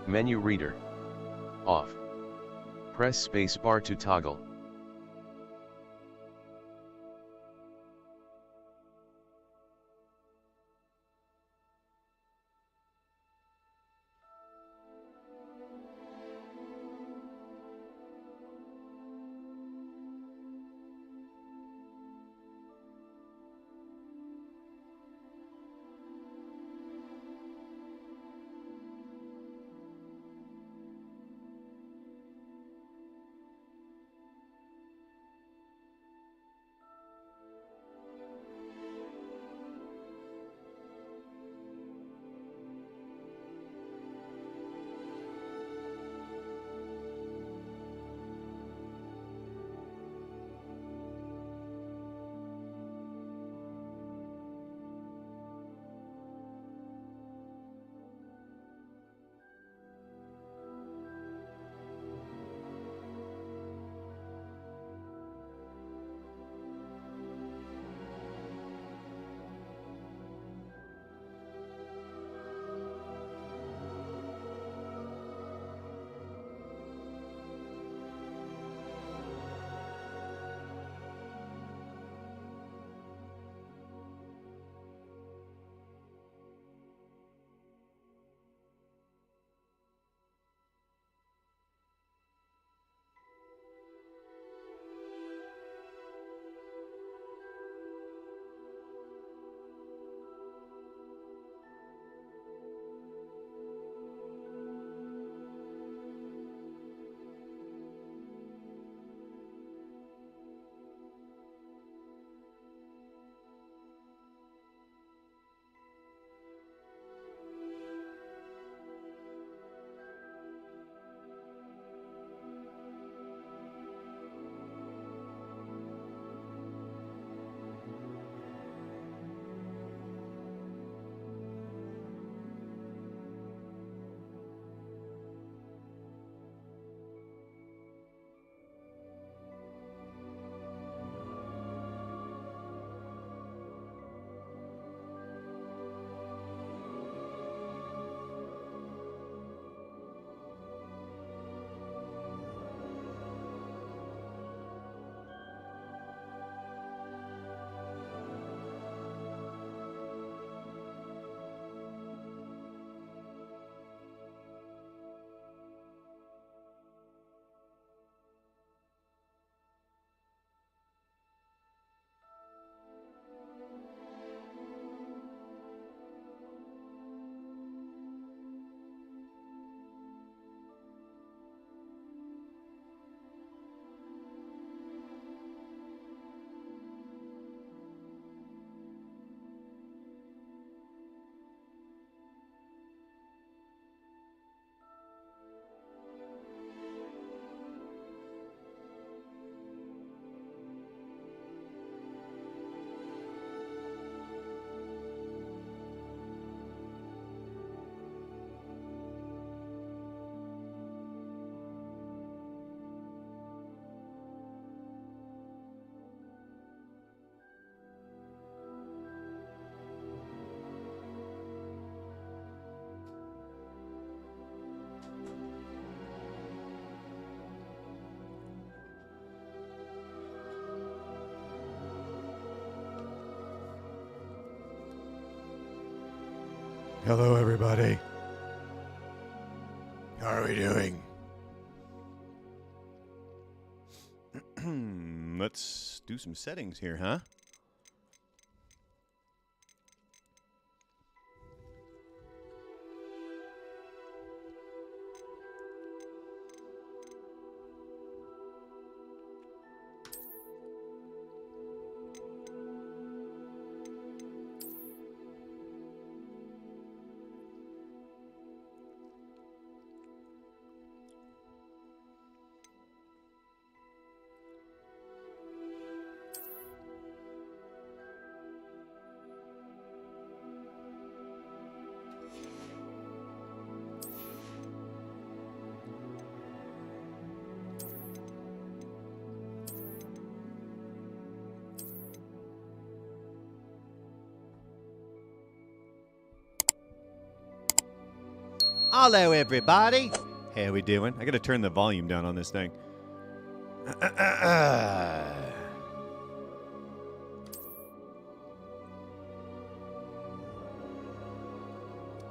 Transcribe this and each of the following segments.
Menu reader. Off. Press spacebar to toggle. Hello, everybody. How are we doing? Let's do some settings here, huh? Hello, everybody. How we doing? I gotta turn the volume down on this thing.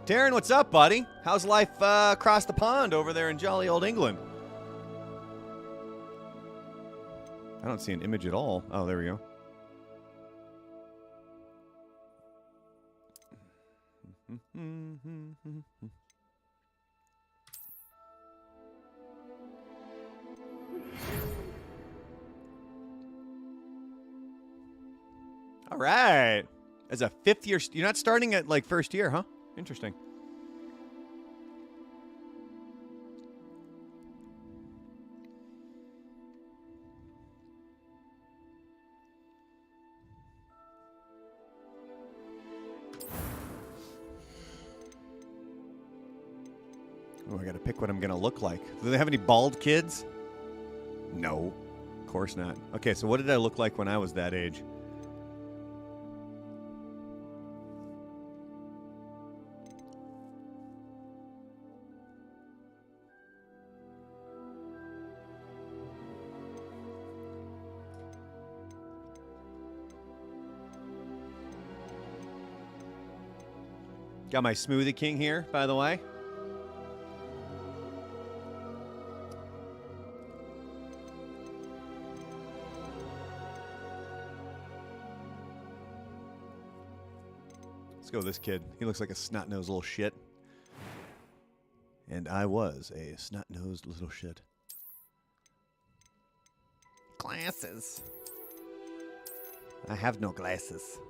Darren, what's up, buddy? How's life across the pond over there in jolly old England? I don't see an image at all. Oh, there we go. All right. As a fifth year, you're not starting at like first year, huh? Interesting. Oh, I gotta pick what I'm gonna look like. Do they have any bald kids? No, of course not. Okay, so what did I look like when I was that age? Got my Smoothie King here, by the way. Let's go with this kid. He looks like a snot-nosed little shit. And I was a snot-nosed little shit. Glasses. I have no glasses.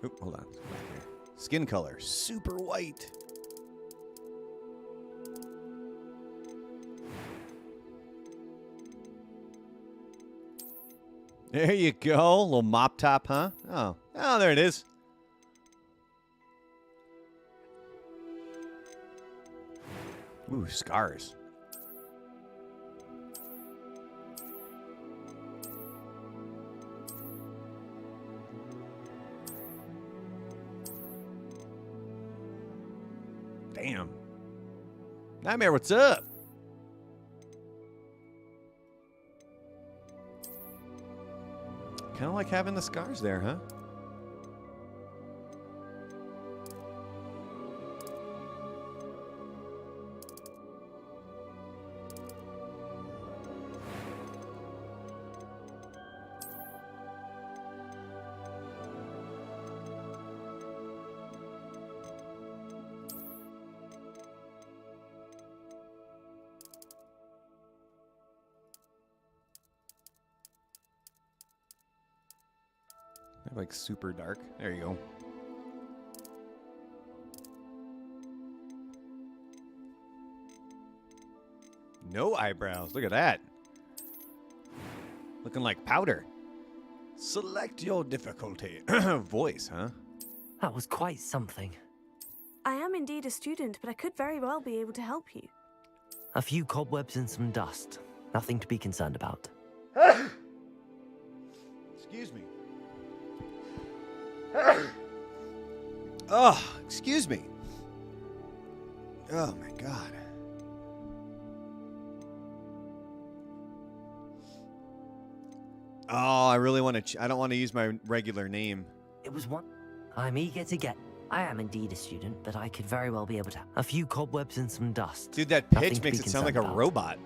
Oop, hold on. Let's go back here. Skin color, super white. There you go. Little mop top, huh? Oh, there it is. Ooh, scars. Damn. Nightmare, what's up? Kind of like having the scars there, huh? Like super dark. There you go. No eyebrows. Look at that. Looking like powder. Select your difficulty. Voice, huh? That was quite something. I am indeed a student, but I could very well be able to help you. A few cobwebs and some dust. Nothing to be concerned about. Excuse me. Oh, excuse me. Oh my God. Oh, I really want to. I don't want to use my regular name. It was one. I'm eager to get. I am indeed a student, but I could very well be able to. A few cobwebs and some dust. Dude, that Nothing pitch to makes be it sound like a concerned about. robot.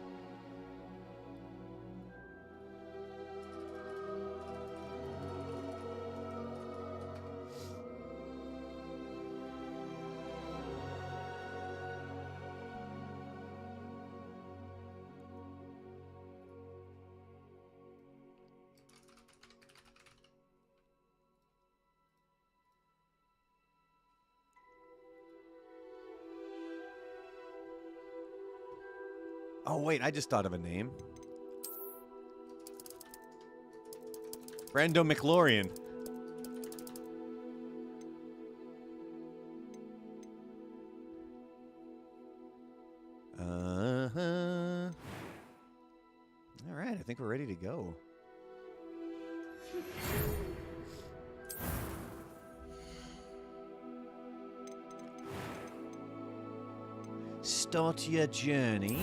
Oh, wait, I just thought of a name. Brando McLaurin. All right, I think we're ready to go. Start your journey.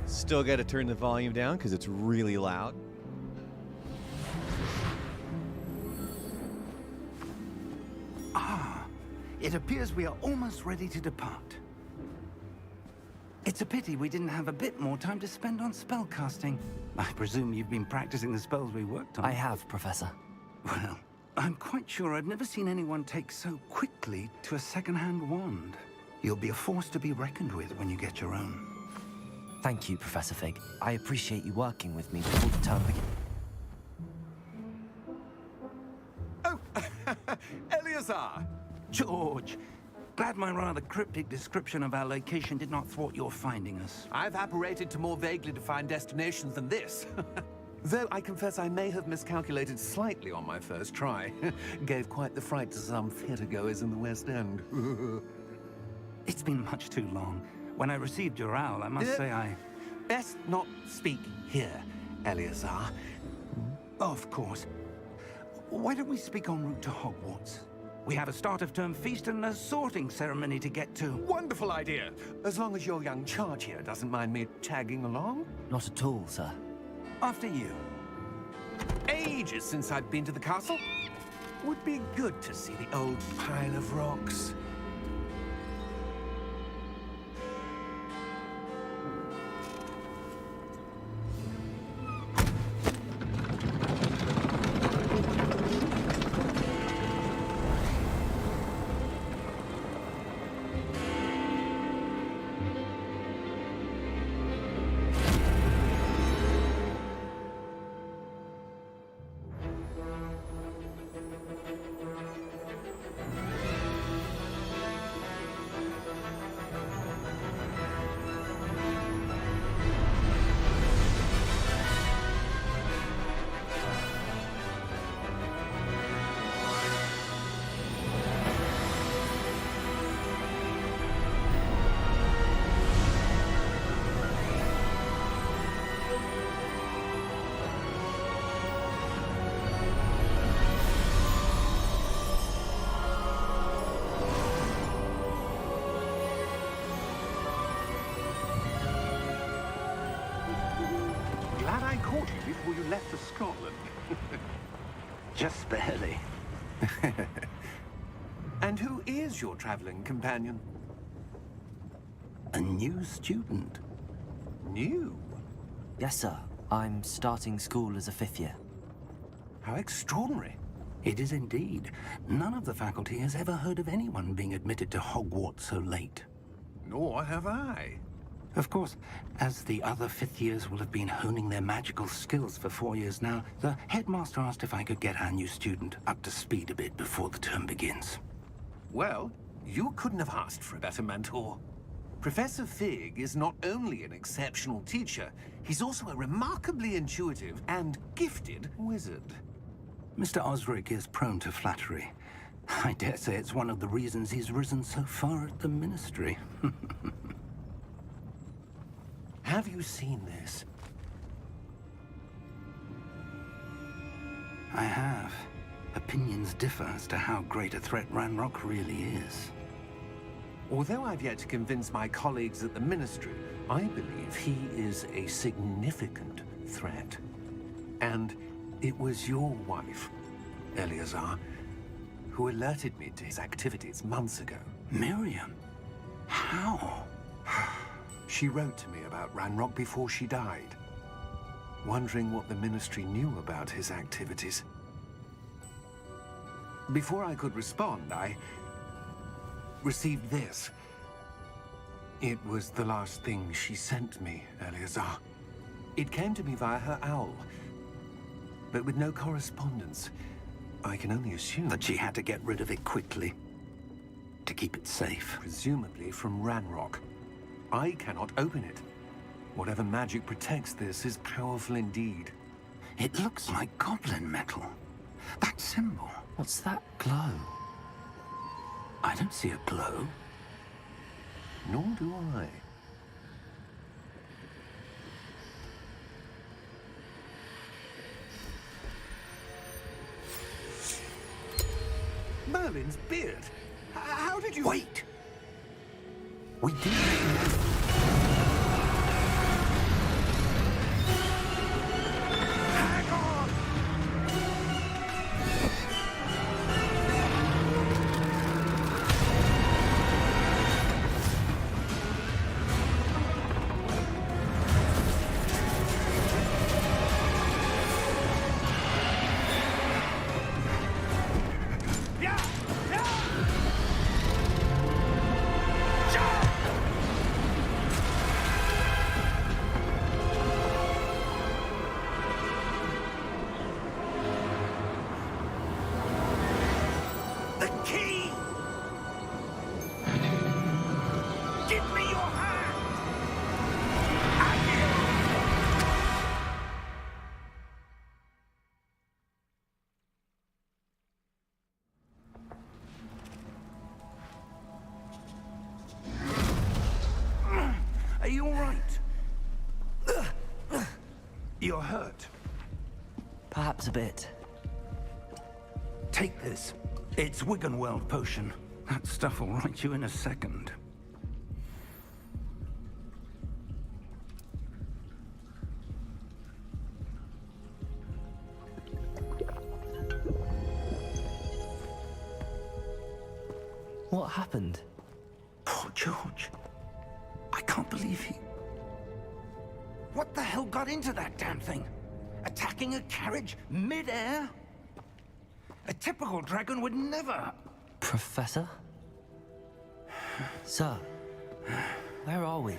Still got to turn the volume down because it's really loud. It appears we are almost ready to depart. It's a pity we didn't have a bit more time to spend on spellcasting. I presume you've been practicing the spells we worked on. I have, Professor. Well, I'm quite sure I've never seen anyone take so quickly to a second-hand wand. You'll be a force to be reckoned with when you get your own. Thank you, Professor Fig. I appreciate you working with me before the term begins. Oh, Eleazar! George, glad my rather cryptic description of our location did not thwart your finding us. I've apparated to more vaguely defined destinations than this. Though I confess I may have miscalculated slightly on my first try. Gave quite the fright to some theatre-goers in the West End. It's been much too long. When I received your owl, I must say I... Best not speak here, Eleazar. Of course. Why don't we speak en route to Hogwarts? We have a start-of-term feast and a sorting ceremony to get to. Wonderful idea! As long as your young charge here doesn't mind me tagging along. Not at all, sir. After you. Ages since I've been to the castle. Would be good to see the old pile of rocks. Glad I caught you before you left for Scotland. Just barely. And who is your traveling companion? A new student. New? Yes, sir. I'm starting school as a 5th year. How extraordinary. It is indeed. None of the faculty has ever heard of anyone being admitted to Hogwarts so late. Nor have I. Of course, as the other 5th years will have been honing their magical skills for 4 years now, the headmaster asked if I could get our new student up to speed a bit before the term begins. Well, you couldn't have asked for a better mentor. Professor Fig is not only an exceptional teacher, he's also a remarkably intuitive and gifted wizard. Mr. Osric is prone to flattery. I dare say it's one of the reasons he's risen so far at the Ministry. Have you seen this? I have. Opinions differ as to how great a threat Ranrock really is. Although I've yet to convince my colleagues at the Ministry, I believe he is a significant threat. And it was your wife, Eleazar, who alerted me to his activities months ago. Miriam? How? She wrote to me about Ranrock before she died, wondering what the Ministry knew about his activities. Before I could respond, I received this. It was the last thing she sent me, Eleazar. It came to me via her owl, but with no correspondence. I can only assume That she had to get rid of it quickly, to keep it safe. presumably from Ranrock. I cannot open it. Whatever magic protects this is powerful indeed. It looks like goblin metal. That symbol. What's that glow? I don't see a glow. Nor do I. Merlin's beard. How did you... Wait! We didn't even know. Hang on! The key! Give me your hand! Are you all right? You're hurt. Perhaps a bit. Take this. It's Wiggenweld potion. That stuff will right you in a second. What happened? Poor George. I can't believe he... What the hell got into that damn thing? Attacking a carriage mid-air? A typical dragon would never... Professor? Sir, where are we?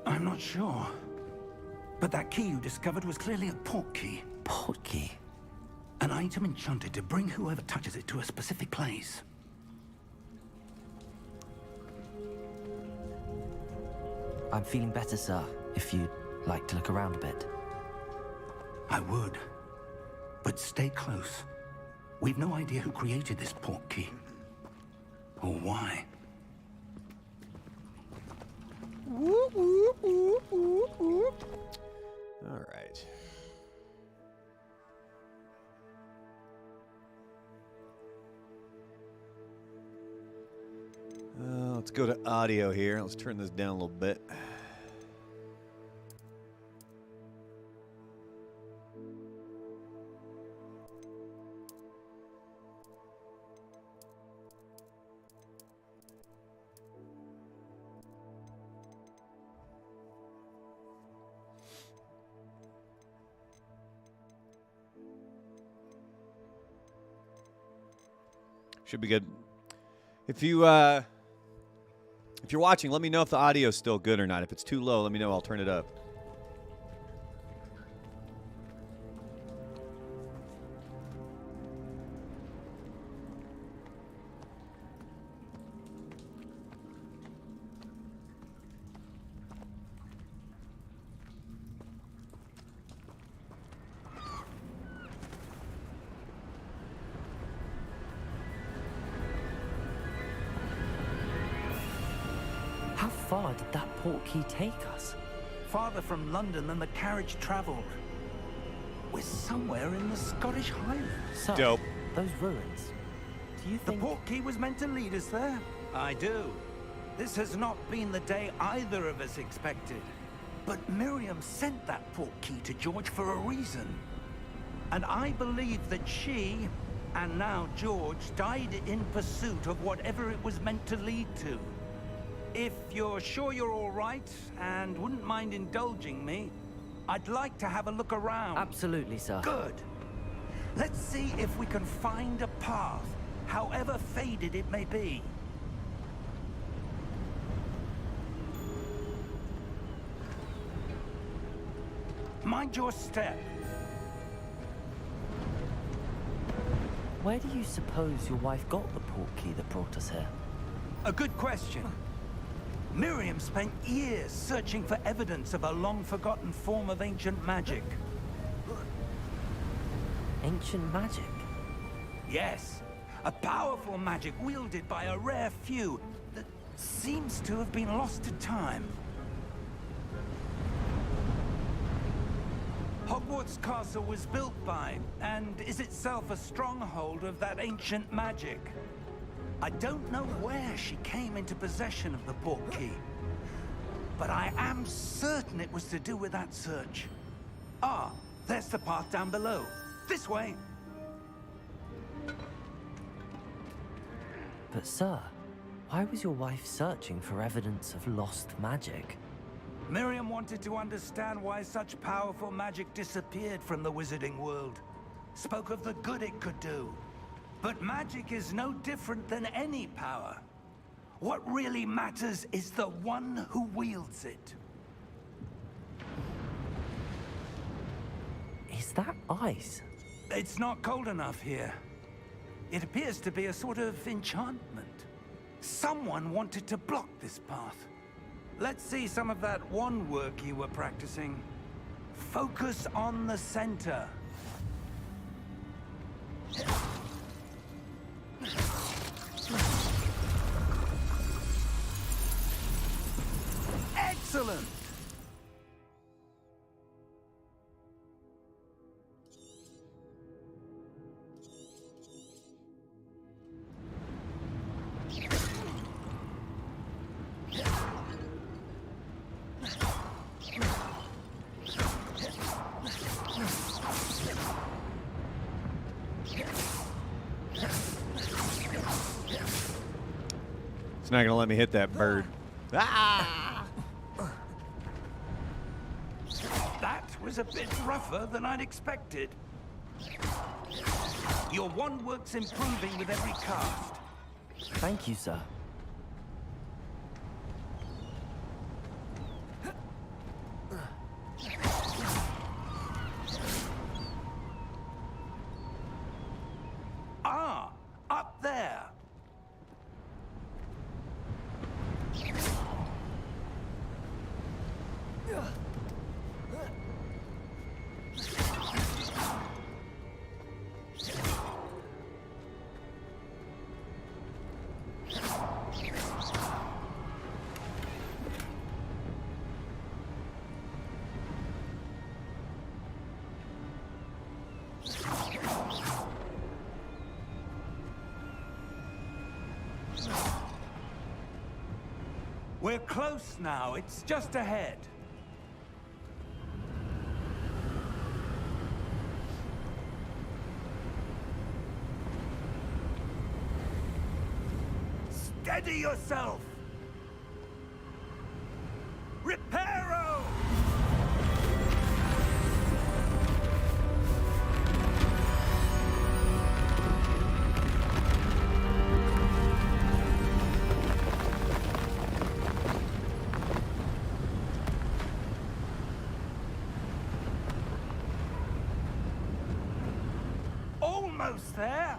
I'm not sure. But that key you discovered was clearly a port key. Port key? An item enchanted to bring whoever touches it to a specific place. I'm feeling better, sir, if you'd like to look around a bit. I would. But stay close. We've no idea who created this port key. Or why. All right. Let's go to audio here. Let's turn this down a little bit. Should be good. If you're watching, let me know if the audio's still good or not. If it's too low, let me know. I'll turn it up. How far did that port key take us? Farther from London than the carriage travelled. We're somewhere in the Scottish Highlands. Sir, Dope. those ruins. Do you The think... port key was meant to lead us there? I do. This has not been the day either of us expected. But Miriam sent that port key to George for a reason. And I believe that she, and now George, died in pursuit of whatever it was meant to lead to. If you're sure you're all right, and wouldn't mind indulging me, I'd like to have a look around. Absolutely, sir. Good. Let's see if we can find a path, however faded it may be. Mind your step. Where do you suppose your wife got the port key that brought us here? A good question. Miriam spent years searching for evidence of a long-forgotten form of ancient magic. Ancient magic? Yes, a powerful magic wielded by a rare few that seems to have been lost to time. Hogwarts Castle was built by, and is itself a stronghold of that ancient magic. I don't know where she came into possession of the portkey, but I am certain it was to do with that search. Ah, there's the path down below. This way. But sir, why was your wife searching for evidence of lost magic? Miriam wanted to understand why such powerful magic disappeared from the wizarding world. Spoke of the good it could do. But magic is no different than any power. What really matters is the one who wields it. Is that ice? It's not cold enough here. It appears to be a sort of enchantment. Someone wanted to block this path. Let's see some of that wand work you were practicing. Focus on the center. Excellent! It's not gonna let me hit that bird. Ah! That was a bit rougher than I'd expected. Your wand work's improving with every cast. Thank you, sir. Ah, up there. We're close now. It's just ahead. Steady yourself! Reparo! Almost there.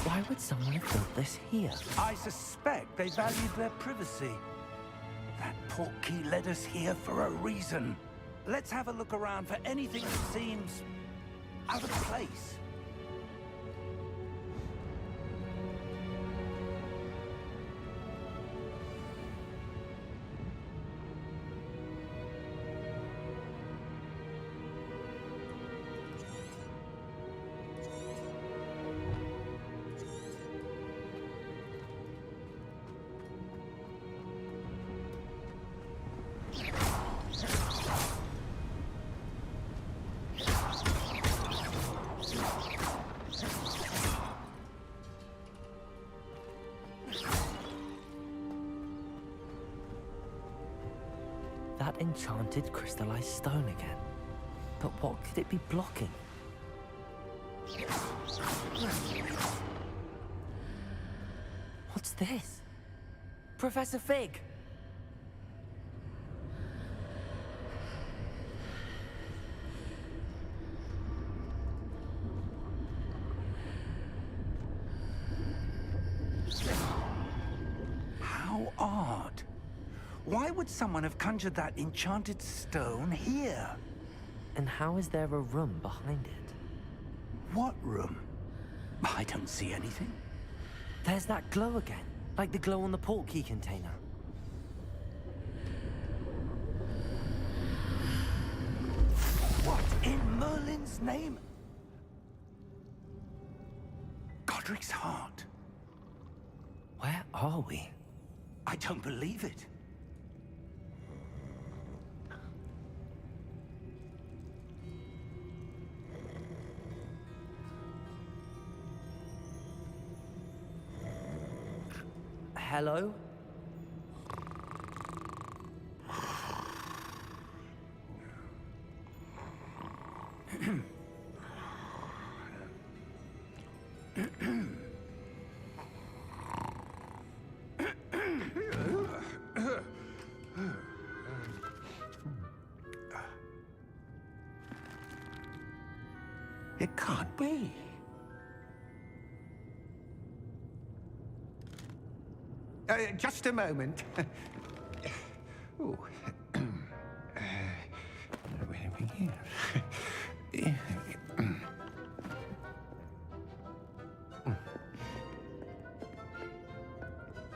Why would someone have built this here? I suspect they valued their privacy. That portkey led us here for a reason. Let's have a look around for anything that seems out of place. That enchanted crystallized stone again. But what could it be blocking? What's this? Professor Fig! How odd. Why would someone have conjured that enchanted stone here? And how is there a room behind it? What room? I don't see anything. There's that glow again, like the glow on the portkey container. What in Merlin's name? Godric's heart. Where are we? I don't believe it. Hello? It can't be. Just a moment. Ooh. Where are we here?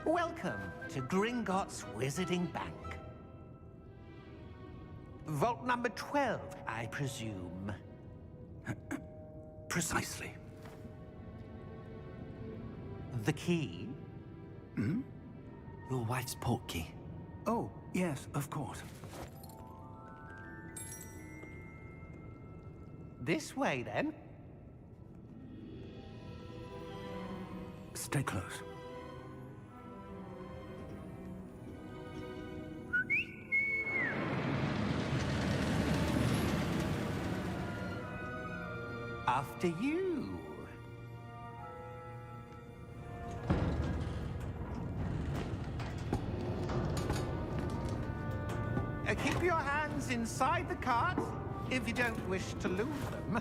Welcome to Gringotts Wizarding Bank. Vault number 12, I presume. Precisely. The key? Hmm? Your wife's portkey. Oh, yes, of course. This way, then. Stay close. After you. Keep your hands inside the cart if you don't wish to lose them.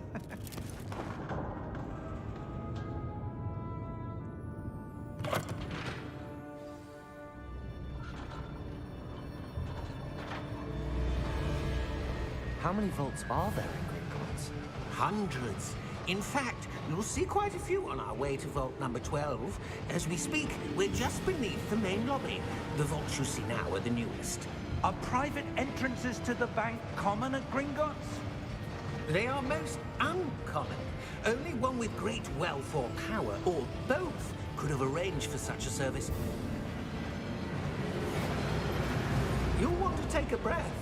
How many vaults are there in Gringotts? Hundreds. In fact, you'll see quite a few on our way to vault number 12. As we speak, we're just beneath the main lobby. The vaults you see now are the newest. Are private entrances to the bank common at Gringotts? They are most uncommon. Only one with great wealth or power, or both, could have arranged for such a service. You'll want to take a breath.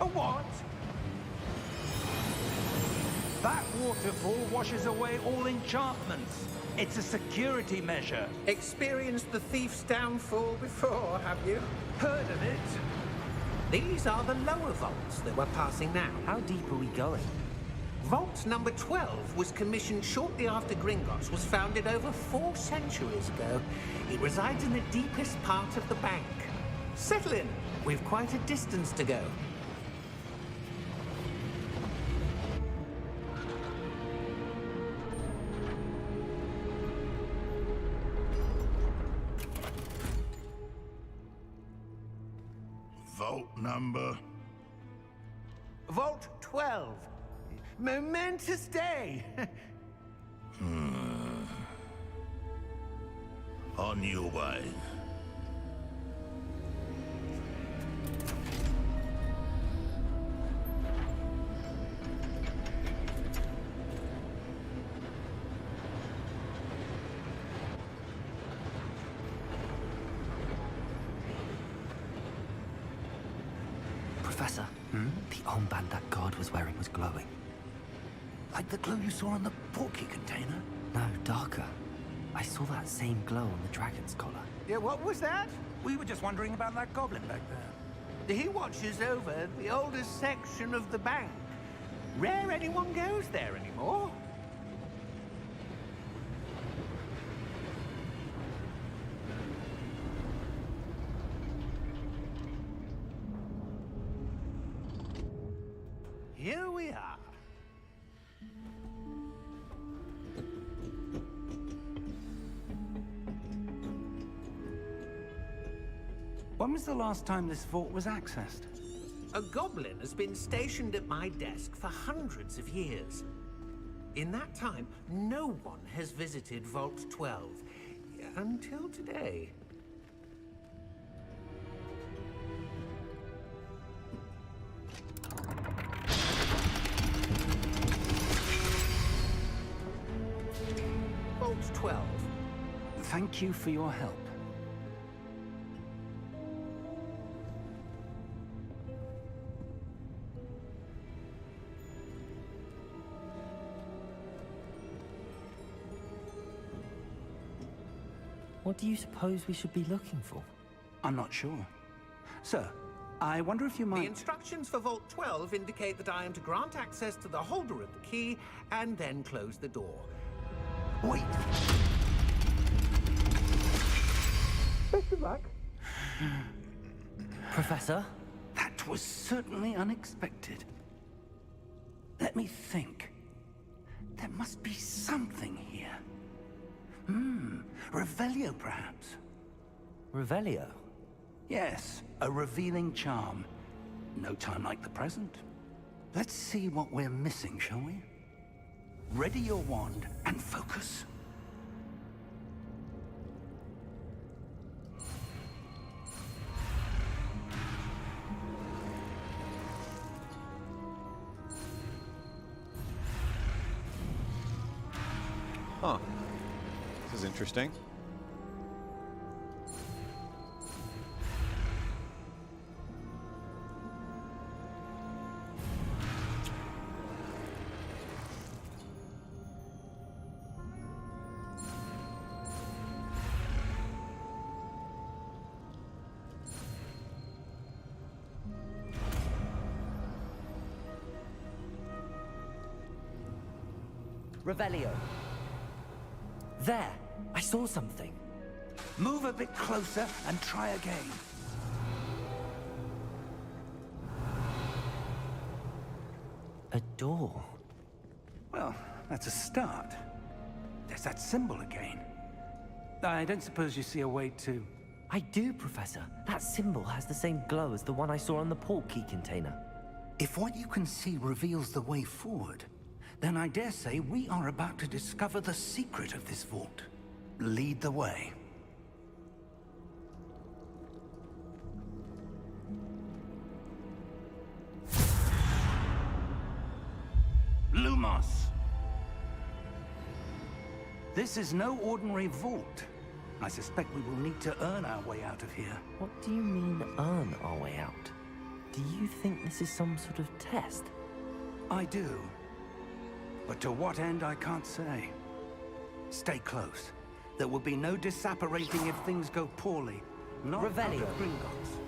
A what? That waterfall washes away all enchantments. It's a security measure. Experienced the thief's downfall before, have you? Heard of it? These are the lower vaults that we're passing now. How deep are we going? Vault number 12 was commissioned shortly after Gringotts was founded over 4 centuries ago. It resides in the deepest part of the bank. Settle in. We've quite a distance to go. Vault number? Vault 12. Momentous day. On your way. Professor, the armband that guard was wearing was glowing. Like the glow you saw on the portkey container? No, darker. I saw that same glow on the dragon's collar. Yeah, what was that? We were just wondering about that goblin back there. He watches over the oldest section of the bank. Rare anyone goes there anymore. Here we are. When was the last time this vault was accessed? A goblin has been stationed at my desk for hundreds of years. In that time, no one has visited Vault 12. Until today. Vault 12. Thank you for your help. What do you suppose we should be looking for? I'm not sure. Sir, I wonder if you The might... instructions for Vault 12 indicate that I am to grant access to the holder of the key and then close the door. Wait! Best of luck. Professor? That was certainly unexpected. Let me think. There must be something here. Revelio, perhaps? Revelio? Yes, a revealing charm. No time like the present. Let's see what we're missing, shall we? Ready your wand and focus. Huh. This is interesting. Revelio. There! I saw something. Move a bit closer and try again. A door. Well, that's a start. There's that symbol again. I don't suppose you see a way to... I do, Professor. That symbol has the same glow as the one I saw on the portkey container. If what you can see reveals the way forward, then I dare say we are about to discover the secret of this vault. Lead the way. Lumos! This is no ordinary vault. I suspect we will need to earn our way out of here. What do you mean, earn our way out? Do you think this is some sort of test? I do. But to what end, I can't say. Stay close. There will be no disapparating if things go poorly. Not Revelio. out of Gringotts.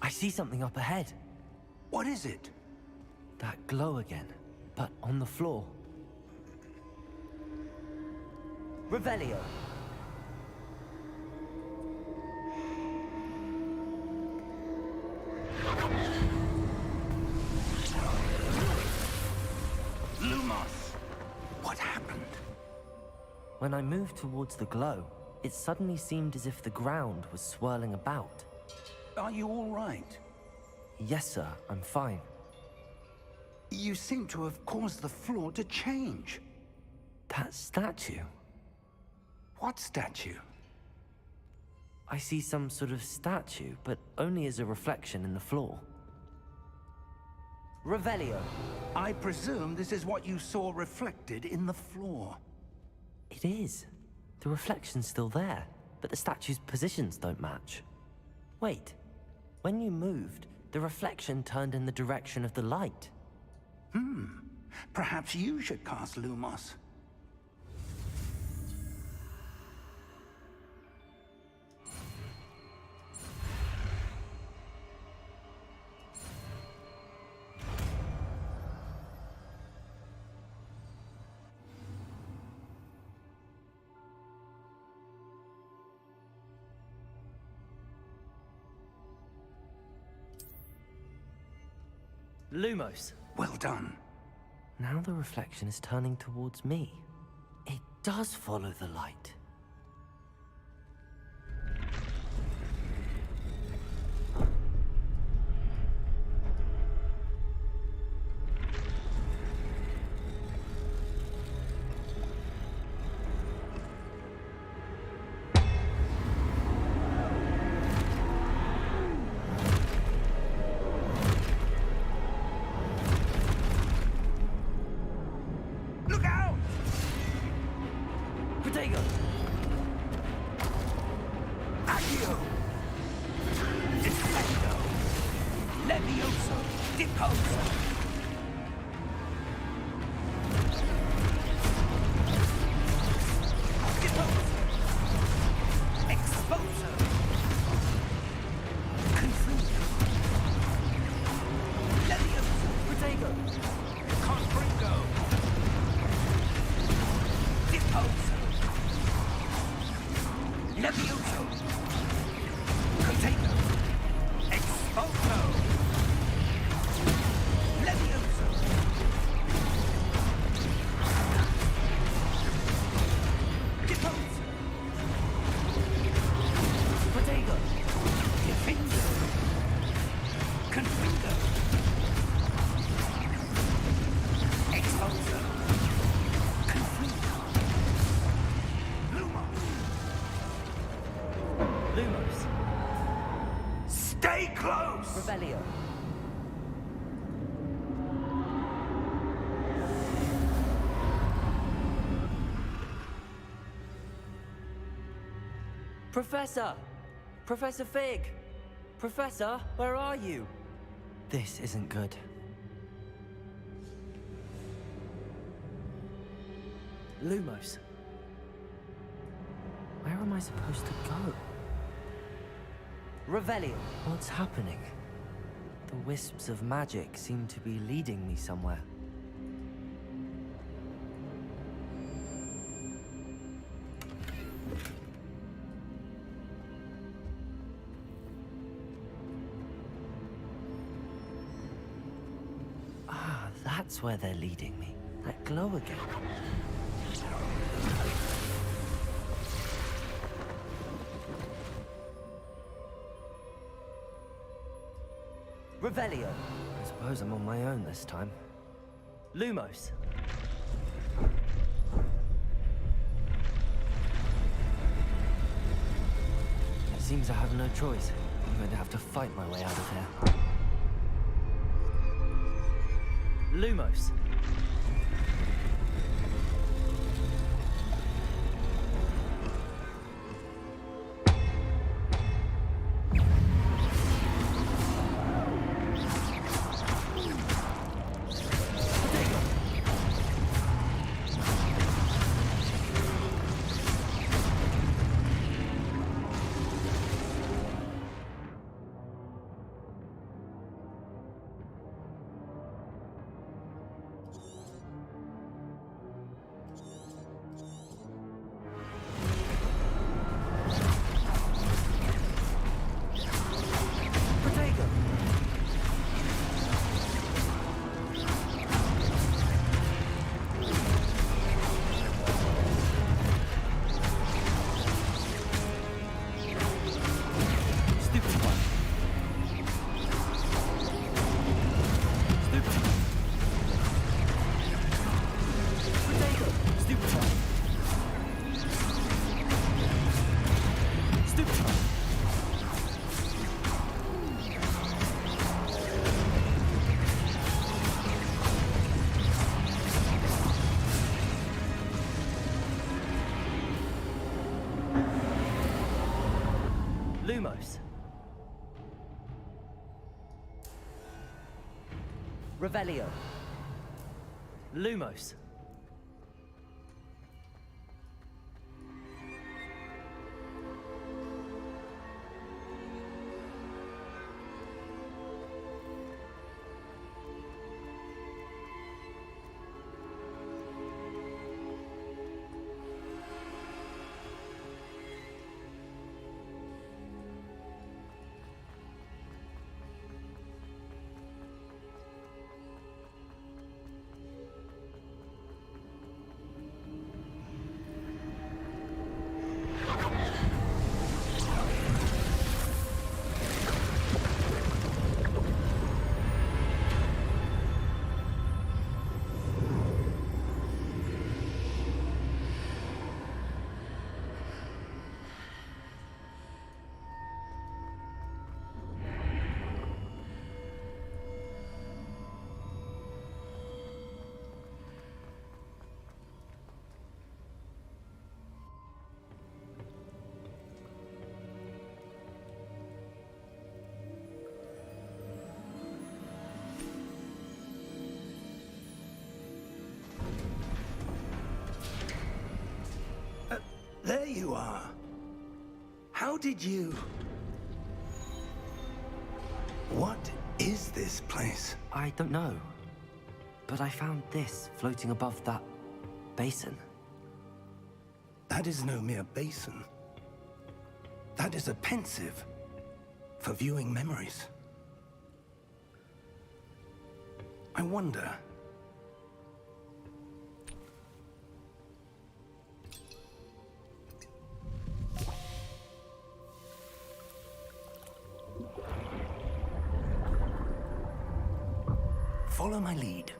I see something up ahead. What is it? That glow again, but on the floor. Revelio. Lumos! What happened? When I moved towards the glow, it suddenly seemed as if the ground was swirling about. Are you all right? Yes, sir, I'm fine. You seem to have caused the floor to change. That statue. What statue? I see some sort of statue, but only as a reflection in the floor. Revelio. I presume this is what you saw reflected in the floor. It is. The reflection's still there, but the statue's positions don't match. Wait. When you moved, the reflection turned in the direction of the light. Perhaps you should cast Lumos. Lumos. Well done. Now the reflection is turning towards me. It does follow the light. Look out! Protego! Accio! Defendo! Levioso! Deposo! Deposo! Exposo! Confuso! Levioso! Protego! Confringo! Deposo! Levioso! Contago! Exposo! Levioso! Deposo! Protego! Defendo! Confringo! Exposo! Confringo! Lumos! Lumos. Stay close! Revelio. Professor! Professor Fig! Professor, where are you? This isn't good. Lumos. Where am I supposed to go? Revelio. What's happening? The wisps of magic seem to be leading me somewhere. Ah, that's where they're leading me. That glow again. Revelio. I suppose I'm on my own this time. Lumos. It seems I have no choice. I'm going to have to fight my way out of here. Lumos. Lumos. Revelio. Lumos. There you are. How did you... What is this place? I don't know. But I found this floating above that basin. That is no mere basin. That is a pensive for viewing memories. I wonder... Follow my lead.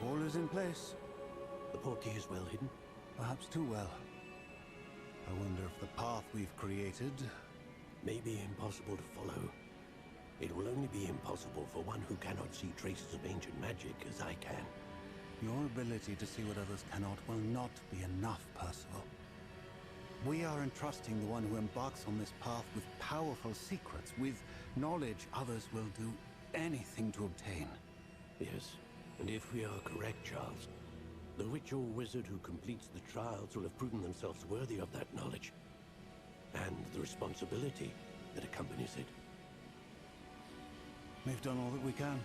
All is in place. The portkey is well hidden. Perhaps too well. I wonder if the path we've created... May be impossible to follow. It will only be impossible for one who cannot see traces of ancient magic as I can. Your ability to see what others cannot will not be enough, Percival. We are entrusting the one who embarks on this path with powerful secrets, with knowledge others will do anything to obtain. Yes, and if we are correct, Charles, the witch or wizard who completes the trials will have proven themselves worthy of that knowledge, and the responsibility that accompanies it. We've done all that we can.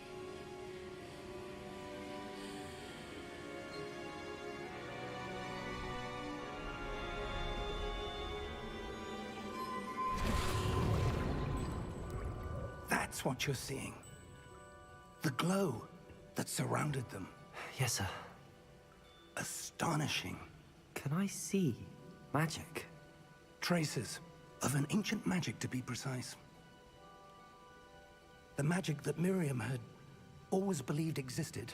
That's what you're seeing. The glow that surrounded them. Yes, sir. Astonishing. Can I see magic? Traces of an ancient magic, to be precise. The magic that Miriam had always believed existed,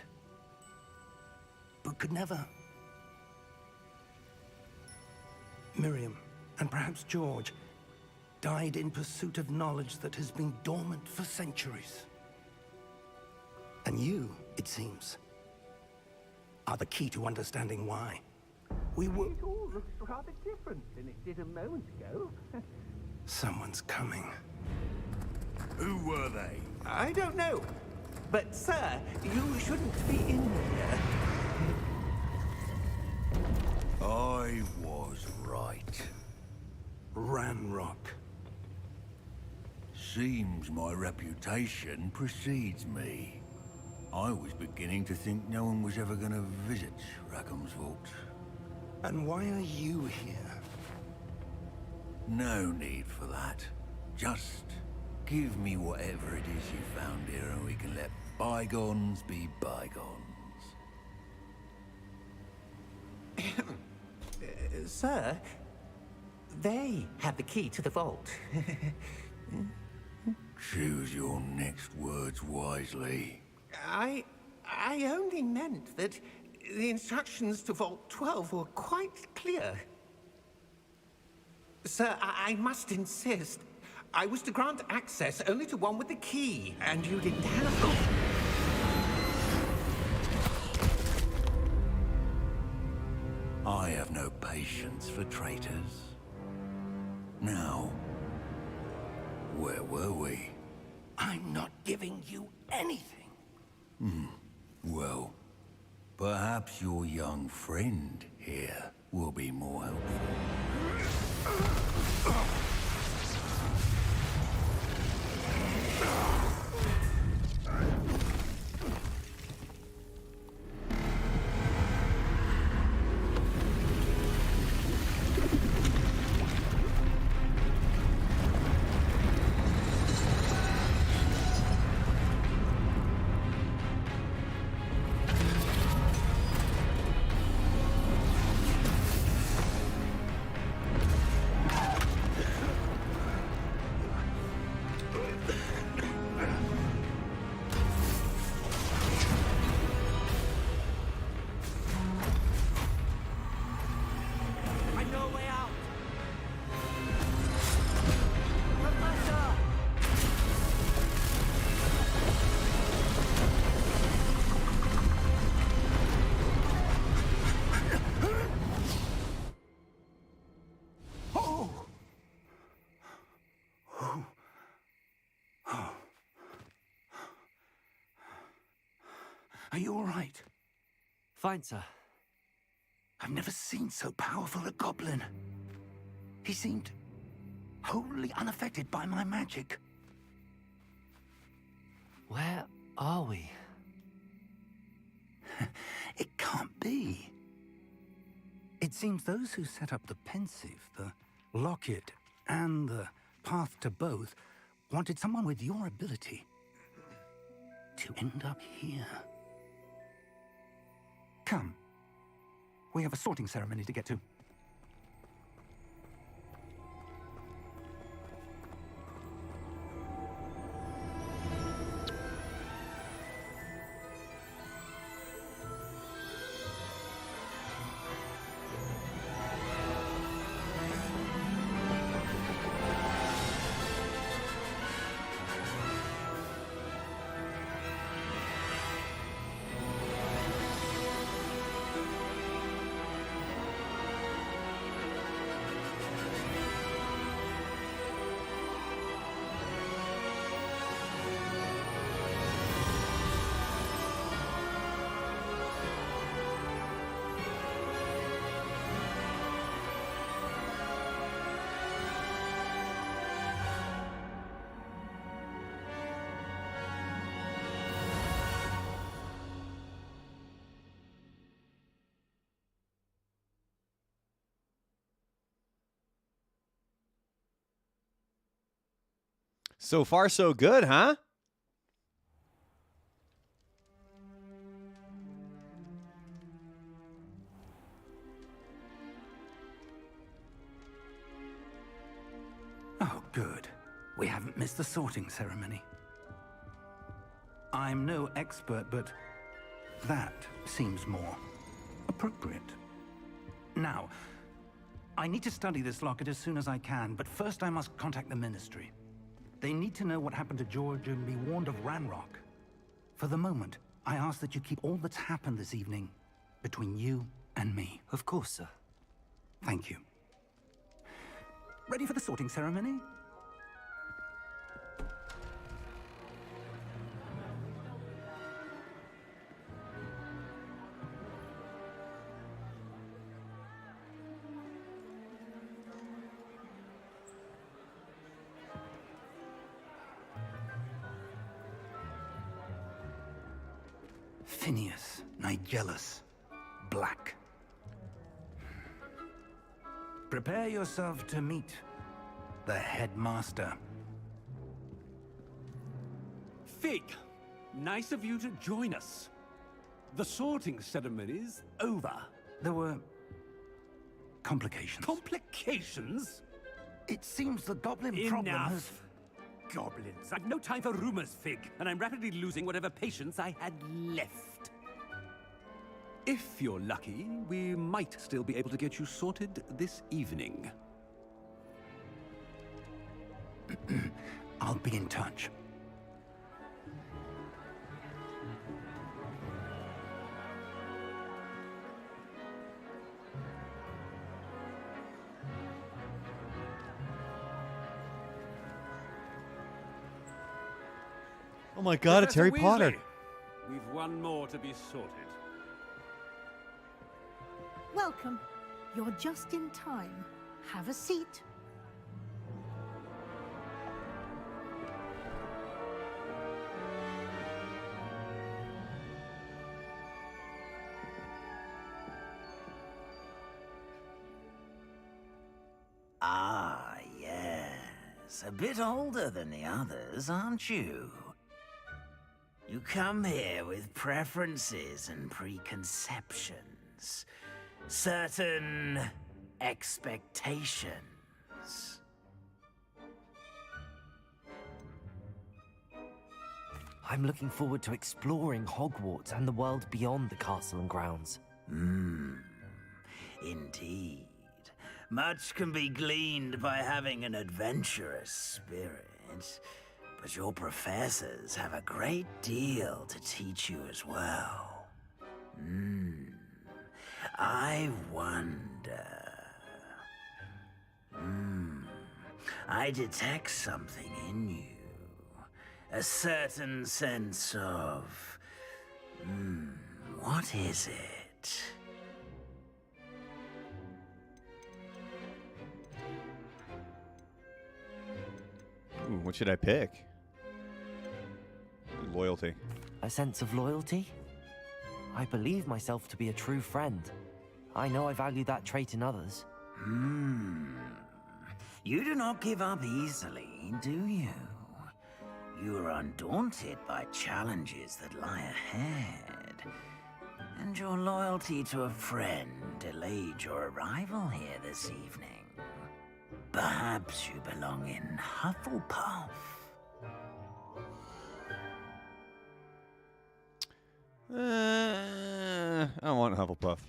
but could never. Miriam, and perhaps George, died in pursuit of knowledge that has been dormant for centuries. And you, it seems, are the key to understanding why. We were... It all looks rather different than it did a moment ago. Someone's coming. Who were they? I don't know. But, sir, you shouldn't be in here. I was right. Ranrock. Seems my reputation precedes me. I was beginning to think no one was ever going to visit Rackham's vault. And why are you here? No need for that. Just give me whatever it is you found here and we can let bygones be bygones. Sir, they have the key to the vault. Choose your next words wisely. I only meant that the instructions to Vault 12 were quite clear. Sir, I must insist. I was to grant access only to one with the key, and you didn't have... I have no patience for traitors. Now, where were we? I'm not giving you anything. Well, perhaps your young friend here will be more helpful. Are you all right? Fine, sir. I've never seen so powerful a goblin. He seemed wholly unaffected by my magic. Where are we? It can't be. It seems those who set up the pensive, the locket, and the path to both wanted someone with your ability to end up here. Come. We have a sorting ceremony to get to. So far, so good, huh? Oh, good. We haven't missed the sorting ceremony. I'm no expert, but that seems more appropriate. Now, I need to study this locket as soon as I can, but first I must contact the Ministry. They need to know what happened to George and be warned of Ranrock. For the moment, I ask that you keep all that's happened this evening between you and me. Of course, sir. Thank you. Ready for the sorting ceremony? Phineas, Nigellus, Black. Prepare yourself to meet the headmaster. Fig, nice of you to join us. The sorting ceremony's over. There were complications. Complications? It seems the goblin problem has... Enough. Goblins. I've no time for rumors, Fig, and I'm rapidly losing whatever patience I had left. If you're lucky, we might still be able to get you sorted this evening. I'll be in touch. Oh my God, it's Harry Professor Potter. Weasley, we've one more to be sorted. Welcome. You're just in time. Have a seat. Ah, yes. A bit older than the others, aren't you? You come here with preferences and preconceptions. Certain expectations. I'm looking forward to exploring Hogwarts and the world beyond the castle and grounds. Indeed. Much can be gleaned by having an adventurous spirit, but your professors have a great deal to teach you as well. I wonder... I detect something in you. A certain sense of What is it? Ooh, what should I pick? Loyalty. A sense of loyalty? I believe myself to be a true friend. I know I value that trait in others. You do not give up easily, do you? You are undaunted by challenges that lie ahead. And your loyalty to a friend delayed your arrival here this evening. Perhaps you belong in Hufflepuff. I want Hufflepuff.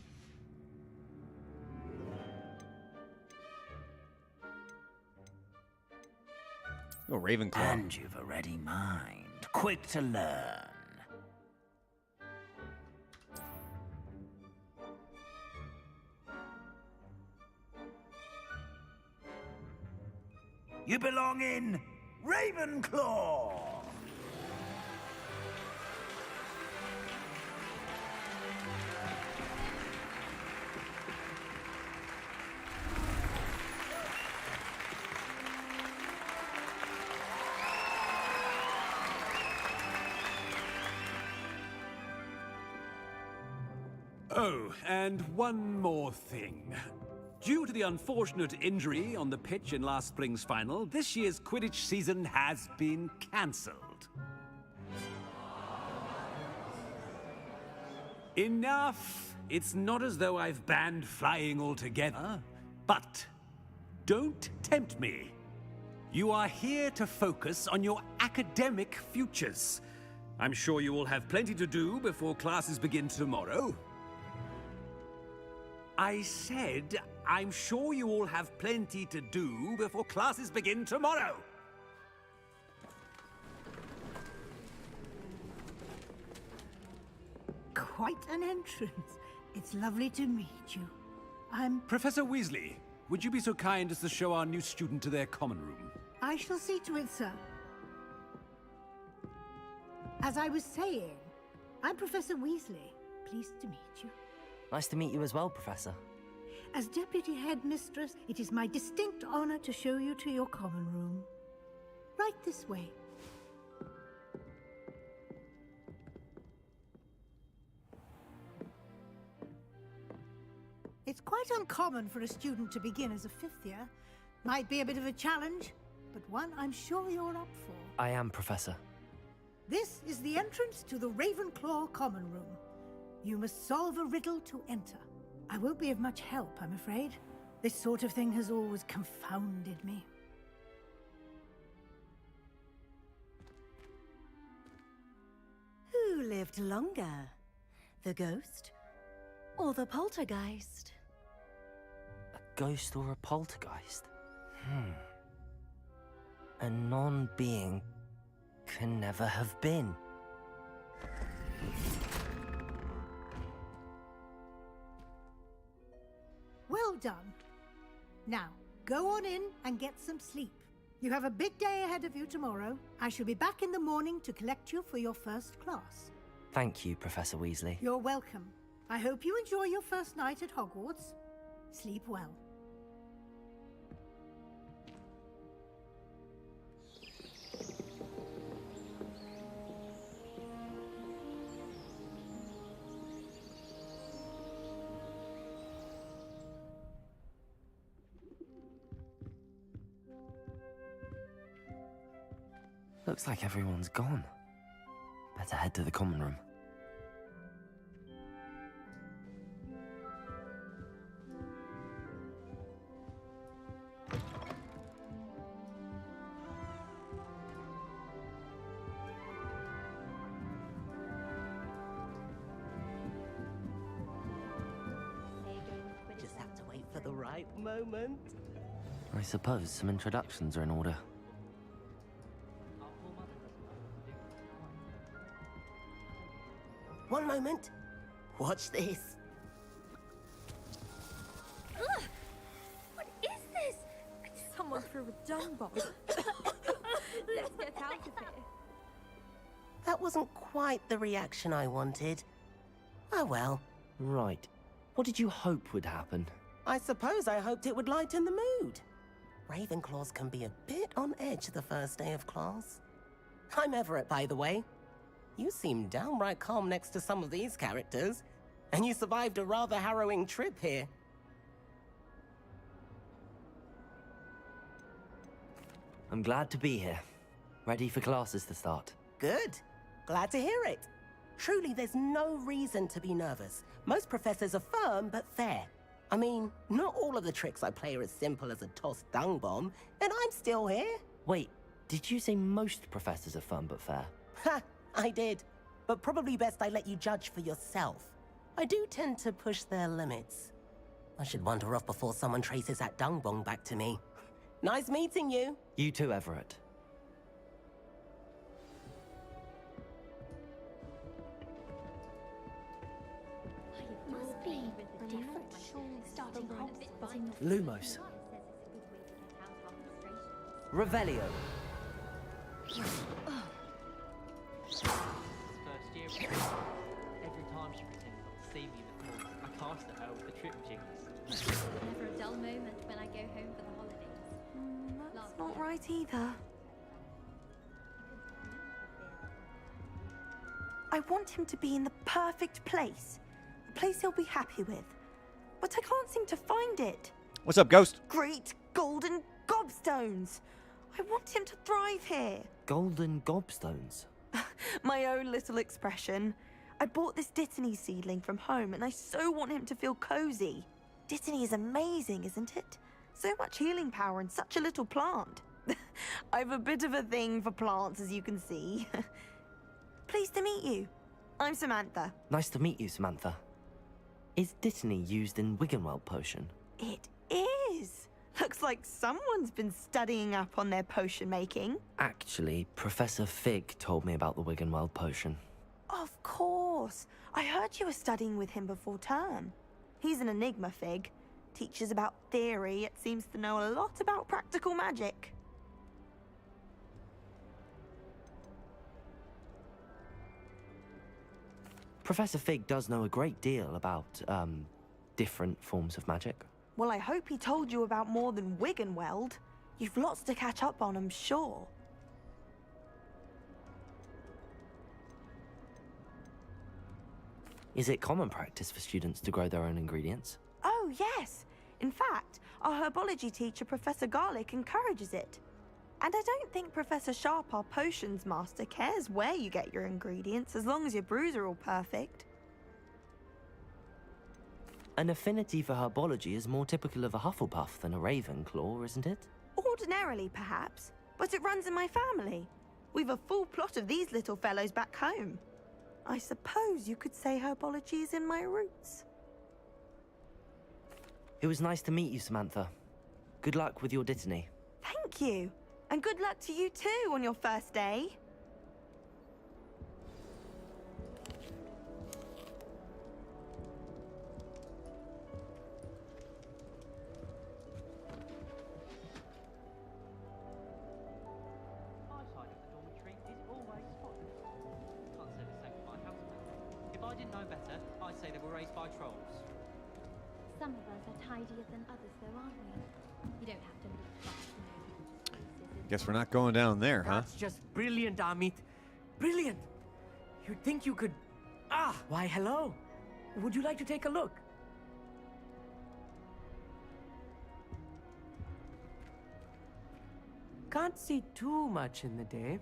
Go Ravenclaw. And you've a ready mind, quick to learn. You belong in RAVENCLAW! Oh, and one more thing. Due to the unfortunate injury on the pitch in last spring's final, this year's Quidditch season has been cancelled. Enough! It's not as though I've banned flying altogether, but don't tempt me. You are here to focus on your academic futures. I'm sure you will have plenty to do before classes begin tomorrow. I said, I'm sure you all have plenty to do before classes begin tomorrow. Quite an entrance. It's lovely to meet you. I'm... Professor Weasley, would you be so kind as to show our new student to their common room? I shall see to it, sir. As I was saying, I'm Professor Weasley. Pleased to meet you. Nice to meet you as well, Professor. As Deputy Headmistress, it is my distinct honor to show you to your common room. Right this way. It's quite uncommon for a student to begin as a fifth year. Might be a bit of a challenge, but one I'm sure you're up for. I am, Professor. This is the entrance to the Ravenclaw common room. You must solve a riddle to enter. I won't be of much help, I'm afraid. This sort of thing has always confounded me. Who lived longer? The ghost or the poltergeist? A ghost or a poltergeist? A non-being can never have been. Well done. Now, go on in and get some sleep. You have a big day ahead of you tomorrow. I shall be back in the morning to collect you for your first class. Thank you, Professor Weasley. You're welcome. I hope you enjoy your first night at Hogwarts. Sleep well. Looks like everyone's gone. Better head to the common room. Just have to wait for the right moment. I suppose some introductions are in order. One moment. Watch this. Ugh! What is this? Someone threw a dung bomb. Let's get out of here. That wasn't quite the reaction I wanted. Oh well. Right. What did you hope would happen? I suppose I hoped it would lighten the mood. Ravenclaws can be a bit on edge the first day of class. I'm Everett, by the way. You seem downright calm next to some of these characters, and you survived a rather harrowing trip here. I'm glad to be here. Ready for classes to start. Good. Glad to hear it. Truly, there's no reason to be nervous. Most professors are firm but fair. I mean, not all of the tricks I play are as simple as a tossed dung bomb, and I'm still here. Wait, did you say most professors are firm but fair? Ha! I did. But probably best I let you judge for yourself. I do tend to push their limits. I should wander off before someone traces that dung bomb back to me. Nice meeting you. You too, Everett. It must be a different starting Hogwarts. Lumos. Revelio. First year, every time she pretended not to see me in the course, I cast at her with the trip jiggers. Never a dull moment when I go home for the holidays. That's not right either. I want him to be in the perfect place. A place he'll be happy with. But I can't seem to find it. What's up, Ghost? Great golden gobstones! I want him to thrive here. Golden gobstones? My own little expression. I bought this Dittany seedling from home and I so want him to feel cozy. Dittany is amazing, isn't it? So much healing power in such a little plant. I've a bit of a thing for plants, as you can see. Pleased to meet you. I'm Samantha. Nice to meet you, Samantha. Is Dittany used in Wiggenweld potion? It is. Looks like someone's been studying up on their potion making. Actually, Professor Fig told me about the Wiggenweld potion. Of course. I heard you were studying with him before term. He's an enigma, Fig. Teaches about theory, yet seems to know a lot about practical magic. Professor Fig does know a great deal about, different forms of magic. Well, I hope he told you about more than Wiggenweld. You've lots to catch up on, I'm sure. Is it common practice for students to grow their own ingredients? Oh, yes. In fact, our herbology teacher, Professor Garlick, encourages it. And I don't think Professor Sharp, our potions master, cares where you get your ingredients, as long as your brews are all perfect. An affinity for herbology is more typical of a Hufflepuff than a Ravenclaw, isn't it? Ordinarily, perhaps, but it runs in my family. We've a full plot of these little fellows back home. I suppose you could say herbology is in my roots. It was nice to meet you, Samantha. Good luck with your Dittany. Thank you. And good luck to you too on your first day. My side of the dormitory is always spotless. Can't say the same for my housemate. If I didn't know better, I'd say they were raised by trolls. Some of us are tidier than others, though, aren't we? You don't have to look far to know. Guess we're not going down there, huh? That's just brilliant, Amit. Brilliant. You'd think you could... Ah, why, hello. Would you like to take a look? Can't see too much in the day.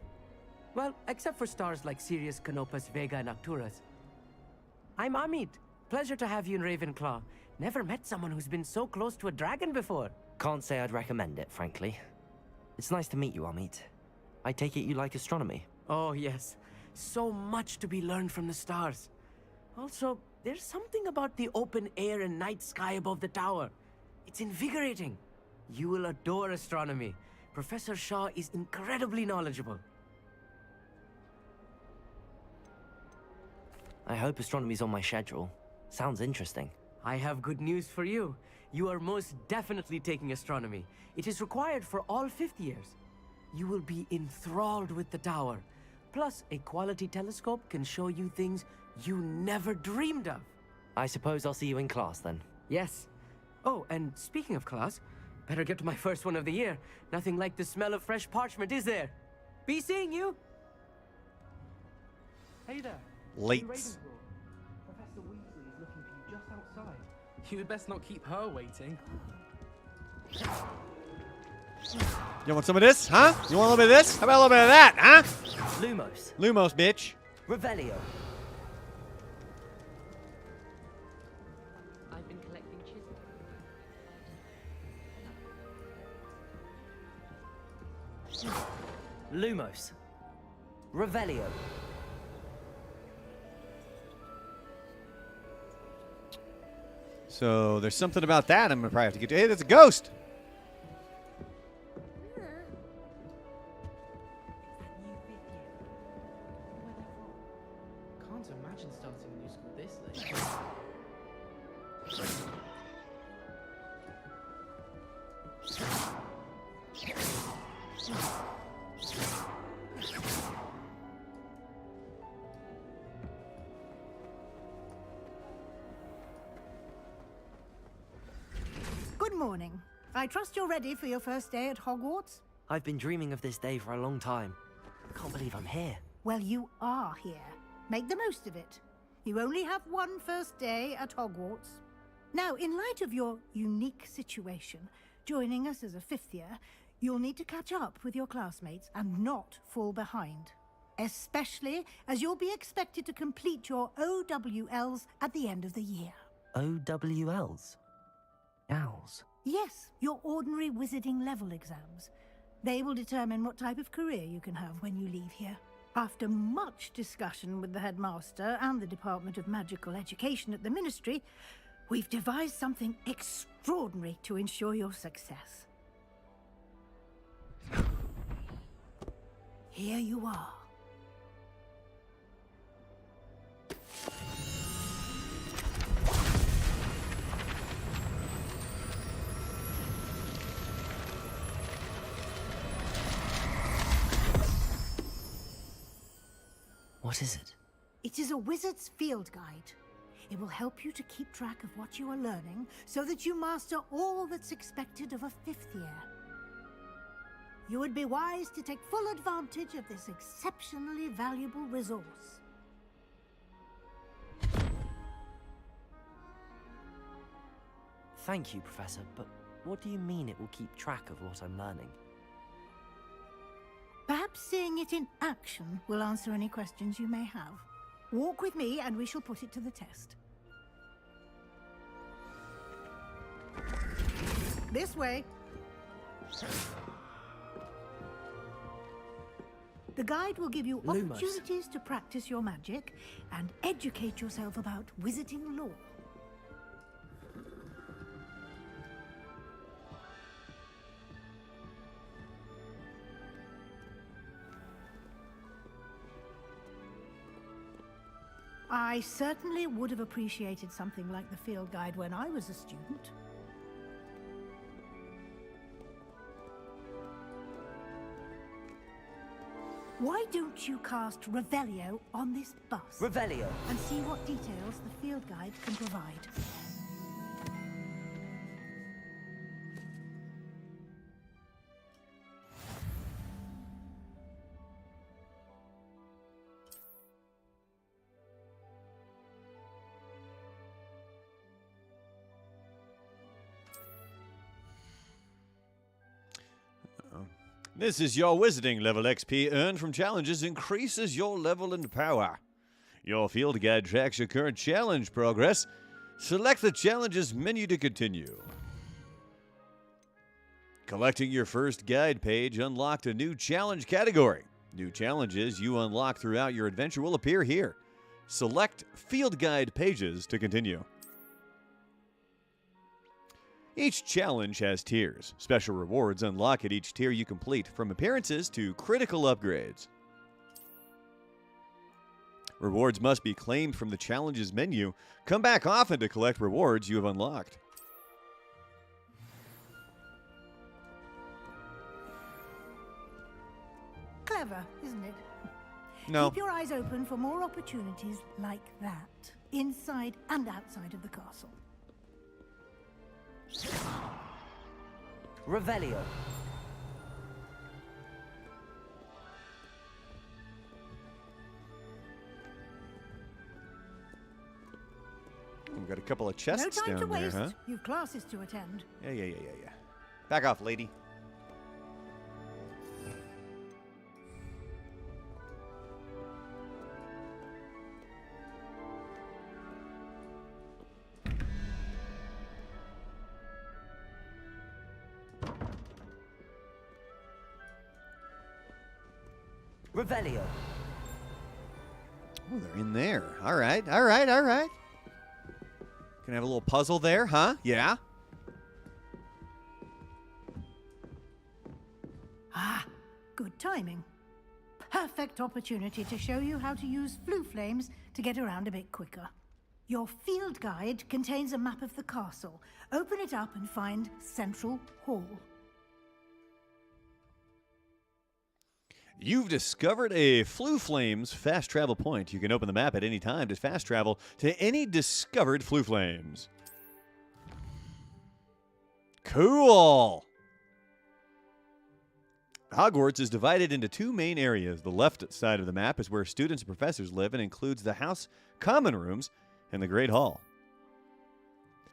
Well, except for stars like Sirius, Canopus, Vega, and Arcturus. I'm Amit. Pleasure to have you in Ravenclaw. Never met someone who's been so close to a dragon before. Can't say I'd recommend it, frankly. It's nice to meet you, Amit. I take it you like astronomy? Oh, yes. So much to be learned from the stars. Also, there's something about the open air and night sky above the tower. It's invigorating. You will adore astronomy. Professor Shaw is incredibly knowledgeable. I hope astronomy's on my schedule. Sounds interesting. I have good news for you. You are most definitely taking astronomy. It is required for all 5th years. You will be enthralled with the tower. Plus, a quality telescope can show you things you never dreamed of. I suppose I'll see you in class then. Yes. Oh, and speaking of class, better get to my first one of the year. Nothing like the smell of fresh parchment, is there? Be seeing you. Hey there. Late. Professor Weasley is looking for you just outside. You'd best not keep her waiting. You want some of this, huh? You want a little bit of this? How about a little bit of that, huh? Lumos. Lumos, bitch. Revelio. I've been collecting chisels. Lumos. Revelio. So there's something about that I'm gonna probably have to get to. Hey, that's a ghost. Can't imagine starting a new school this late. Good morning. I trust you're ready for your first day at Hogwarts? I've been dreaming of this day for a long time. I can't believe I'm here. Well, you are here. Make the most of it. You only have one first day at Hogwarts. Now, in light of your unique situation, joining us as a fifth year, you'll need to catch up with your classmates and not fall behind. Especially as you'll be expected to complete your OWLs at the end of the year. OWLs? Owls? Yes, your ordinary wizarding level exams. They will determine what type of career you can have when you leave here. After much discussion with the headmaster and the Department of Magical Education at the Ministry, we've devised something extraordinary to ensure your success. Here you are. What is it? It is a wizard's field guide. It will help you to keep track of what you are learning so that you master all that's expected of a fifth year. You would be wise to take full advantage of this exceptionally valuable resource. Thank you, Professor, but what do you mean it will keep track of what I'm learning? Perhaps seeing it in action will answer any questions you may have. Walk with me and we shall put it to the test. This way. The guide will give you Lumos. opportunities to practice your magic and educate yourself about wizarding lore. I certainly would have appreciated something like the field guide when I was a student. Why don't you cast Revelio on this bus? Revelio. And see what details the field guide can provide. This is your wizarding level XP earned from challenges increases your level and power. Your field guide tracks your current challenge progress. Select the challenges menu to continue. Collecting your first guide page unlocked a new challenge category. New challenges you unlock throughout your adventure will appear here. Select field guide pages to continue. Each challenge has tiers. Special rewards unlock at each tier you complete, from appearances to critical upgrades. Rewards must be claimed from the challenges menu. Come back often to collect rewards you have unlocked. Clever, isn't it? No. Keep your eyes open for more opportunities like that, inside and outside of the castle. Revelio. We've got a couple of chests No time down to waste. there, huh? You've classes to attend. Yeah. Back off, lady. Revelio. Oh, they're in there. All right. Can I have a little puzzle there, huh? Yeah. Ah, good timing. Perfect opportunity to show you how to use flue flames to get around a bit quicker. Your field guide contains a map of the castle. Open it up and find Central Hall. You've discovered a Flue Flames fast travel point. You can open the map at any time to fast travel to any discovered Flue Flames. Cool! Hogwarts is divided into two main areas. The left side of the map is where students and professors live and includes the house common rooms and the Great Hall.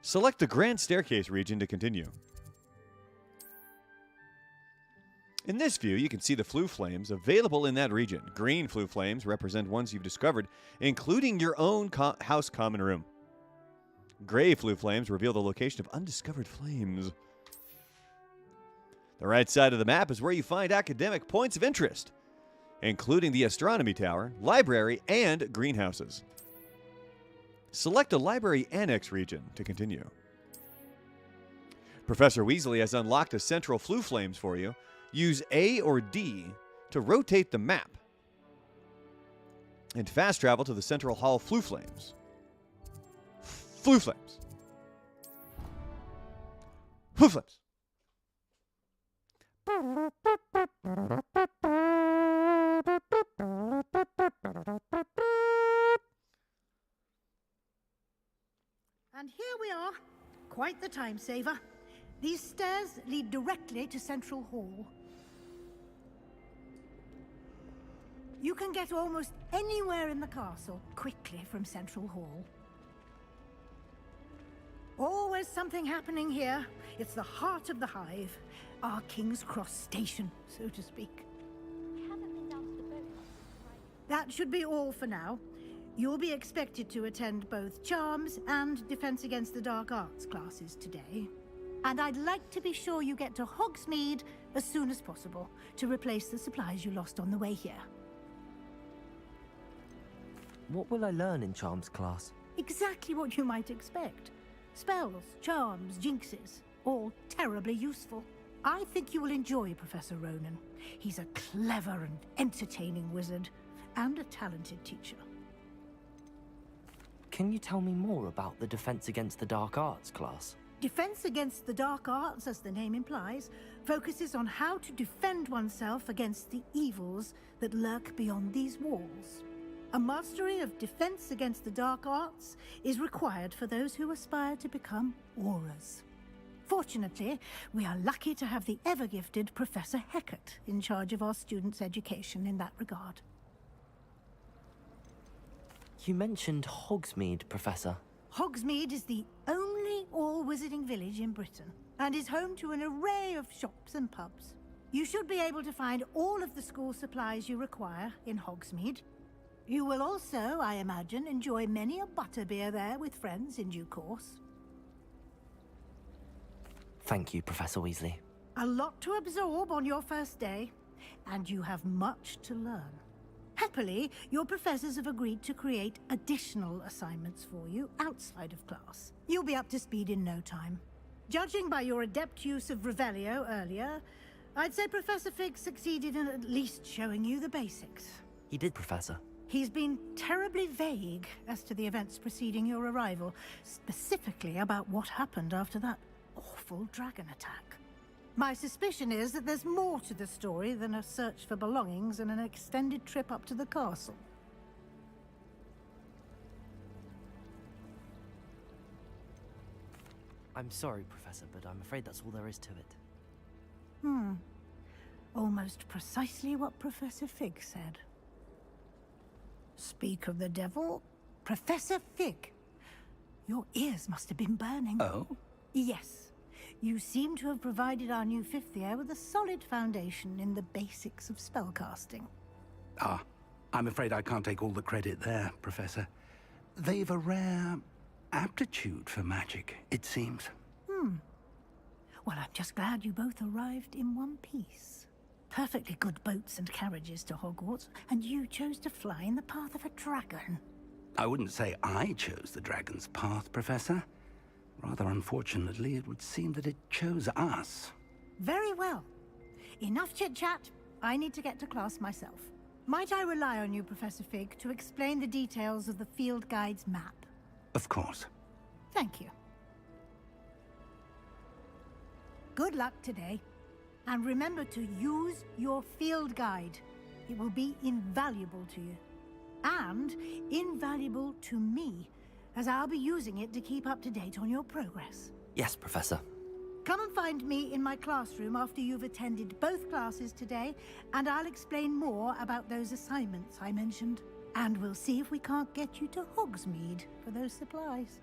Select the Grand Staircase region to continue. In this view, you can see the Flue Flames available in that region. Green Flue Flames represent ones you've discovered, including your own house common room. Gray Flue Flames reveal the location of undiscovered flames. The right side of the map is where you find academic points of interest, including the Astronomy Tower, Library, and Greenhouses. Select a Library Annex region to continue. Professor Weasley has unlocked a central Flue Flames for you. Use A or D to rotate the map and fast travel to the Central Hall Flue Flames. Flue Flames. Flue Flames. And here we are. Quite the time saver. These stairs lead directly to Central Hall. You can get almost anywhere in the castle quickly from Central Hall. Always something happening here. It's the heart of the hive. Our King's Cross station, so to speak. We haven't been down to the boathouse, right? That should be all for now. You'll be expected to attend both Charms and Defense Against the Dark Arts classes today. And I'd like to be sure you get to Hogsmeade as soon as possible to replace the supplies you lost on the way here. What will I learn in Charms class? Exactly what you might expect. Spells, charms, jinxes, all terribly useful. I think you will enjoy Professor Ronan. He's a clever and entertaining wizard, and a talented teacher. Can you tell me more about the Defense Against the Dark Arts class? Defense Against the Dark Arts, as the name implies, focuses on how to defend oneself against the evils that lurk beyond these walls. A mastery of Defense Against the Dark Arts is required for those who aspire to become Aurors. Fortunately, we are lucky to have the ever-gifted Professor Hecat in charge of our students' education in that regard. You mentioned Hogsmeade, Professor. Hogsmeade is the only all-wizarding village in Britain, and is home to an array of shops and pubs. You should be able to find all of the school supplies you require in Hogsmeade. You will also, I imagine, enjoy many a butterbeer there with friends in due course. Thank you, Professor Weasley. A lot to absorb on your first day, and you have much to learn. Happily, your professors have agreed to create additional assignments for you outside of class. You'll be up to speed in no time. Judging by your adept use of Revelio earlier, I'd say Professor Fig succeeded in at least showing you the basics. He did, Professor. He's been terribly vague as to the events preceding your arrival, specifically about what happened after that awful dragon attack. My suspicion is that there's more to the story than a search for belongings and an extended trip up to the castle. I'm sorry, Professor, but I'm afraid that's all there is to it. Almost precisely what Professor Fig said. Speak of the devil, Professor Fig. Your ears must have been burning. Oh? Yes. You seem to have provided our new fifth year with a solid foundation in the basics of spellcasting. Ah, I'm afraid I can't take all the credit there, Professor. They've a rare aptitude for magic, it seems. Well, I'm just glad you both arrived in one piece. Perfectly good boats and carriages to Hogwarts, and you chose to fly in the path of a dragon. I wouldn't say I chose the dragon's path, Professor. Rather unfortunately, it would seem that it chose us. Very well. Enough chit-chat. I need to get to class myself. Might I rely on you, Professor Fig, to explain the details of the field guide's map? Of course. Thank you. Good luck today. And remember to use your field guide. It will be invaluable to you. And invaluable to me, as I'll be using it to keep up to date on your progress. Yes, Professor. Come and find me in my classroom after you've attended both classes today, and I'll explain more about those assignments I mentioned. And we'll see if we can't get you to Hogsmeade for those supplies.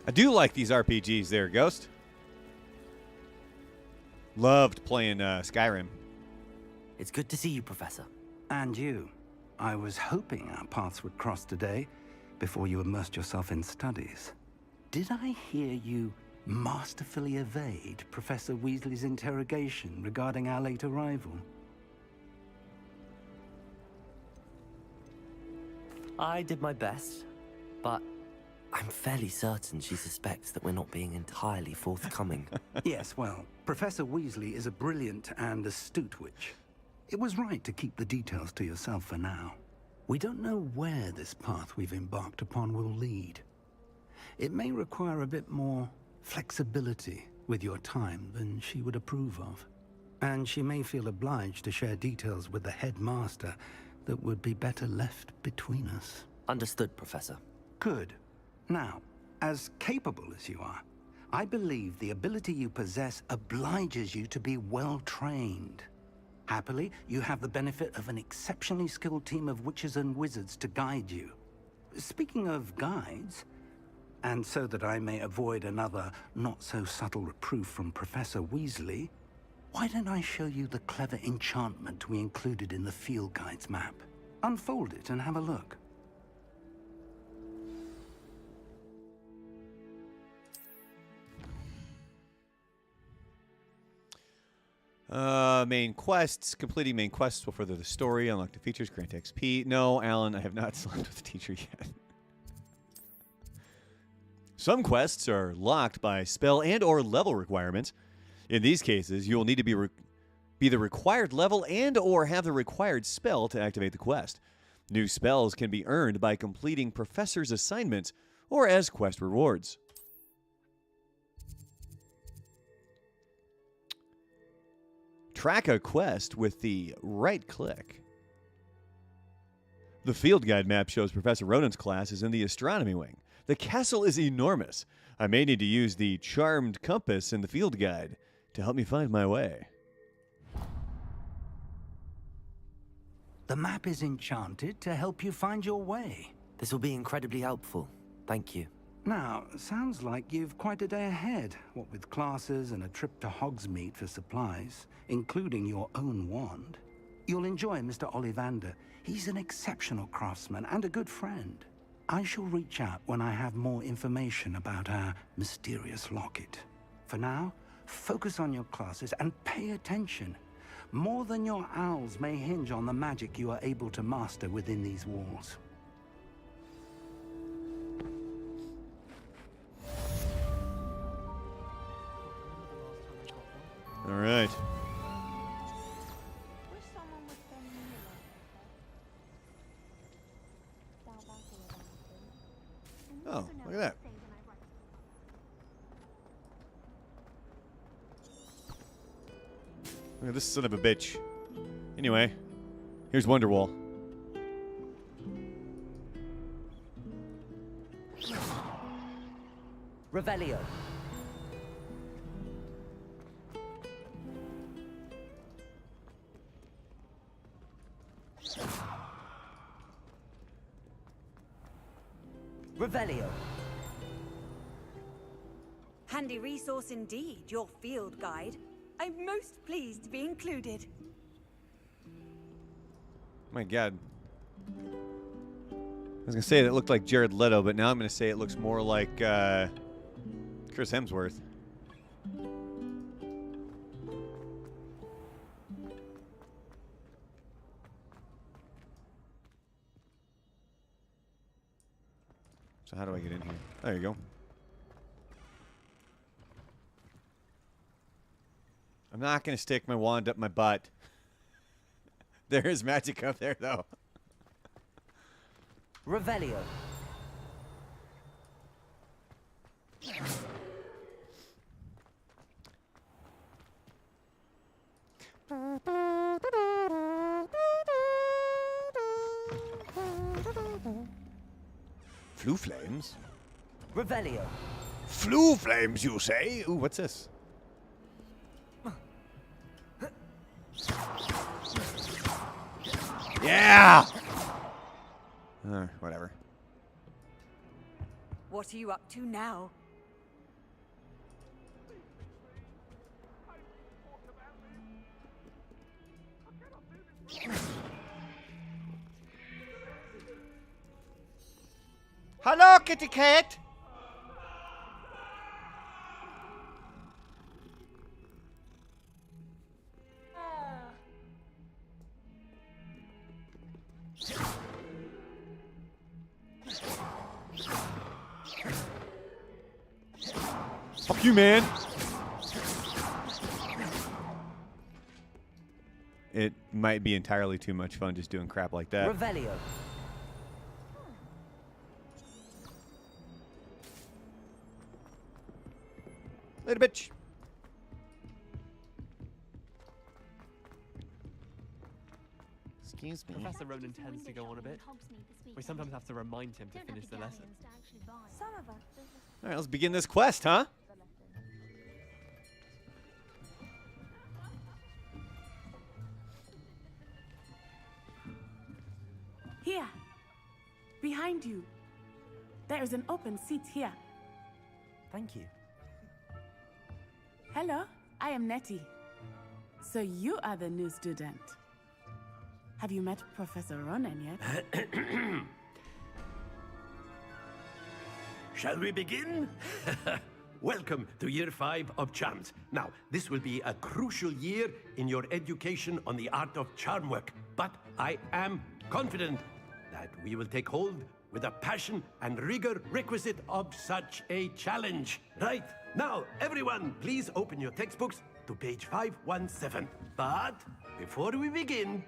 I do like these RPGs there, Ghost. Loved playing Skyrim. It's good to see you, Professor. And you. I was hoping our paths would cross today, before you immersed yourself in studies. Did I hear you masterfully evade Professor Weasley's interrogation regarding our late arrival? I did my best, but I'm fairly certain she suspects that we're not being entirely forthcoming. Yes, well, Professor Weasley is a brilliant and astute witch. It was right to keep the details to yourself for now. We don't know where this path we've embarked upon will lead. It may require a bit more flexibility with your time than she would approve of. And she may feel obliged to share details with the headmaster that would be better left between us. Understood, Professor. Good. Now, as capable as you are, I believe the ability you possess obliges you to be well-trained. Happily, you have the benefit of an exceptionally skilled team of witches and wizards to guide you. Speaking of guides, and so that I may avoid another not-so-subtle reproof from Professor Weasley, why don't I show you the clever enchantment we included in the field guide's map? Unfold it and have a look. Main quests. Completing main quests will further the story. Unlock the features. Grant XP. No, Alan, I have not slept with the teacher yet. Some quests are locked by spell and or level requirements. In these cases, you will need to be the required level and or have the required spell to activate the quest. New spells can be earned by completing professor's assignments or as quest rewards. Track a quest with the right click. The field guide map shows Professor Ronan's class is in the astronomy wing. The castle is enormous. I may need to use the charmed compass in the field guide to help me find my way. The map is enchanted to help you find your way. This will be incredibly helpful. Thank you. Now, sounds like you've quite a day ahead, what with classes and a trip to Hogsmeade for supplies, including your own wand. You'll enjoy Mr. Ollivander. He's an exceptional craftsman and a good friend. I shall reach out when I have more information about our mysterious locket. For now, focus on your classes and pay attention. More than your owls may hinge on the magic you are able to master within these walls. All right. Oh, look at that. Look at this son of a bitch. Anyway, here's Wonderwall. Revelio. Revelio. Handy resource indeed, your field guide. I'm most pleased to be included. My God. I was going to say that it looked like Jared Leto, but now I'm going to say it looks more like Chris Hemsworth. So how do I get in here? There you go. I'm not going to stick my wand up my butt. There is magic up there, though. Revelio. Flu flames? Revelio. Flu flames, you say? Ooh, what's this? Yeah! Whatever. What are you up to now? Hello, kitty cat! Fuck you, man. It might be entirely too much fun just doing crap like that. Revelio. Little bitch. Excuse me. Professor Ronan tends to go on a bit. We sometimes have to remind him to finish the lesson. All right, let's begin this quest, huh? Here. Behind you. There is an open seat here. Thank you. Hello, I am Nettie. So you are the new student. Have you met Professor Ronan yet? Shall we begin? Welcome to Year 5 of Charms. Now, this will be a crucial year in your education on the art of charm work, but I am confident that we will take hold with the passion and rigor requisite of such a challenge. Right, now, everyone, please open your textbooks to page 517. But before we begin,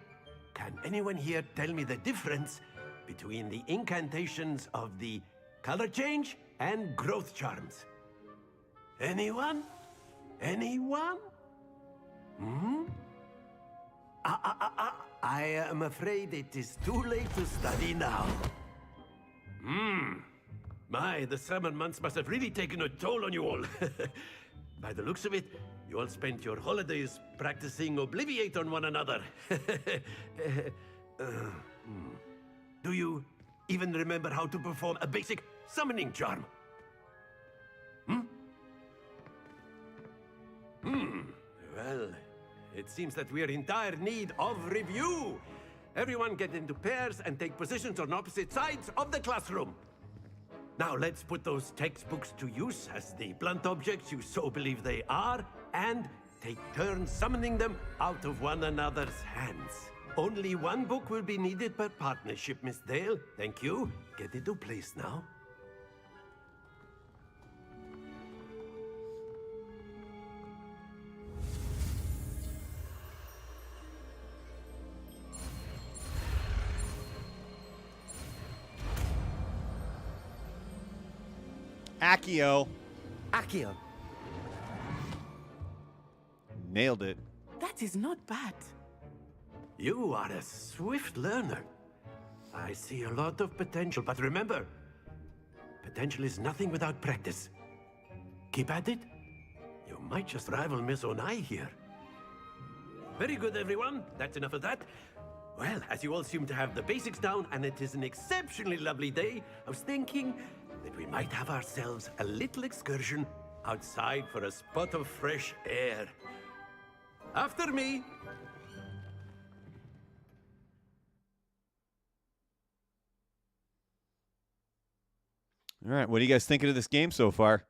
can anyone here tell me the difference between the incantations of the color change and growth charms? Anyone? Anyone? Hmm? I am afraid it is too late to study now. My, the summer months must have really taken a toll on you all. By the looks of it, you all spent your holidays practicing Obliviate on one another. Do you even remember how to perform a basic summoning charm? Well, it seems that we are in dire need of review. Everyone get into pairs and take positions on opposite sides of the classroom. Now let's put those textbooks to use as the blunt objects you so believe they are, and take turns summoning them out of one another's hands. Only one book will be needed per partnership, Miss Dale. Thank you. Get into place now. Accio. Accio. Nailed it. That That is not bad. You are a swift learner. I see a lot of potential, but remember, potential is nothing without practice. Keep at it. You might just rival Miss Onai here. Very good, everyone. That's enough of that. Well, as you all seem to have the basics down, and it is an exceptionally lovely day, I was thinking that we might have ourselves a little excursion outside for a spot of fresh air. After me. All right, what are you guys thinking of this game so far?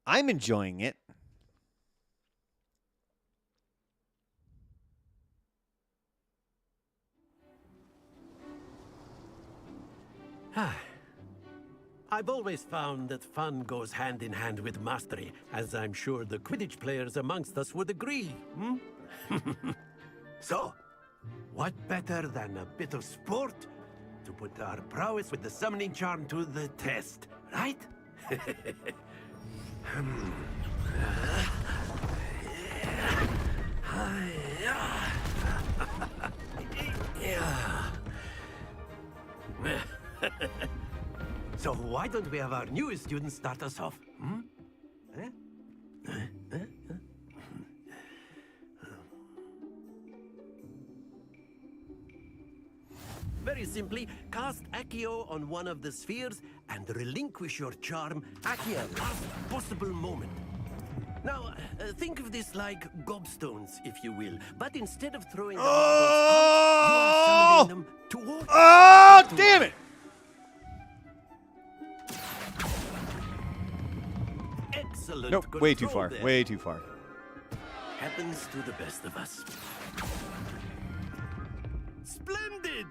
I'm enjoying it. I've always found that fun goes hand in hand with mastery, as I'm sure the Quidditch players amongst us would agree. So, what better than a bit of sport to put our prowess with the summoning charm to the test, right? So why don't we have our newest student start us off? Very simply, cast Accio on one of the spheres and relinquish your charm at your last possible moment. Now, think of this like gobstones, if you will. But instead of throwing them out, you are summoning them towards... Oh, damn it! Excellent. Nope, way too control far. there. Way too far. Happens to the best of us. Splendid!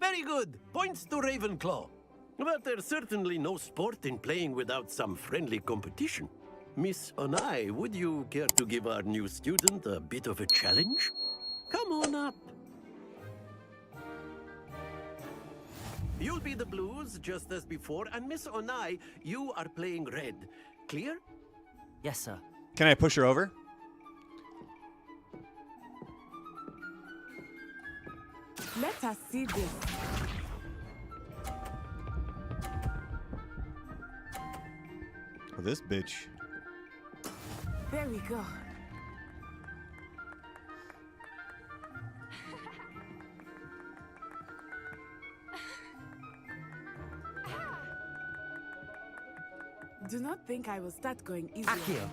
Very good. Points to Ravenclaw. But there's certainly no sport in playing without some friendly competition. Miss Onai, would you care to give our new student a bit of a challenge? Come on up. You'll be the blues, just as before, and Miss Onai, you are playing red. Clear? Yes, sir. Can I push her over? Let us see this. Oh, this bitch. There we go. Do not think I will start going easy. Accio.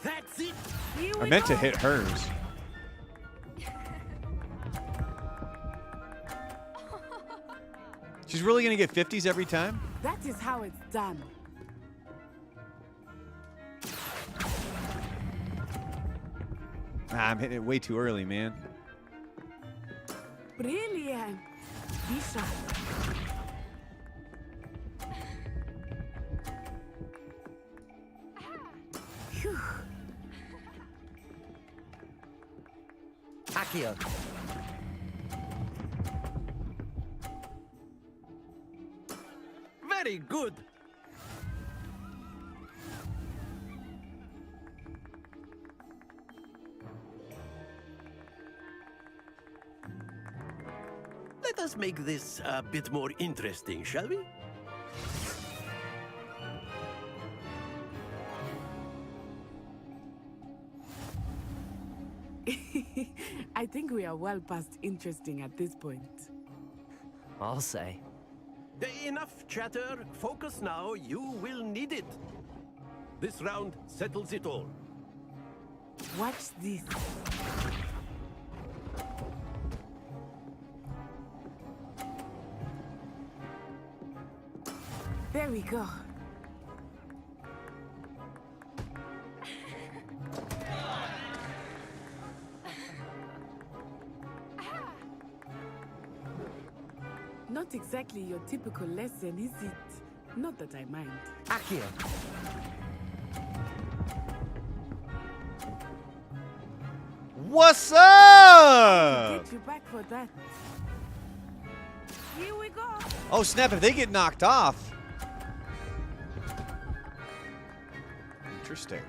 That's it. I meant to hit hers. She's really going to get 50s every time? That is how it's done. Ah, I'm hitting it way too early, man. Brilliant. Be sharp. Phew. Accio. Very good. Let us make this a bit more interesting, shall we? I think we are well past interesting at this point. I'll say. Enough chatter. Focus now. You will need it. This round settles it all. Watch this. There we go. Not exactly your typical lesson, is it? Not that I mind. Accio. What's up? Get you back for that. Here we go. Oh snap! If they get knocked off. Interesting.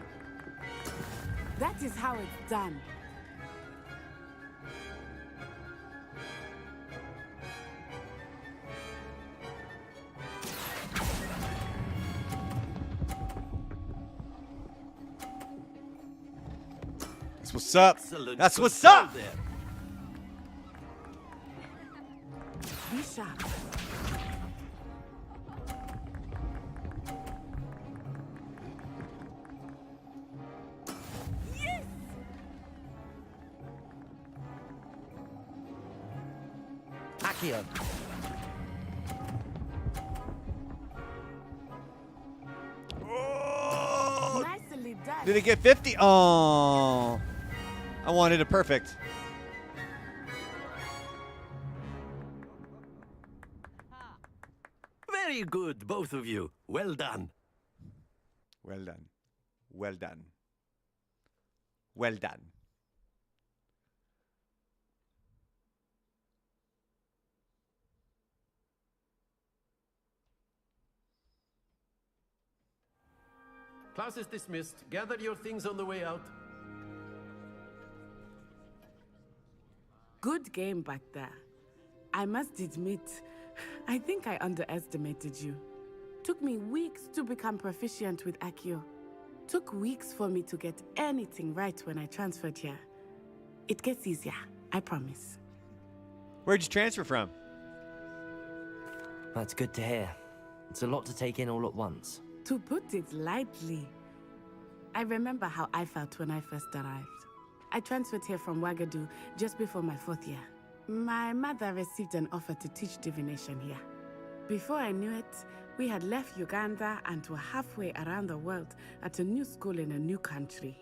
That is how it's done. That's what's up. Excellent That's what's control up. there. Be sharp. Yes! Accio. Nicely done. Did it get 50? Oh, I wanted it perfect. Very good, both of you. Well done. Well done. Well done. Well done. Class is dismissed. Gather your things on the way out. Good game back there. I must admit, I think I underestimated you. Took me weeks to become proficient with Accio. Took weeks for me to get anything right when I transferred here. It gets easier, I promise. Where'd you transfer from? That's good to hear. It's a lot to take in all at once. To put it lightly, I remember how I felt when I first arrived. I transferred here from Wagadu just before my 4th year. My mother received an offer to teach divination here. Before I knew it, we had left Uganda and were halfway around the world at a new school in a new country.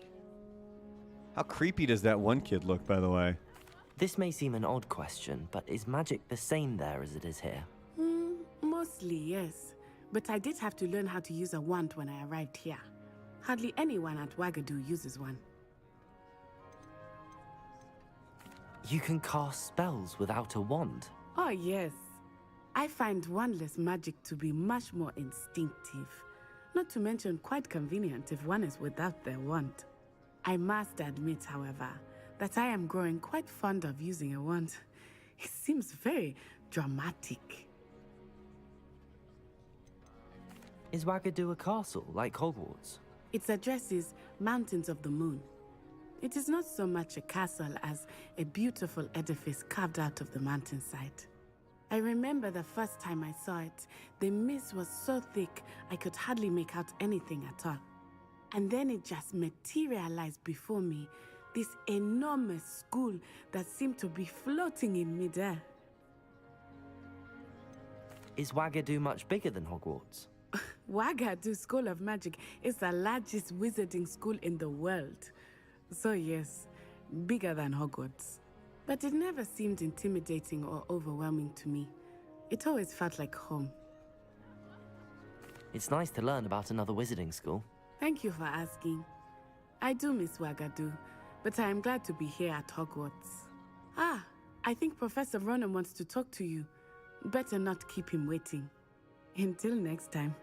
How creepy does that one kid look, by the way? This may seem an odd question, but is magic the same there as it is here? Mostly, yes. But I did have to learn how to use a wand when I arrived here. Hardly anyone at Wagadu uses one. You can cast spells without a wand? Oh, yes. I find wandless magic to be much more instinctive. Not to mention quite convenient if one is without their wand. I must admit, however, that I am growing quite fond of using a wand. It seems very dramatic. Is Wagadu a castle, like Hogwarts? Its address is Mountains of the Moon. It is not so much a castle as a beautiful edifice carved out of the mountainside. I remember the first time I saw it, the mist was so thick I could hardly make out anything at all. And then it just materialized before me, this enormous school that seemed to be floating in midair. Is Wagadu much bigger than Hogwarts? Wagadu School of Magic is the largest wizarding school in the world. So yes, bigger than Hogwarts. But it never seemed intimidating or overwhelming to me. It always felt like home. It's nice to learn about another wizarding school. Thank you for asking. I do miss Wagadu, but I am glad to be here at Hogwarts. Ah, I think Professor Ronan wants to talk to you. Better not keep him waiting. Until next time.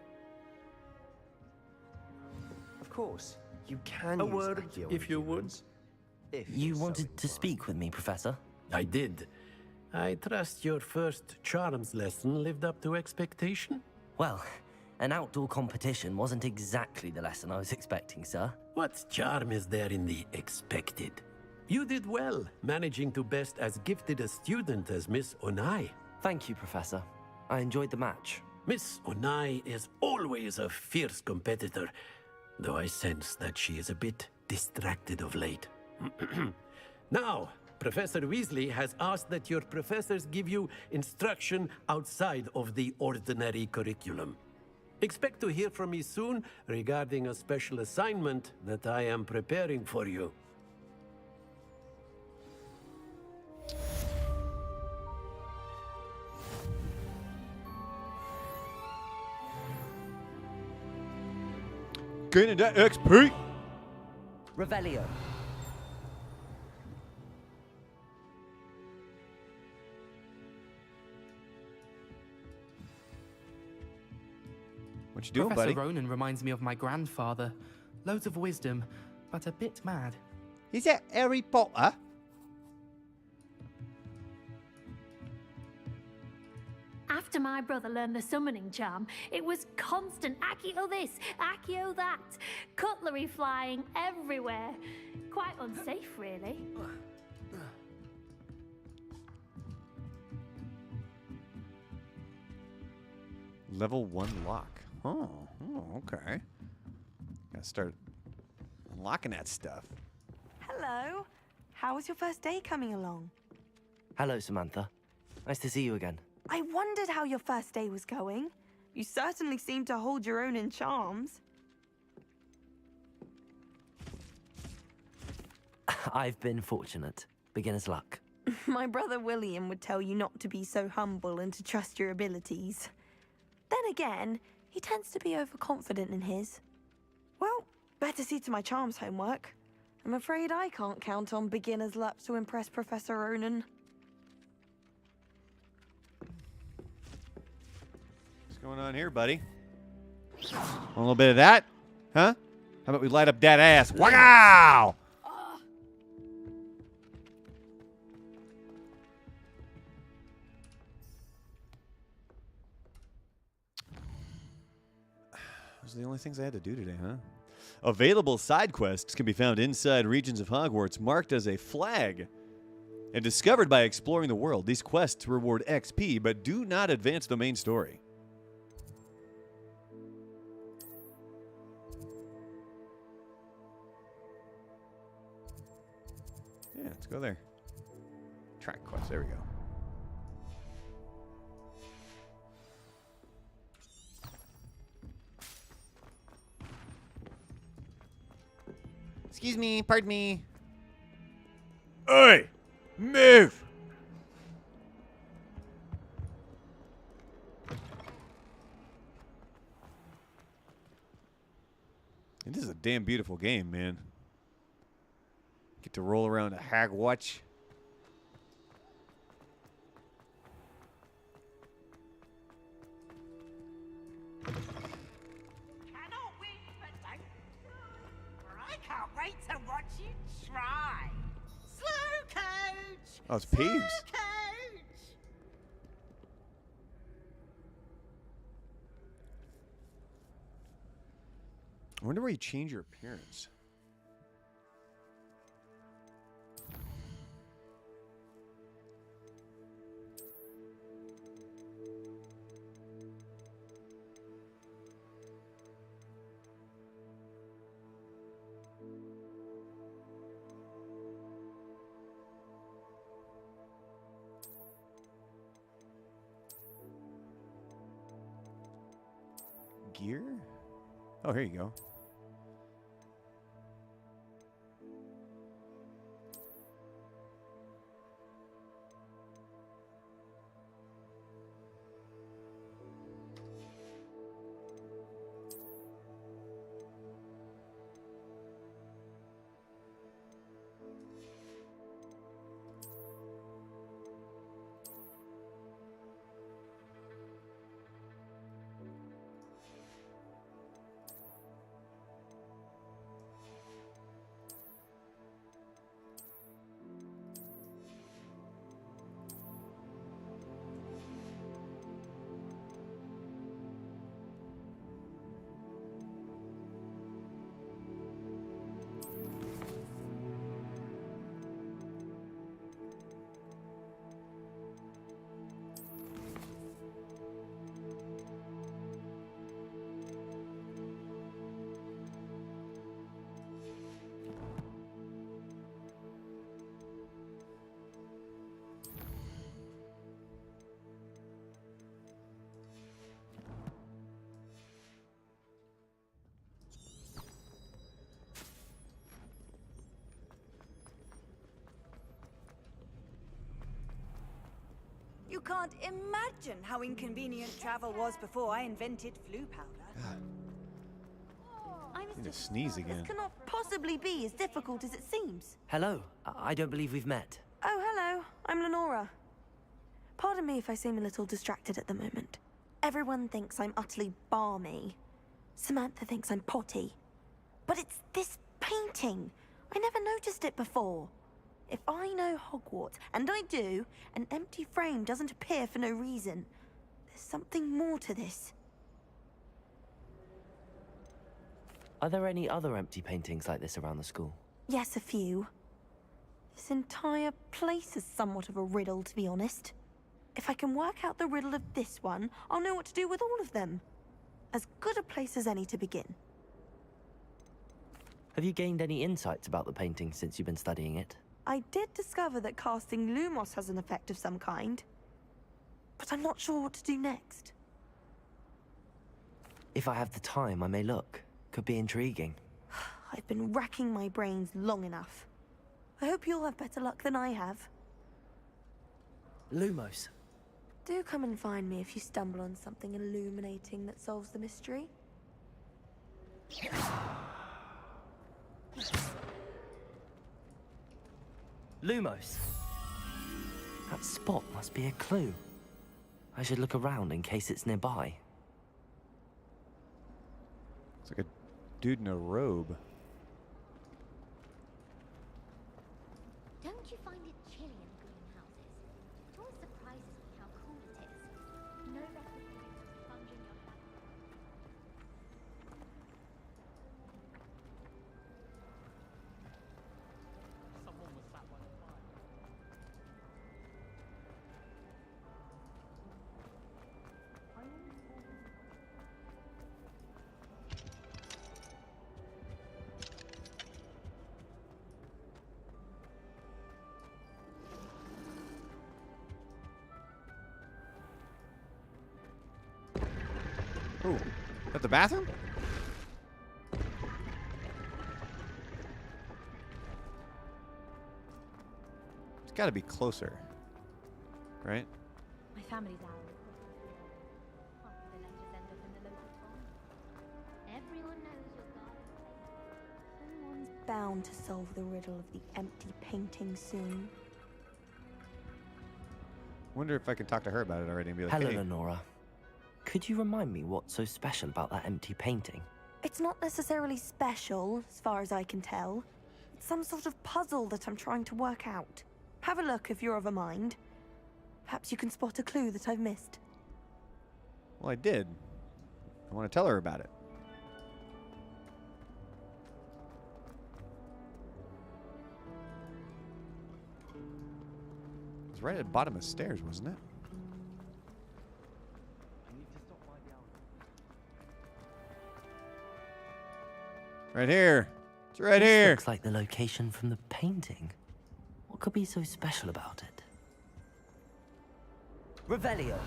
Of course, you can A use word, Accio if you would. if You so wanted to speak with me, Professor? I did. I trust your first charms lesson lived up to expectation? Well, an outdoor competition wasn't exactly the lesson I was expecting, sir. What charm is there in the expected? You did well, managing to best as gifted a student as Miss Onai. Thank you, Professor. I enjoyed the match. Miss Onai is always a fierce competitor, though I sense that she is a bit distracted of late. Now, Professor Weasley has asked that your professors give you instruction outside of the ordinary curriculum. Expect to hear from me soon regarding a special assignment that I am preparing for you. Gaining that XP. Revelio. What you doing, Professor buddy? Ronan reminds me of my grandfather. Loads of wisdom, but a bit mad. Is that Harry Potter? After my brother learned the summoning charm, it was constant Accio this, Accio that, cutlery flying everywhere. Quite unsafe, really. Level 1 lock. Oh, okay. Gotta start unlocking that stuff. Hello. How was your first day coming along? Hello, Samantha. Nice to see you again. I wondered how your first day was going. You certainly seem to hold your own in charms. I've been fortunate. Beginner's luck. My brother William would tell you not to be so humble and to trust your abilities. Then again, he tends to be overconfident in his. Well, better see to my charms homework. I'm afraid I can't count on beginner's luck to impress Professor Ronan. What's going on here, buddy? Want a little bit of that? Huh? How about we light up that ass? Wow! Those are the only things I had to do today, huh? Available side quests can be found inside regions of Hogwarts marked as a flag and discovered by exploring the world. These quests reward XP but do not advance the main story. Yeah, let's go there. Track quest, there we go. Excuse me, pardon me. Oi! Move! This is a damn beautiful game, man. Get to roll around a Hogwarts. I can't wait to watch you try. Slow coach! Oh, it's Peeves. Coach! I wonder where you change your appearance. Gear? Oh, here you go. You can't imagine how inconvenient travel was before I invented flu powder. I need to sneeze again. This cannot possibly be as difficult as it seems. Hello. I don't believe we've met. Oh, hello. I'm Lenora. Pardon me if I seem a little distracted at the moment. Everyone thinks I'm utterly balmy. Samantha thinks I'm potty. But it's this painting. I never noticed it before. If I know Hogwarts, and I do, an empty frame doesn't appear for no reason. There's something more to this. Are there any other empty paintings like this around the school? Yes, a few. This entire place is somewhat of a riddle, to be honest. If I can work out the riddle of this one, I'll know what to do with all of them. As good a place as any to begin. Have you gained any insights about the painting since you've been studying it? I did discover that casting Lumos has an effect of some kind. But I'm not sure what to do next. If I have the time, I may look. Could be intriguing. I've been racking my brains long enough. I hope you'll have better luck than I have. Lumos. Do come and find me if you stumble on something illuminating that solves the mystery. Lumos. That spot must be a clue. I should look around in case it's nearby. It's like a dude in a robe. Don't you find it chilly in greenhouses? It always surprises me how cool it is. No record points of plunging your hand. Someone was sat by the fire. Ooh, at the bathroom? It's got to be closer, right? My family's owl. Half of the letters end up in the local pond. Everyone knows your garden. Someone's bound to solve the riddle of the empty painting soon. Wonder if I can talk to her about it already and be like, Hello, hey. Lenora. Could you remind me what's so special about that empty painting? It's not necessarily special, as far as I can tell. It's some sort of puzzle that I'm trying to work out. Have a look if you're of a mind. Perhaps you can spot a clue that I've missed. Well, I did. I want to tell her about it. It was right at the bottom of the stairs, wasn't it? Right here. It's right This here. looks like the location from the painting. What could be so special about it? Revelio.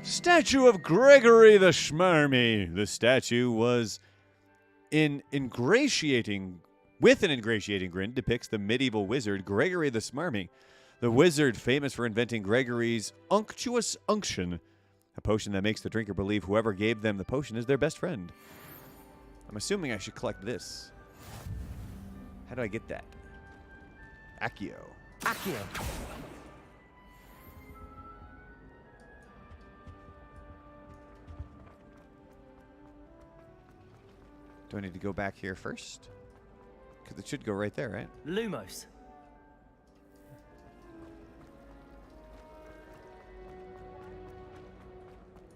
Statue of Gregory the Schmarmy. The statue was with an ingratiating grin, depicts the medieval wizard Gregory the Smarmy. The wizard famous for inventing Gregory's unctuous unction, a potion that makes the drinker believe whoever gave them the potion is their best friend. I'm assuming I should collect this. How do I get that? Accio. Accio. Do I need to go back here first? Because it should go right there, right? Lumos.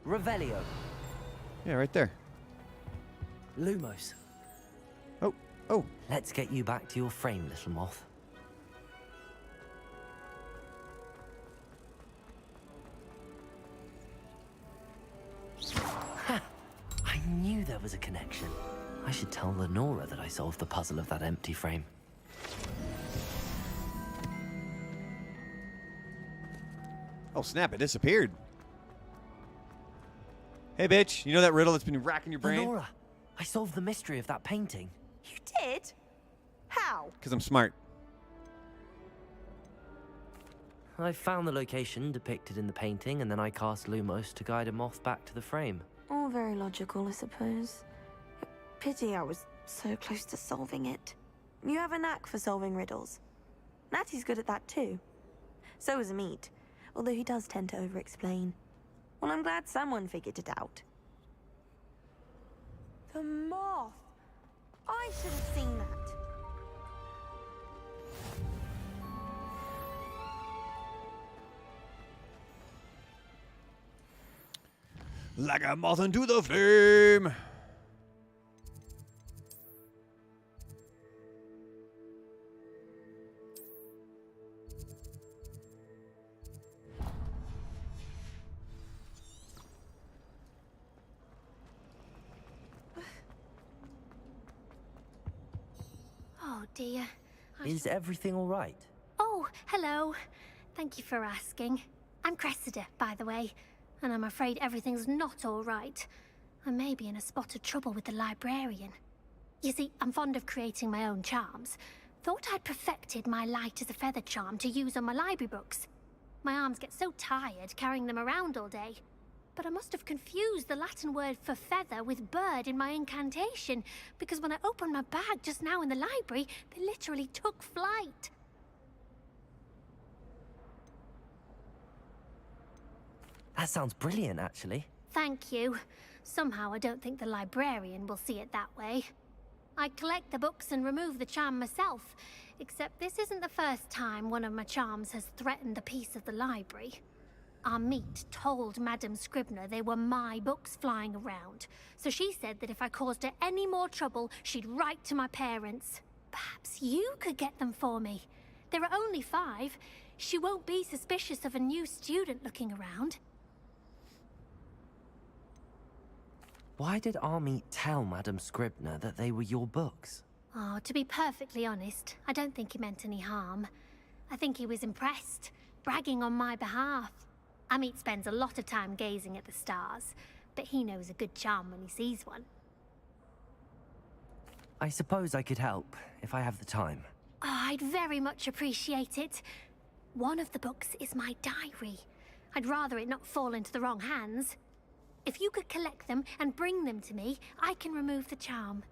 Revelio. Yeah, right there. Lumos. Oh. Let's get you back to your frame, little moth. Ha! I knew there was a connection. I should tell Lenora that I solved the puzzle of that empty frame. Oh, snap, it disappeared. Hey, bitch, you know that riddle that's been racking your brain? Lenora, I solved the mystery of that painting. You did? How? Because I'm smart. I found the location depicted in the painting, and then I cast Lumos to guide a moth back to the frame. All very logical, I suppose. Pity I was so close to solving it. You have a knack for solving riddles. Natty's good at that too. So is Amit, although he does tend to over-explain. Well, I'm glad someone figured it out. The moth! I should have seen that. Like a moth into the flame. Oh dear. Is everything all right? Oh, hello. Thank you for asking. I'm Cressida, by the way, and I'm afraid everything's not all right. I may be in a spot of trouble with the librarian. You see, I'm fond of creating my own charms. Thought I'd perfected my light as a feather charm to use on my library books. My arms get so tired carrying them around all day. But I must have confused the Latin word for feather with bird in my incantation, because when I opened my bag just now in the library, they literally took flight. That sounds brilliant, actually. Thank you. Somehow I don't think the librarian will see it that way. I collect the books and remove the charm myself, except this isn't the first time one of my charms has threatened the peace of the library. Our meet told Madame Scribner they were my books flying around, so she said that if I caused her any more trouble, she'd write to my parents. Perhaps you could get them for me. There are only 5. She won't be suspicious of a new student looking around. Why did Army tell Madame Scribner that they were your books? Oh, to be perfectly honest, I don't think he meant any harm. I think he was impressed, bragging on my behalf. Amit spends a lot of time gazing at the stars, but he knows a good charm when he sees one. I suppose I could help, if I have the time. Oh, I'd very much appreciate it. One of the books is my diary. I'd rather it not fall into the wrong hands. If you could collect them and bring them to me, I can remove the charm.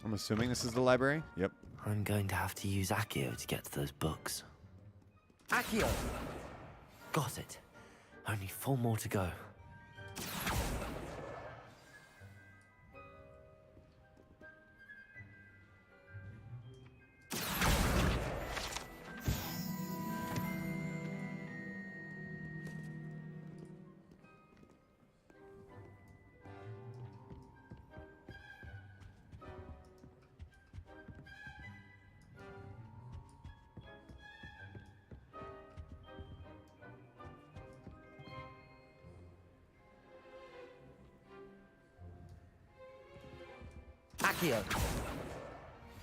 I'm assuming this is the library? Yep. I'm going to have to use Accio to get to those books. Accio! Got it. Only 4 more to go. Accio!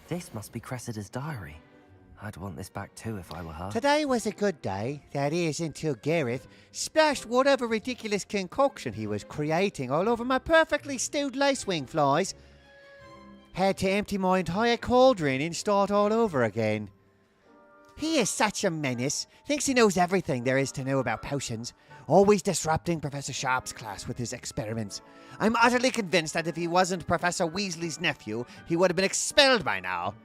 This must be Cressida's diary. I'd want this back too if I were her. Today was a good day, that is, until Gareth splashed whatever ridiculous concoction he was creating all over my perfectly stewed lacewing flies. Had to empty my entire cauldron and start all over again. He is such a menace, thinks he knows everything there is to know about potions, always disrupting Professor Sharp's class with his experiments. I'm utterly convinced that if he wasn't Professor Weasley's nephew, he would have been expelled by now.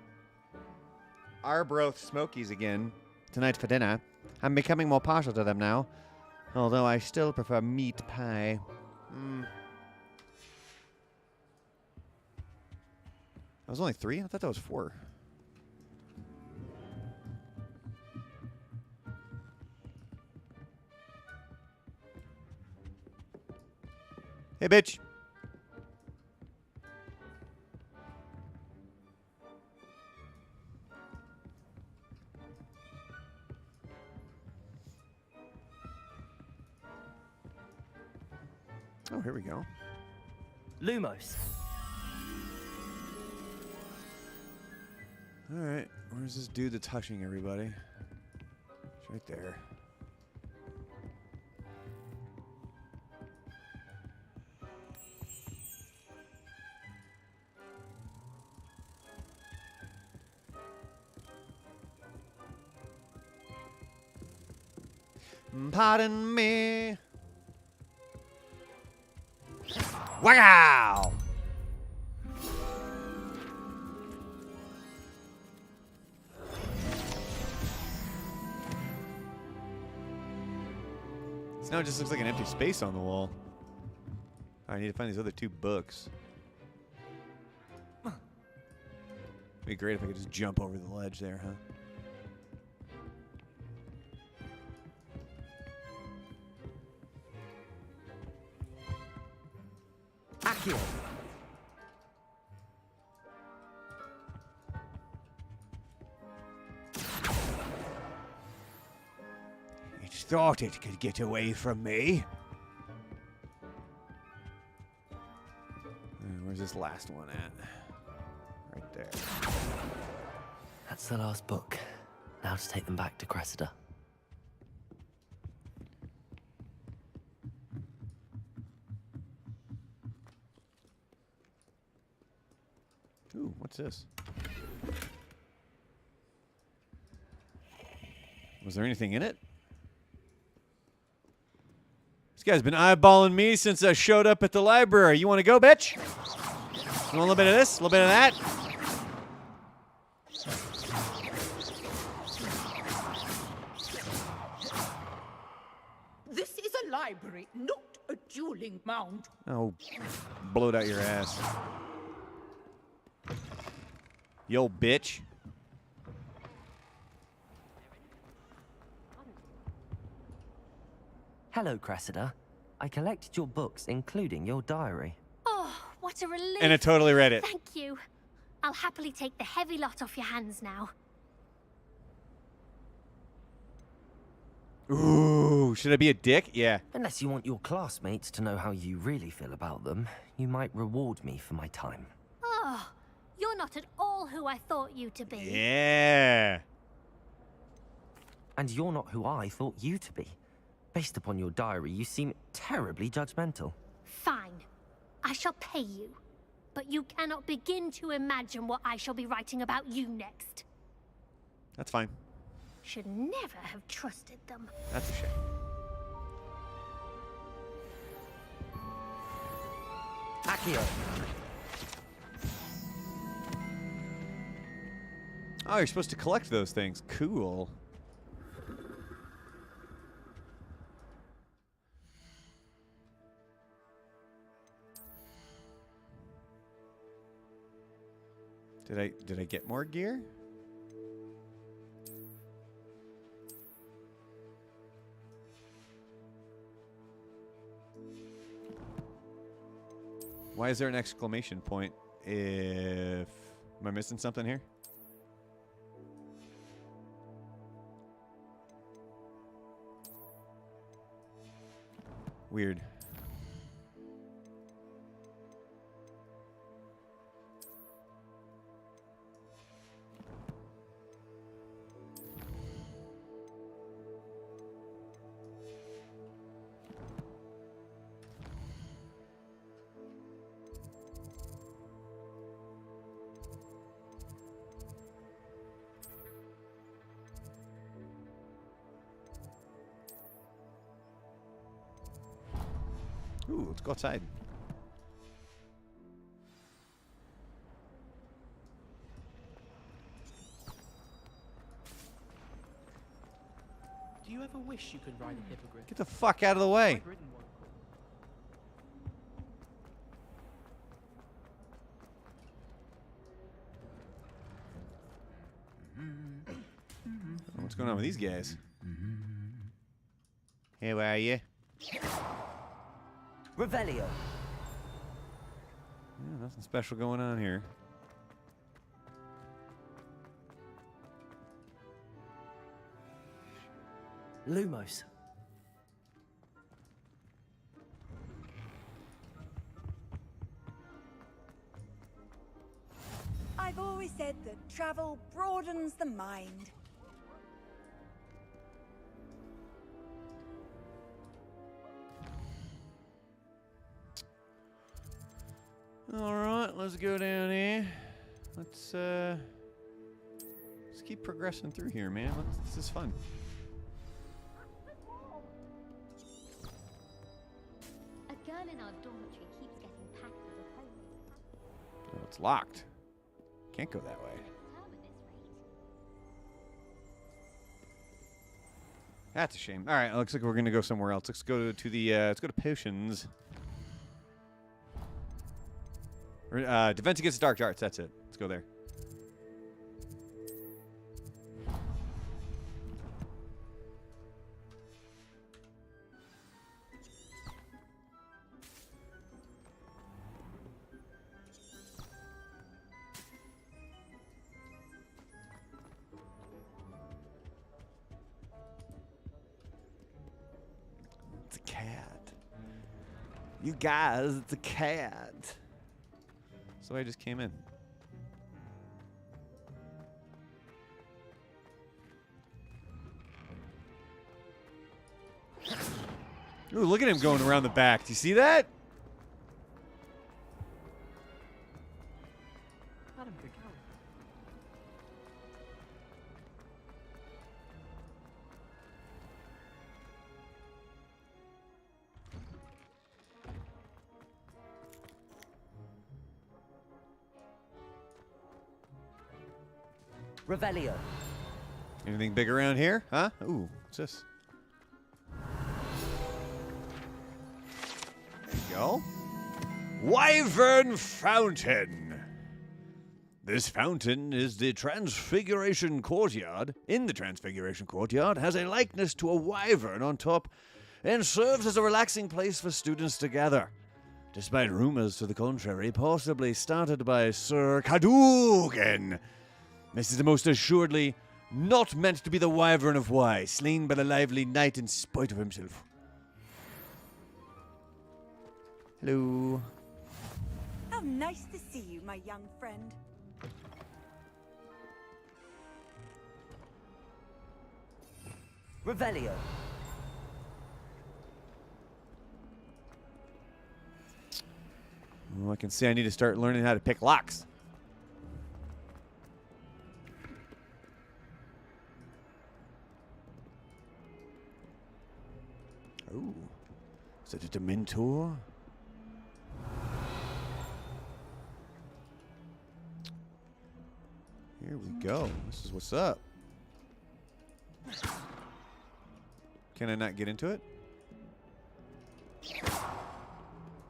Arbroath Smokies again. Tonight for dinner. I'm becoming more partial to them now. Although I still prefer meat pie. That was only 3? I thought that was 4. Hey, bitch. Oh, here we go. Lumos. All right. Where's this dude that's hushing everybody? It's right there. Pardon me. Wow! So now it just looks like an empty space on the wall. I need to find these other 2 books. It'd be great if I could just jump over the ledge there, huh? Accio. It thought it could get away from me. Where's this last one at? Right there. That's the last book. Now to take them back to Cressida. Ooh, what's this? Was there anything in it? This guy's been eyeballing me since I showed up at the library. You want to go, bitch? You want a little bit of this? A little bit of that? This is a library, not a dueling mound. Oh, blow it out your ass. Yo, bitch. Hello, Cressida. I collected your books, including your diary. Oh, what a relief. And I totally read it. Thank you. I'll happily take the heavy lot off your hands now. Ooh, should I be a dick? Yeah. Unless you want your classmates to know how you really feel about them, you might reward me for my time. Oh, you're not at all who I thought you to be. Yeah. And you're not who I thought you to be. Based upon your diary, you seem terribly judgmental. Fine. I shall pay you. But you cannot begin to imagine what I shall be writing about you next. That's fine. Should never have trusted them. That's a shame. Accio. Oh, you're supposed to collect those things. Cool. Did I get more gear? Why is there an exclamation point? Am I missing something here? Weird. Ooh, let's go outside. Do you ever wish you could ride a hippogriff? Get the fuck out of the way. I've ridden one. What's going on with these guys? Hey, where are you? Revelio. Yeah, nothing special going on here. Lumos. I've always said that travel broadens the mind. All right, let's go down here. Let's keep progressing through here, man. This is fun. A girl in our dormitory keeps getting packed with a homemade Oh, it's locked. Can't go that way. That's a shame. All right, looks like we're gonna go somewhere else. Let's go to the let's go to potions. Defense against dark arts. That's it. Let's go there. It's a cat. You guys, it's a cat. So I just came in. Ooh, look at him going around the back. Do you see that? Madam, good girl. Revelio. Anything big around here? Huh? Ooh, what's this? There you go. Wyvern Fountain. This fountain is the Transfiguration Courtyard. In the Transfiguration Courtyard has a likeness to a wyvern on top and serves as a relaxing place for students to gather. Despite rumors to the contrary, possibly started by Sir Cadogan. This is the most assuredly not meant to be the Wyvern of Wye, slain by the lively knight in spite of himself. Hello. How nice to see you, my young friend. Revelio. Well, I can see I need to start learning how to pick locks. Oh, is it a Dementor? Here we go. This is what's up. Can I not get into it?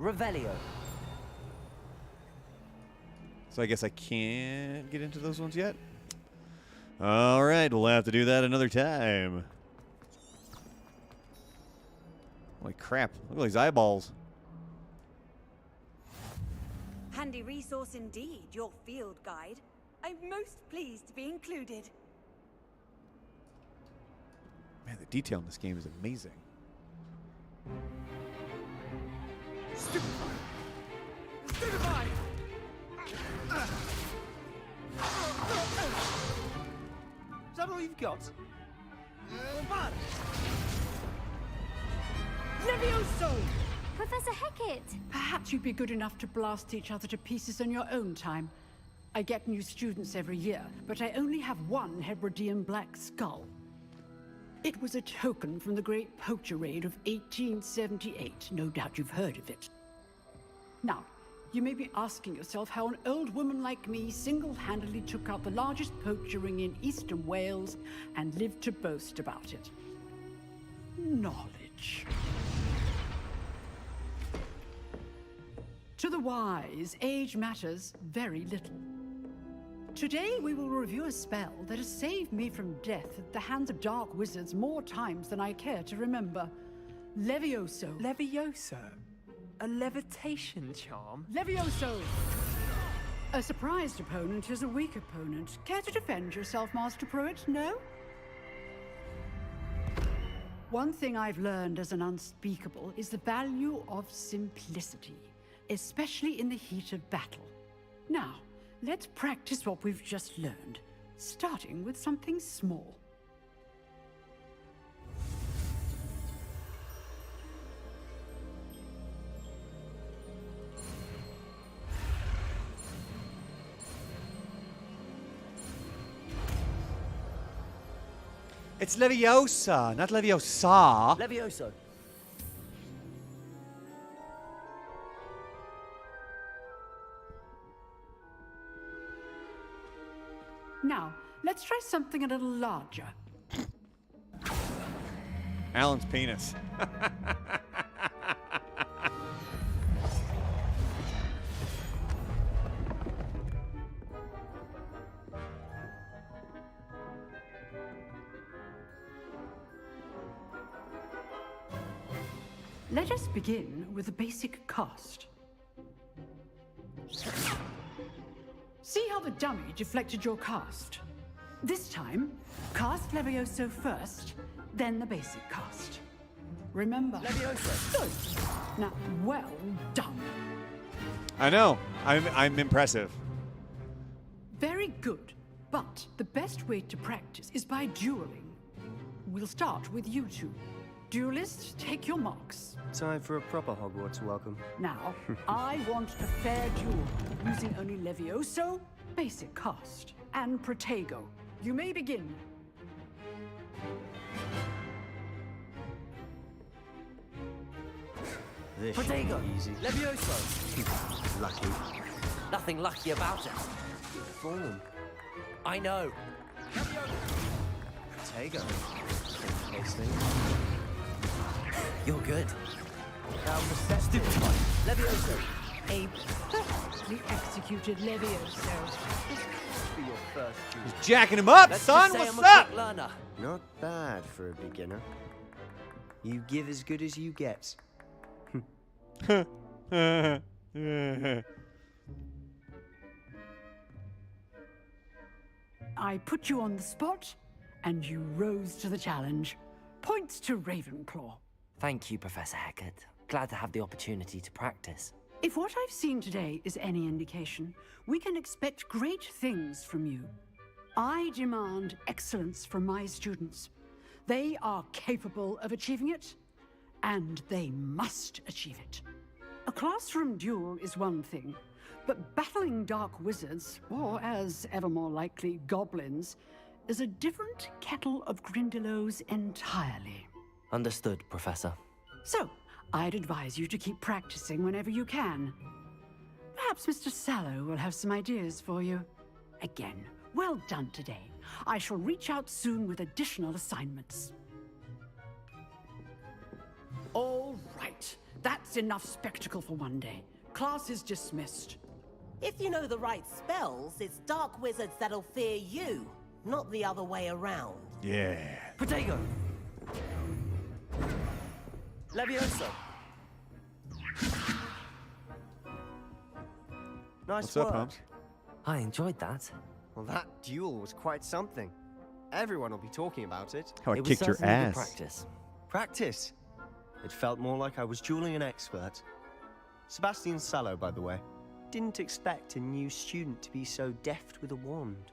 Revelio. So I guess I can't get into those ones yet? All right, we'll have to do that another time. Holy crap, look at these eyeballs. Handy resource indeed, your field guide. I'm most pleased to be included. Man, the detail in this game is amazing. Stupefy! Stupefy! Is that all you've got? Come Levioso! Professor Hecat! Perhaps you'd be good enough to blast each other to pieces on your own time. I get new students every year, but I only have one Hebridean black skull. It was a token from the Great Poacher Raid of 1878. No doubt you've heard of it. Now, you may be asking yourself how an old woman like me single-handedly took out the largest poacher ring in eastern Wales and lived to boast about it. Knowledge. To the wise, age matters very little. Today we will review a spell that has saved me from death at the hands of dark wizards more times than I care to remember. Levioso. Levioso? A levitation charm? Levioso! A surprised opponent is a weak opponent. Care to defend yourself, Master Pruitt? No? One thing I've learned as an unspeakable is the value of simplicity, especially in the heat of battle. Now, let's practice what we've just learned, starting with something small. It's Leviosa, not Leviosa. Levioso. Now, let's try something a little larger. Alan's penis. Let us begin with the basic cast. See how the dummy deflected your cast? This time, cast Levioso first, then the basic cast. Remember. Levioso. Good. Now, well done. I know. I'm impressive. Very good. But the best way to practice is by dueling. We'll start with you two. Duelists, take your marks. Time for a proper Hogwarts welcome. Now, I want a fair duel, using only Levioso, basic cast, and Protego. You may begin. This Protego. should be easy. Levioso. Lucky. Nothing lucky about it. Form. I know. Protego. Tasting. You're good. Now receptive. Stupid one. Levioso. A perfectly executed Levioso. This must be your first duel. He's jacking him up, Let's son. just say What's I'm a up? quick learner. Not bad for a beginner. You give as good as you get. I put you on the spot, and you rose to the challenge. Points to Ravenclaw. Thank you, Professor Hecat. Glad to have the opportunity to practice. If what I've seen today is any indication, we can expect great things from you. I demand excellence from my students. They are capable of achieving it, and they must achieve it. A classroom duel is one thing, but battling dark wizards, or as ever more likely, goblins, is a different kettle of Grindylows entirely. Understood, Professor. So, I'd advise you to keep practicing whenever you can. Perhaps Mr. Sallow will have some ideas for you. Again, well done today. I shall reach out soon with additional assignments. All right. That's enough spectacle for one day. Class is dismissed. If you know the right spells, it's dark wizards that'll fear you, not the other way around. Yeah. Protego. Levioso. Nice What's work. up, Holmes? I enjoyed that. Well, that duel was quite something. Everyone will be talking about it. How I It was kicked your certainly good ass. practice. Practice. It felt more like I was dueling an expert. Sebastian Sallow, by the way. Didn't expect a new student to be so deft with a wand.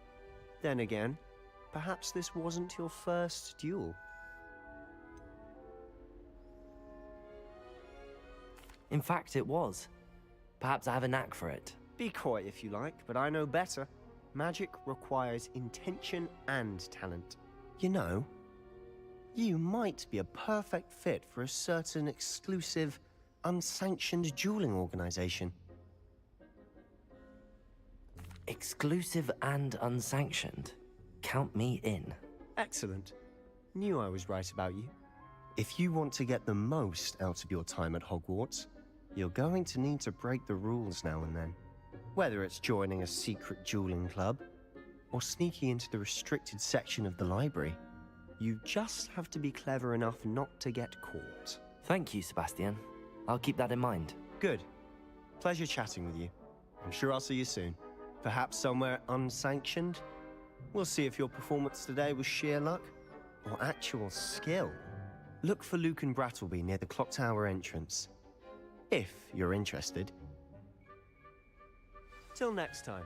Then again, perhaps this wasn't your first duel. In fact, it was. Perhaps I have a knack for it. Be coy if you like, but I know better. Magic requires intention and talent. You know, you might be a perfect fit for a certain exclusive, unsanctioned dueling organization. Exclusive and unsanctioned. Count me in. Excellent. Knew I was right about you. If you want to get the most out of your time at Hogwarts, you're going to need to break the rules now and then. Whether it's joining a secret dueling club, or sneaking into the restricted section of the library, you just have to be clever enough not to get caught. Thank you, Sebastian. I'll keep that in mind. Good. Pleasure chatting with you. I'm sure I'll see you soon. Perhaps somewhere unsanctioned? We'll see if your performance today was sheer luck or actual skill. Look for Luke and Brattleby near the clock tower entrance, if you're interested. Till next time.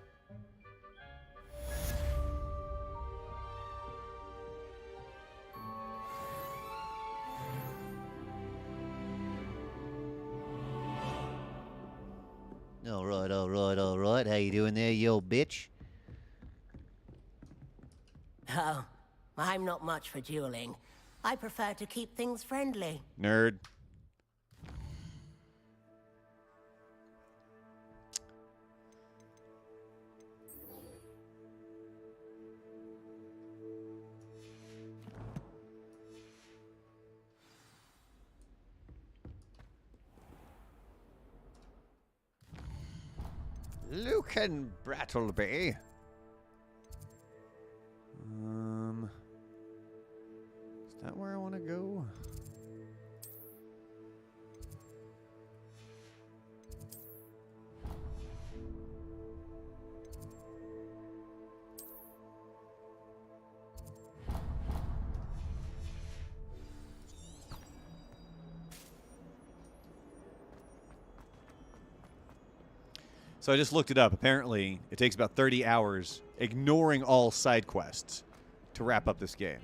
All right, all right, all right. How you doing there, you old bitch? Oh, I'm not much for dueling. I prefer to keep things friendly. Nerd. Lucan Brattleby. Is that where I want to go? So I just looked it up. Apparently, it takes about 30 hours, ignoring all side quests, to wrap up this game.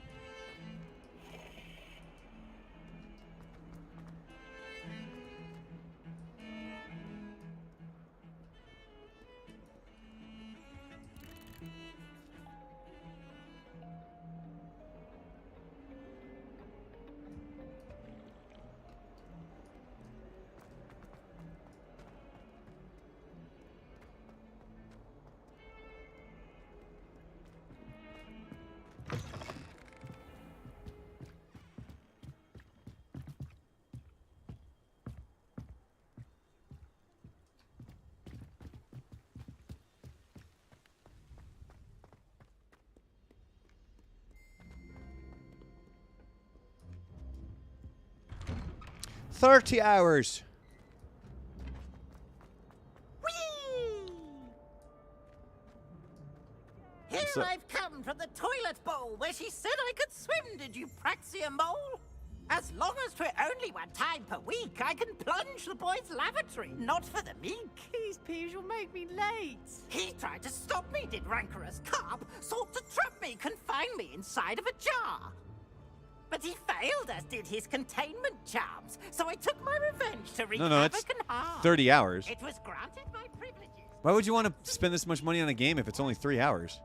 $30 hours. Here I've come from the toilet bowl where she said I could swim, did you praxia mole? As long as 'twere only one time per week, I can plunge the boy's lavatory, not for the meek. These peeves will make me late. He tried to stop me, did rancorous carp, sought to trap me, confine me inside of a jar. But he failed, as did his containment charms, so I took my revenge to wreak No, havoc it's and harm. 30 hours. It was granted my privileges. Why would you want to spend this much money on a game if it's only 3 hours?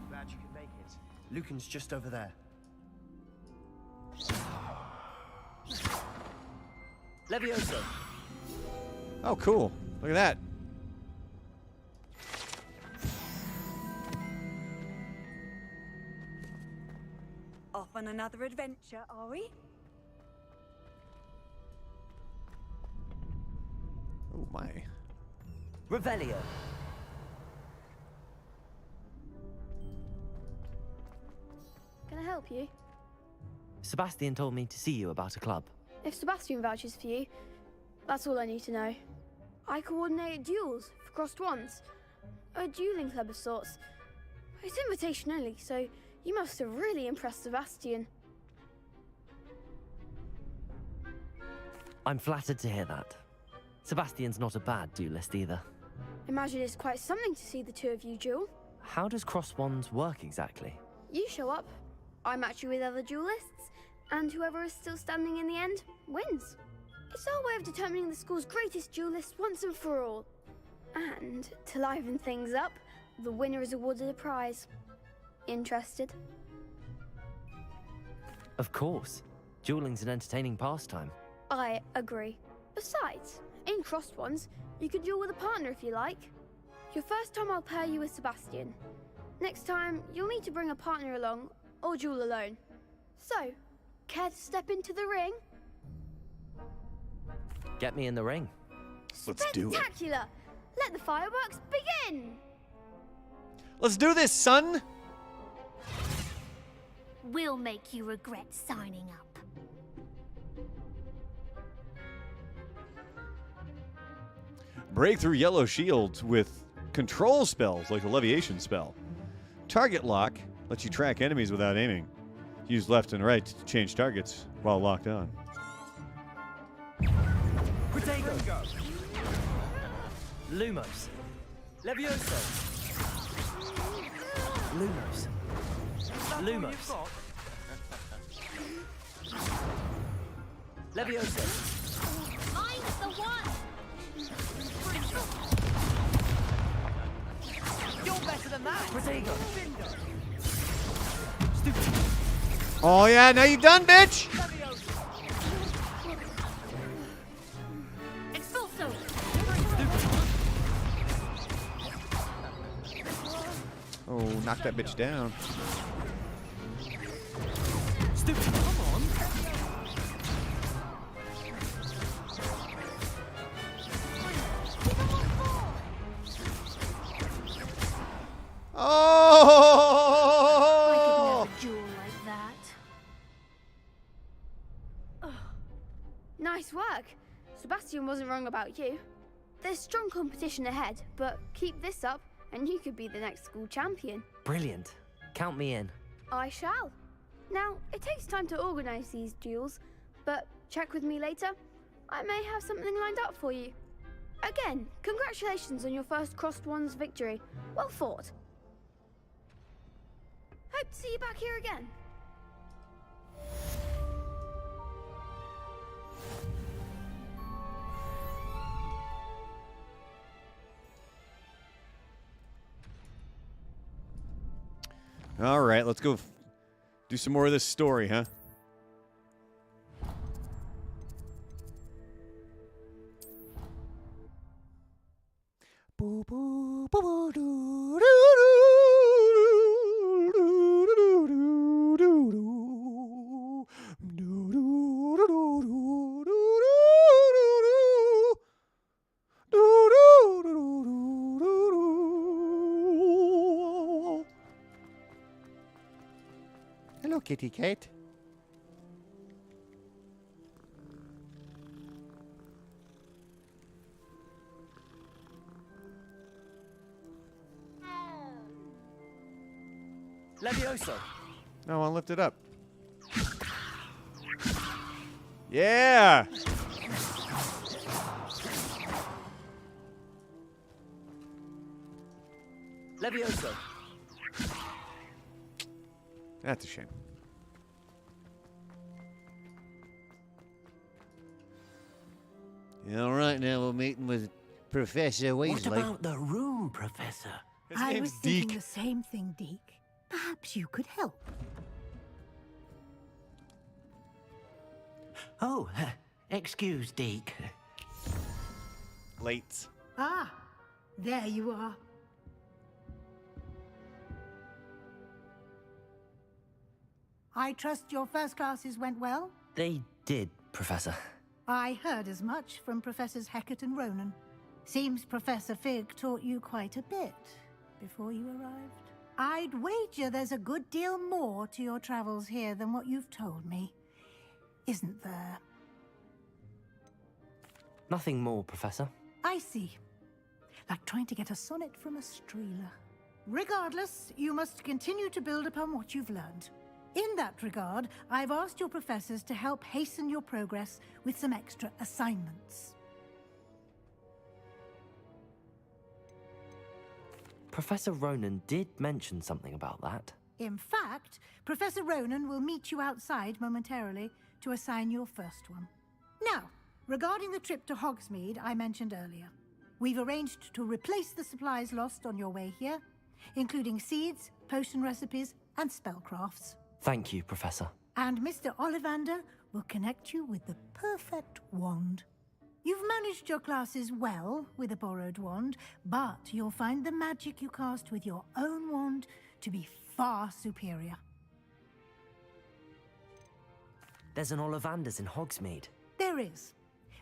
Glad you could make it. Lucan's just over there. Levioso. Oh, cool. Look at that. Off on another adventure, are we? Oh, my. Revelio. Can I help you? Sebastian told me to see you about a club. If Sebastian vouches for you, that's all I need to know. I coordinate duels for crossed wands. A dueling club of sorts. It's invitation only, so you must have really impressed Sebastian. I'm flattered to hear that. Sebastian's not a bad duelist either. Imagine it's quite something to see the two of you duel. How does cross wands work exactly? You show up, I match you with other duelists, and whoever is still standing in the end wins. It's our way of determining the school's greatest duelist once and for all. And to liven things up, the winner is awarded a prize. Interested? Of course. Dueling's an entertaining pastime. I agree. Besides, in crossed ones, you can duel with a partner if you like. Your first time I'll pair you with Sebastian. Next time, you'll need to bring a partner along, or duel alone. So, care to step into the ring? Get me in the ring. Let's do it. Spectacular! Let the fireworks begin! Let's do this, son! We'll make you regret signing up. Break through yellow shields with control spells like the Leviation spell. Target lock lets you track enemies without aiming. Use left and right to change targets while locked on. Protego. Lumos. Levioso. Lumos. Lumos. Levioso. Mine's the one! You're better than that. Protego. Oh yeah, now you done, bitch! Knock that bitch down. Stupid, come on. I could Oh! never duel like that. Nice work. Sebastian wasn't wrong about you. There's strong competition ahead, but keep this up and you could be the next school champion. Brilliant. Count me in. I shall. Now, it takes time to organise these duels, but check with me later. I may have something lined up for you. Again, congratulations on your first Crossed Wands victory. Well fought. Hope to see you back here again. All right, let's go do some more of this story, huh? Hello, kitty cat. Levioso. No, I'll lift it up. Yeah! Levioso. That's a shame. All right, now we're meeting with Professor Weasley. What about the room, Professor? I was thinking the same thing, Deke. Perhaps you could help. Oh, excuse, Deke. Late. Ah, there you are. I trust your first classes went well? They did, Professor. I heard as much from Professors Hecat and Ronan. Seems Professor Fig taught you quite a bit before you arrived. I'd wager there's a good deal more to your travels here than what you've told me. Isn't there? Nothing more, Professor. I see. Like trying to get a sonnet from a streeler. Regardless, you must continue to build upon what you've learned. In that regard, I've asked your professors to help hasten your progress with some extra assignments. Professor Ronan did mention something about that. In fact, Professor Ronan will meet you outside momentarily to assign your first one. Now, regarding the trip to Hogsmeade I mentioned earlier, we've arranged to replace the supplies lost on your way here, including seeds, potion recipes, and spellcrafts. Thank you, Professor. And Mr. Ollivander will connect you with the perfect wand. You've managed your classes well with a borrowed wand, but you'll find the magic you cast with your own wand to be far superior. There's an Ollivander's in Hogsmeade. There is.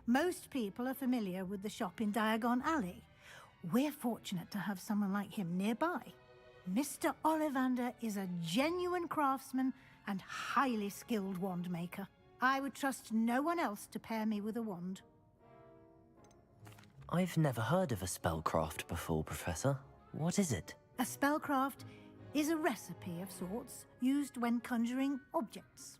Most people are familiar with the shop in Diagon Alley. We're fortunate to have someone like him nearby. Mr. Ollivander is a genuine craftsman and highly skilled wand maker. I would trust no one else to pair me with a wand. I've never heard of a spellcraft before, Professor. What is it? A spellcraft is a recipe of sorts used when conjuring objects.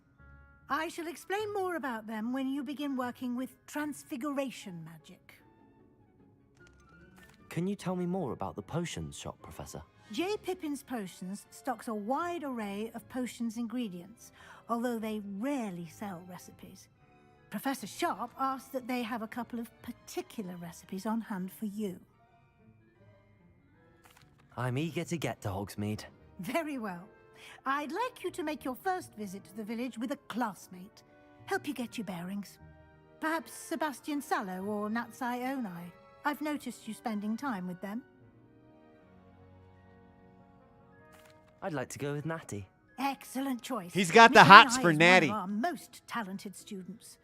I shall explain more about them when you begin working with transfiguration magic. Can you tell me more about the potions shop, Professor? J. Pippin's Potions stocks a wide array of potions ingredients, although they rarely sell recipes. Professor Sharp asked that they have a couple of particular recipes on hand for you. I'm eager to get to Hogsmeade. Very well. I'd like you to make your first visit to the village with a classmate. Help you get your bearings. Perhaps Sebastian Sallow or Natsai Onai. I've noticed you spending time with them. I'd like to go with Natty. Excellent choice. He's got the Miss hots Nye for is Natty. one of our most talented students.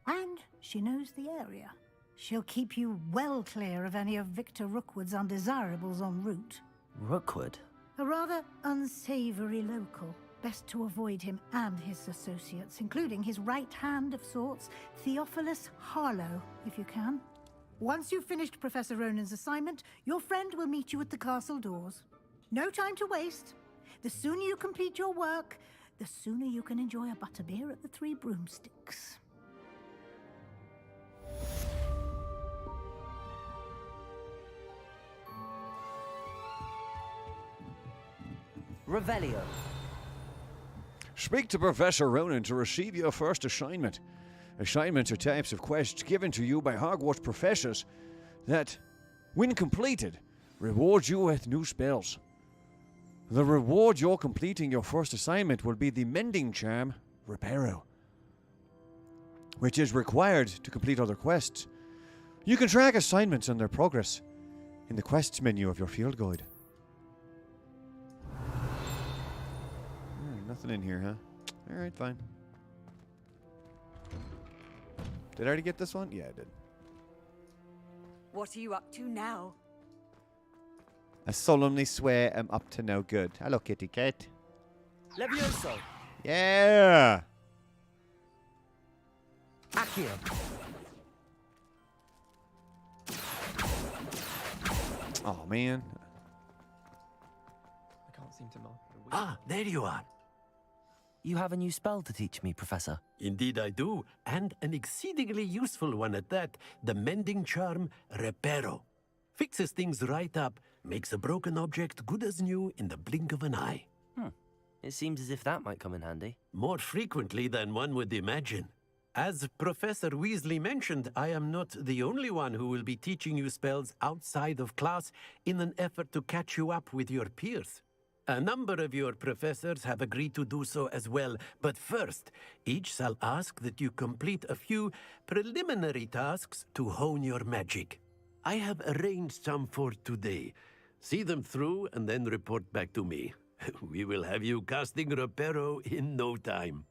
And she knows the area. She'll keep you well clear of any of Victor Rookwood's undesirables en route. Rookwood? A rather unsavory local. Best to avoid him and his associates, including his right hand of sorts, Theophilus Harlow, if you can. Once you've finished Professor Ronan's assignment, your friend will meet you at the castle doors. No time to waste. The sooner you complete your work, the sooner you can enjoy a butterbeer at the Three Broomsticks. Revelio. Speak to Professor Ronan to receive your first assignment. Assignments are types of quests given to you by Hogwarts professors that, when completed, reward you with new spells. The reward you're completing your first assignment will be the mending charm, Reparo, which is required to complete other quests. You can track assignments and their progress in the quests menu of your field guide. Nothing in here, huh? Alright, fine. Did I already get this one? Yeah, I did. What are you up to now? I solemnly swear I'm up to no good. Hello, kitty cat. Levioso. Yeah! Accio. Oh, man. I can't seem to mark the Ah, there you are. You have a new spell to teach me, Professor. Indeed I do, and an exceedingly useful one at that. The mending charm, Reparo. Fixes things right up, makes a broken object good as new in the blink of an eye. It seems as if that might come in handy. More frequently than one would imagine. As Professor Weasley mentioned, I am not the only one who will be teaching you spells outside of class in an effort to catch you up with your peers. A number of your professors have agreed to do so as well, but first, each shall ask that you complete a few preliminary tasks to hone your magic. I have arranged some for today. See them through and then report back to me. We will have you casting Reparo in no time.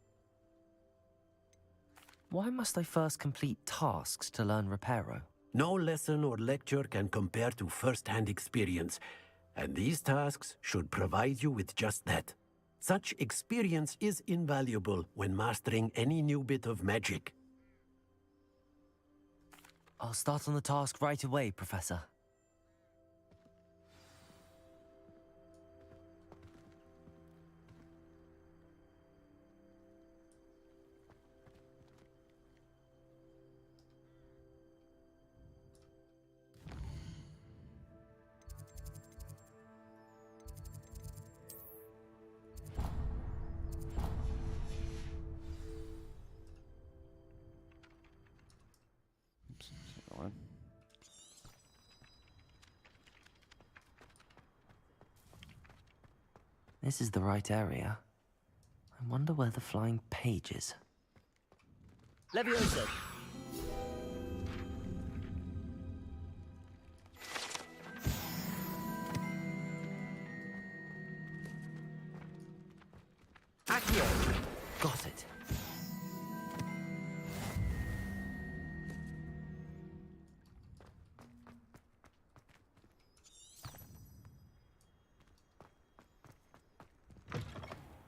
Why must I first complete tasks to learn Reparo? No lesson or lecture can compare to first-hand experience, and these tasks should provide you with just that. Such experience is invaluable when mastering any new bit of magic. I'll start on the task right away, Professor. This is the right area. I wonder where the flying page is. Levioso. Accio. Got it.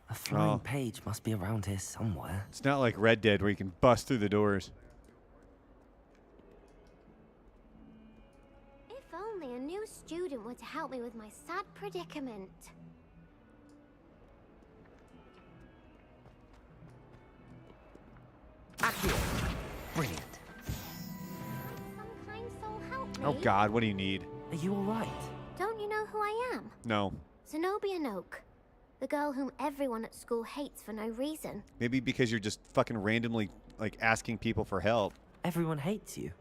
A flying page must be around here somewhere. It's not like Red Dead where you can bust through the doors. If only a new student were to help me with my sad predicament. Accio. Brilliant. Some kind soul help me. Oh God, what do you need? Are you all right? Don't you know who I am? No. Zenobia Noak. The girl whom everyone at school hates for no reason. Maybe because you're just fucking randomly, like, asking people for help. Everyone hates you.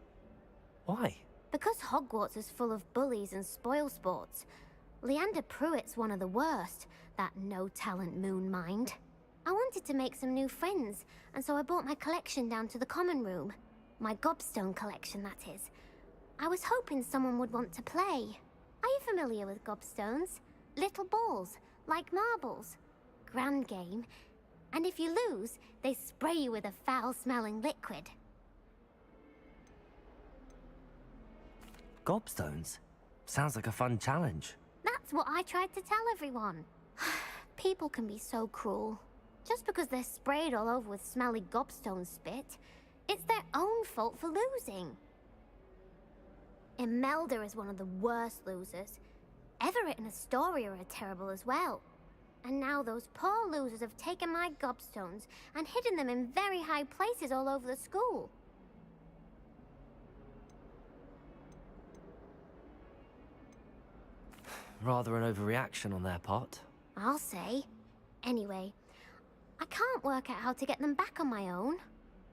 Why? Because Hogwarts is full of bullies and spoilsports. Leander Pruitt's one of the worst, that no-talent moon mind. I wanted to make some new friends, and so I brought my collection down to the common room. My gobstone collection, that is. I was hoping someone would want to play. Are you familiar with gobstones? Little balls, like marbles. Grand game. And if you lose, they spray you with a foul-smelling liquid. Gobstones? Sounds like a fun challenge. That's what I tried to tell everyone. People can be so cruel. Just because they're sprayed all over with smelly gobstone spit, it's their own fault for losing. Imelda is one of the worst losers. Everett and Astoria are terrible as well. And now those poor losers have taken my gobstones and hidden them in very high places all over the school. Rather an overreaction on their part. I'll say. Anyway, I can't work out how to get them back on my own.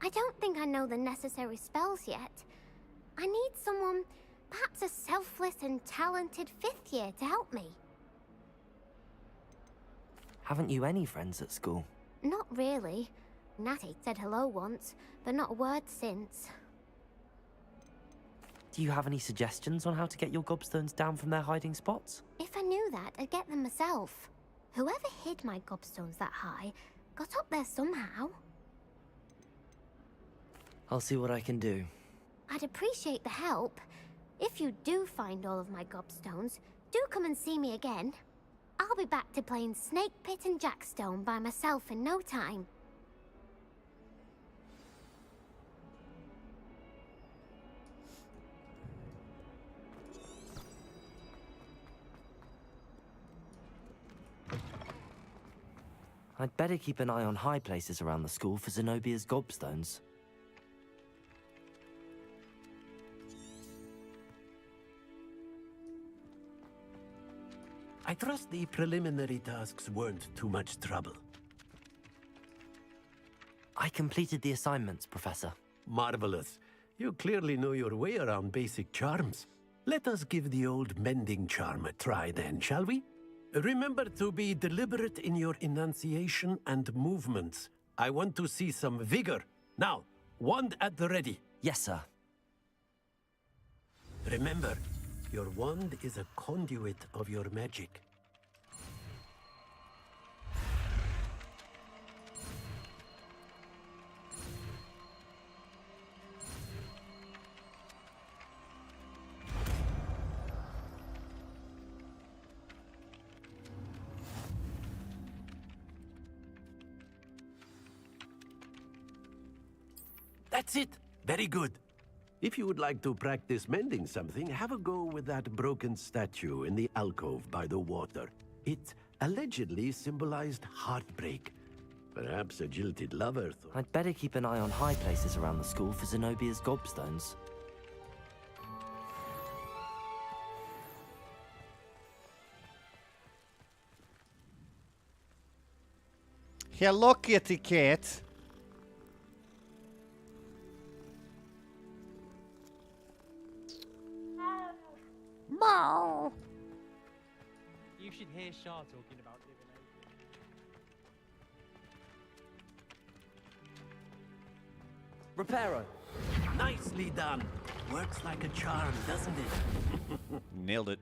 I don't think I know the necessary spells yet. I need someone, perhaps a selfless and talented 5th year to help me. Haven't you any friends at school? Not really. Natty said hello once, but not a word since. Do you have any suggestions on how to get your gobstones down from their hiding spots? If I knew that, I'd get them myself. Whoever hid my gobstones that high got up there somehow. I'll see what I can do. I'd appreciate the help. If you do find all of my gobstones, do come and see me again. I'll be back to playing Snake Pit and Jackstone by myself in no time. I'd better keep an eye on high places around the school for Zenobia's gobstones. I trust the preliminary tasks weren't too much trouble. I completed the assignments, Professor. Marvelous. You clearly know your way around basic charms. Let us give the old mending charm a try then, shall we? Remember to be deliberate in your enunciation and movements. I want to see some vigor. Now, wand at the ready. Yes, sir. Remember, your wand is a conduit of your magic. That's it. Very good. If you would like to practice mending something, have a go with that broken statue in the alcove by the water. It allegedly symbolized heartbreak. Perhaps a jilted lover thought... I'd better keep an eye on high places around the school for Zenobia's gobstones. Hello, kitty cat. Meow. You should hear Shah talking about divination. Reparo. Nicely done. Works like a charm, doesn't it? Nailed it.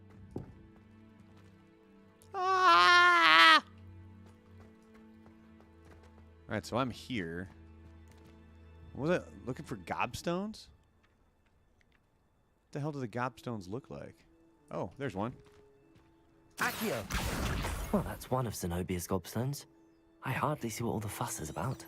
Ah! Alright, so I'm here. What was it? Looking for gobstones? What the hell do the gobstones look like? Oh, there's one. Accio! Well, that's one of Zenobia's gobstones. I hardly see what all the fuss is about.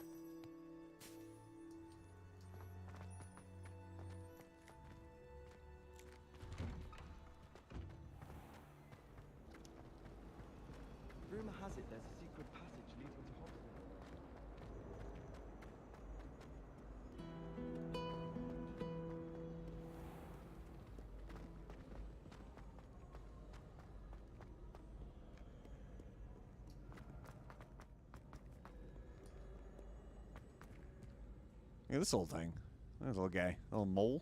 Rumor has it there's a secret passage leading to Hogwarts. Look at this little thing. There's a little guy. A little mole.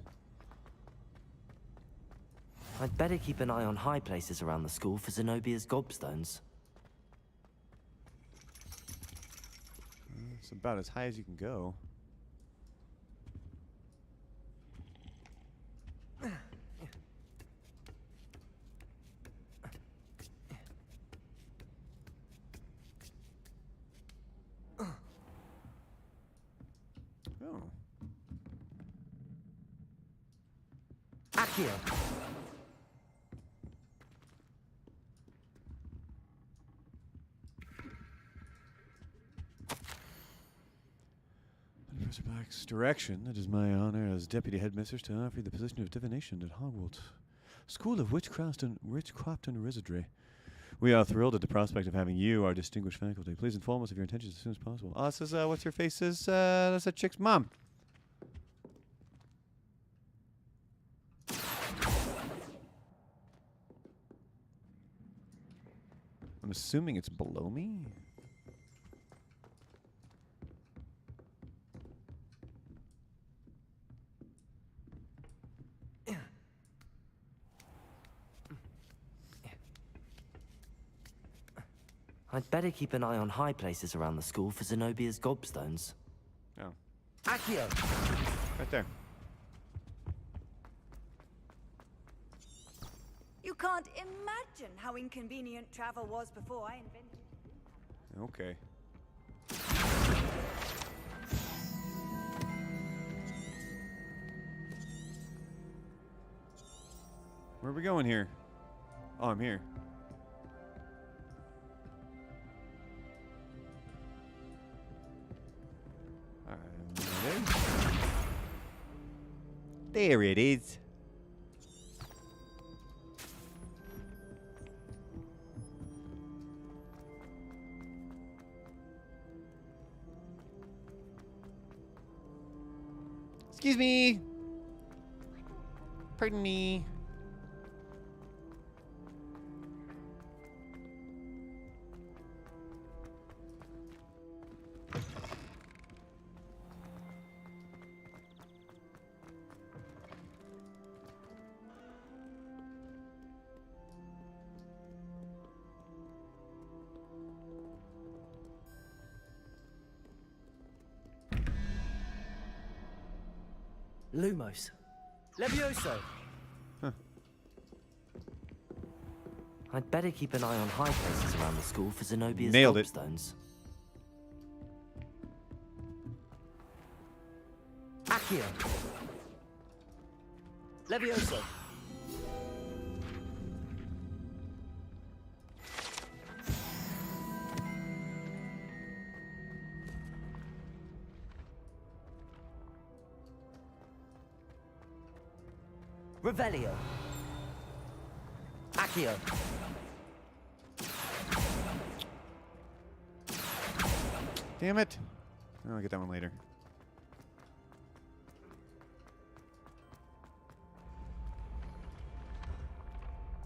I'd better keep an eye on high places around the school for Zenobia's gobstones. It's about as high as you can go. Accio. Professor Black's direction, it is my honor as Deputy Headmistress to offer you the position of divination at Hogwarts School of Witchcraft and Wizardry. We are thrilled at the prospect of having you, our distinguished faculty. Please inform us of your intentions as soon as possible. Oh, this is, what's your face's, that's that chick's mom. I'm assuming it's below me? I'd better keep an eye on high places around the school for Zenobia's gobstones. Oh. Accio! Right there. You can't imagine how inconvenient travel was before I invented it. Okay. Where are we going here? Oh, I'm here. There it is. Excuse me. Pardon me. Lumos. Levioso. Huh. I'd better keep an eye on high places around the school for Zenobia's Nailed it. gobstones. Accio. Levioso. Revelio. Accio. Damn it. I'll get that one later.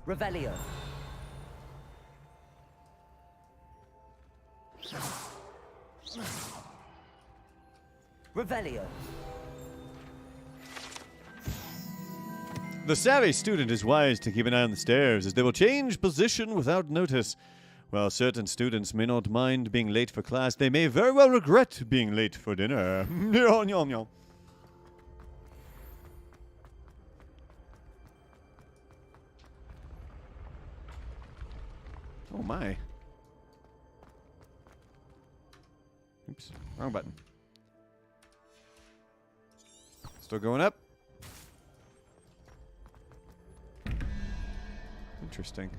Revelio. Revelio. The savvy student is wise to keep an eye on the stairs, as they will change position without notice. While certain students may not mind being late for class, they may very well regret being late for dinner. Oh my. Oops, wrong button. Still going up. Interesting.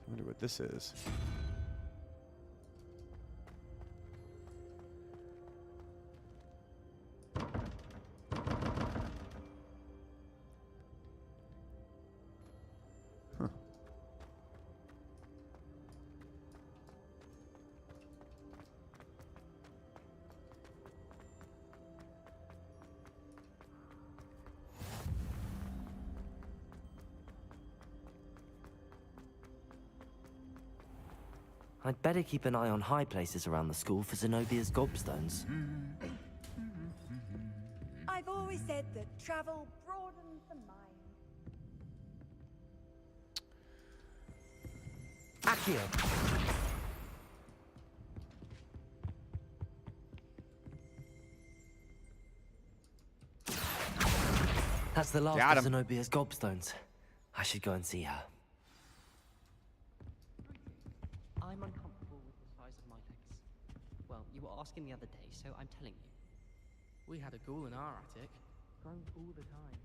I wonder what this is. Huh. I'd better keep an eye on high places around the school for Zenobia's gobstones. I've always said that travel broadens the mind. Accio. That's the last Got of him. Zenobia's gobstones. I should go and see her. I'm uncomfortable with the size of my legs. Well, you were asking the other day, so I'm telling you. We had a ghoul in our attic. Grown all the time.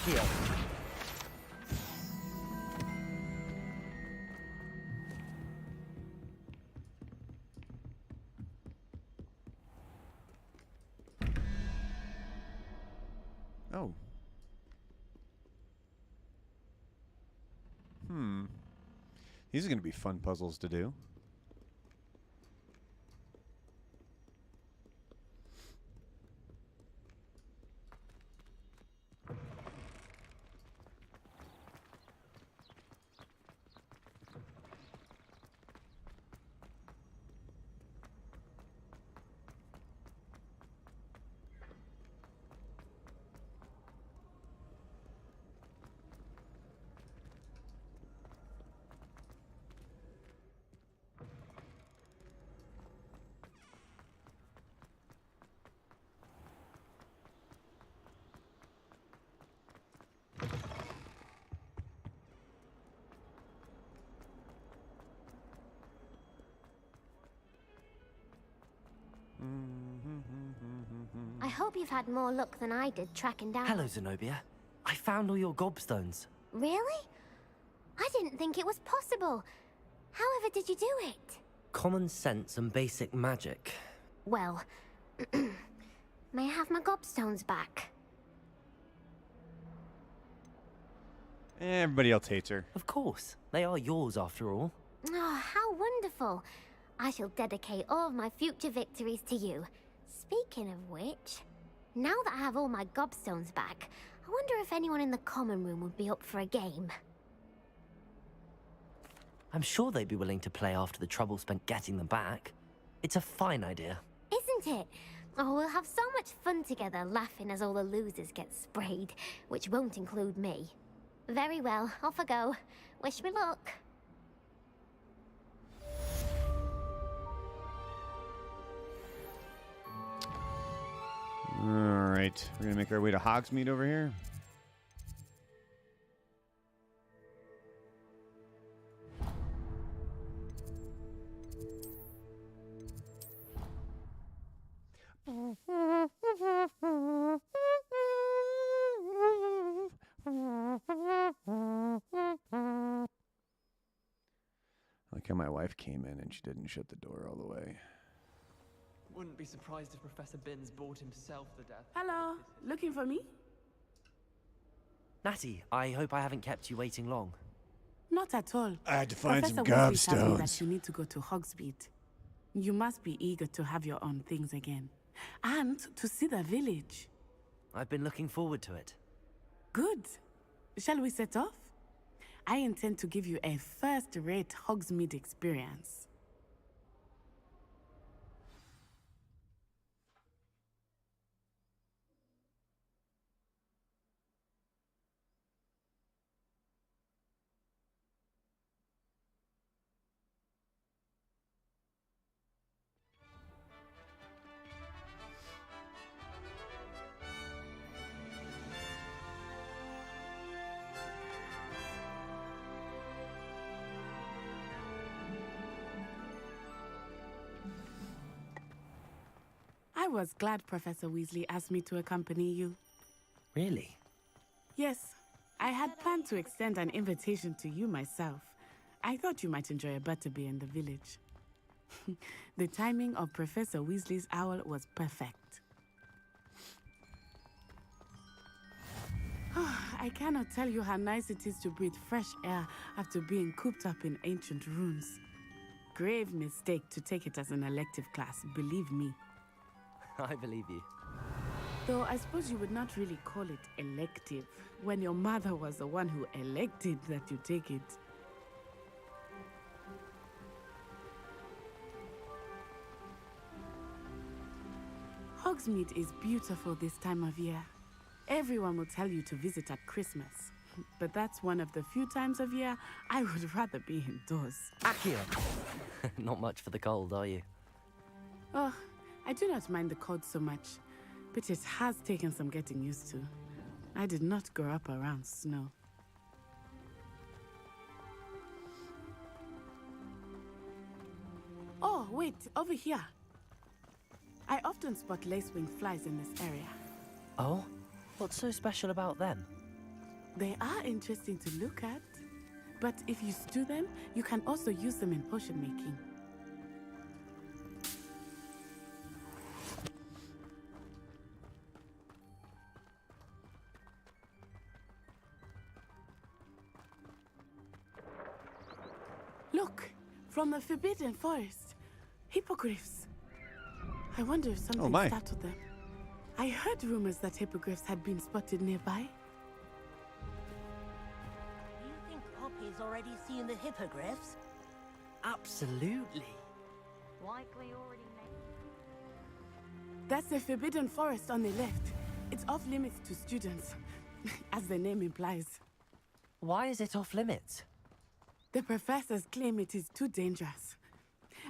Accio! Oh. These are going to be fun puzzles to do. I hope you've had more luck than I did tracking down... Hello, Zenobia. I found all your gobstones. Really? I didn't think it was possible. However did you do it? Common sense and basic magic. Well, may I have my gobstones back? Everybody else hates her. Of course. They are yours after all. Oh, how wonderful. I shall dedicate all of my future victories to you. Speaking of which, now that I have all my gobstones back, I wonder if anyone in the common room would be up for a game. I'm sure they'd be willing to play after the trouble spent getting them back. It's a fine idea. Isn't it? Oh, we'll have so much fun together, laughing as all the losers get sprayed, which won't include me. Very well, off I go. Wish me luck. Alright, we're gonna make our way to Hogsmeade over here. Like how my wife came in and she didn't shut the door all the way. Wouldn't be surprised if Professor Binns bored himself to death. Hello, looking for me? Natty, I hope I haven't kept you waiting long. Not at all. I had to find Professor some Weasley told me gobstones. that you need to go to Hogsmeade. You must be eager to have your own things again. And to see the village. I've been looking forward to it. Good. Shall we set off? I intend to give you a first-rate Hogsmeade experience. I was glad Professor Weasley asked me to accompany you. Really? Yes, I had planned to extend an invitation to you myself. I thought you might enjoy a butterbeer in the village. The timing of Professor Weasley's owl was perfect. I cannot tell you how nice it is to breathe fresh air after being cooped up in ancient rooms. Grave mistake to take it as an elective class, believe me. I believe you. Though I suppose you would not really call it elective when your mother was the one who elected that you take it. Hogsmeade is beautiful this time of year. Everyone will tell you to visit at Christmas. But that's one of the few times of year I would rather be indoors. Accio! Not much for the cold, are you? Oh, I do not mind the cold so much, but it has taken some getting used to. I did not grow up around snow. Oh, wait, over here. I often spot lacewing flies in this area. Oh? What's so special about them? They are interesting to look at. But if you stew them, you can also use them in potion making. Look, from the Forbidden Forest. Hippogriffs. I wonder if something startled them. I heard rumors that hippogriffs had been spotted nearby. Do you think Poppy's already seen the hippogriffs? Absolutely. Likely already made. That's the Forbidden Forest on the left. It's off limits to students, as the name implies. Why is it off limits? The professors claim it is too dangerous.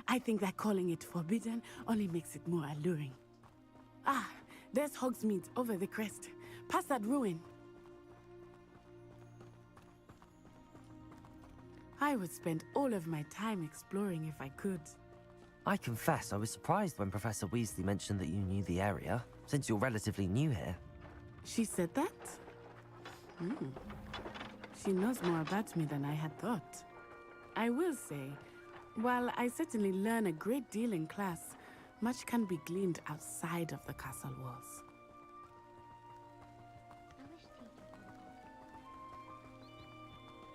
I think that calling it forbidden only makes it more alluring. Ah, there's Hogsmeade over the crest. Past that ruin. I would spend all of my time exploring if I could. I confess I was surprised when Professor Weasley mentioned that you knew the area, since you're relatively new here. She said that? She knows more about me than I had thought. I will say, while I certainly learn a great deal in class, much can be gleaned outside of the castle walls.